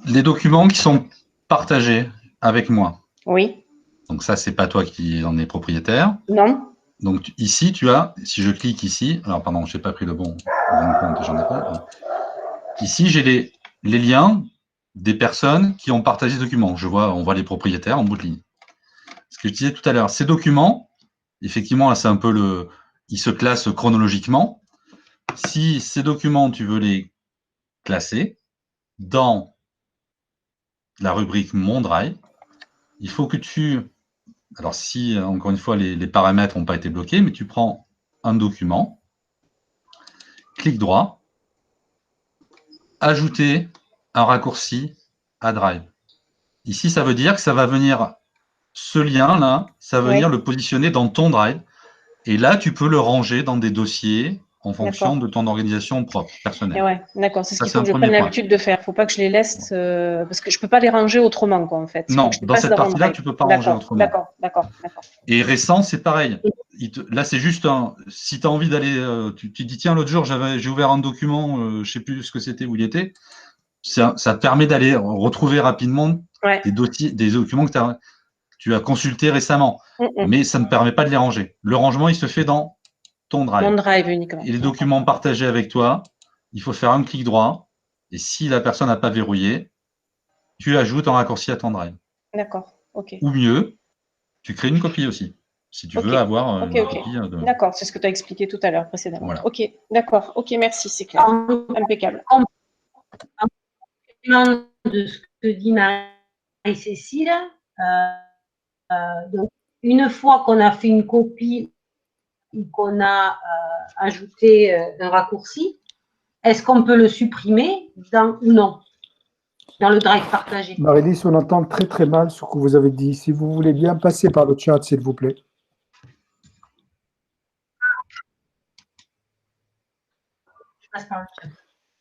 Speaker 1: Les documents qui sont partagés avec moi.
Speaker 6: Oui.
Speaker 1: Donc ça, c'est pas toi qui en es propriétaire.
Speaker 6: Non.
Speaker 1: Donc ici, tu as, si je clique ici, alors pardon, je n'ai pas pris le bon compte, j'en ai pas. Ici, j'ai les liens des personnes qui ont partagé ce document. On voit les propriétaires en bout de ligne. Ce que je disais tout à l'heure, ces documents, effectivement, là, c'est un peu ils se classent chronologiquement. Si ces documents, tu veux les classer dans la rubrique Mon Drive, il faut que alors si, encore une fois, les paramètres n'ont pas été bloqués, mais tu prends un document, clic droit, ajouter un raccourci à Drive. Ici, ça veut dire que ça va venir, ce lien-là, ça va venir le positionner dans ton Drive. Et là, tu peux le ranger dans des dossiers en fonction de ton organisation propre, personnelle.
Speaker 6: Ouais, d'accord, c'est ce qu'il faut que je prenne l'habitude de faire. Il ne faut pas que je les laisse, parce que je ne peux pas les ranger autrement, quoi, en fait.
Speaker 1: Non, dans cette partie-là, tu ne peux pas ranger autrement.
Speaker 6: D'accord.
Speaker 1: Et récent, c'est pareil. Là, c'est juste si tu as envie d'aller, tu te dis, tiens, l'autre jour, j'ai ouvert un document, je ne sais plus ce que c'était, où il était. Ça te permet d'aller retrouver rapidement des documents que tu as consultés récemment. Mais ça ne permet pas de les ranger. Le rangement, il se fait dans ton Drive.
Speaker 6: Mon Drive uniquement.
Speaker 1: Et les documents partagés avec toi, il faut faire un clic droit. Et si la personne n'a pas verrouillé, tu ajoutes un raccourci à ton Drive.
Speaker 6: D'accord, ok.
Speaker 1: Ou mieux, tu crées une copie aussi, si tu veux avoir une copie.
Speaker 6: D'accord, c'est ce que tu as expliqué tout à l'heure précédemment.
Speaker 1: Voilà.
Speaker 6: Ok, d'accord, ok, merci, c'est clair. Impeccable.
Speaker 8: De ce que dit Marie-Cécile, donc, une fois qu'on a fait une copie ou qu'on a ajouté un raccourci, est-ce qu'on peut le supprimer ou non dans le drive partagé?
Speaker 5: Marie-Lise, on entend très très mal ce que vous avez dit. Si vous voulez bien passer par le chat, s'il vous plaît.
Speaker 8: Je passe par le chat.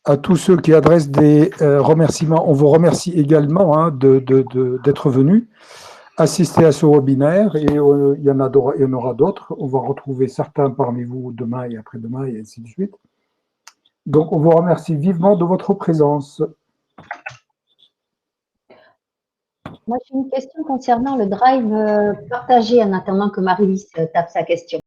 Speaker 5: À tous ceux qui adressent des remerciements, on vous remercie également d'être venus assister à ce webinaire et il y en aura d'autres. On va retrouver certains parmi vous demain et après-demain et ainsi de suite. Donc, on vous remercie vivement de votre présence.
Speaker 4: Moi, j'ai une question concernant le drive partagé en attendant que Marie-Lise tape sa question.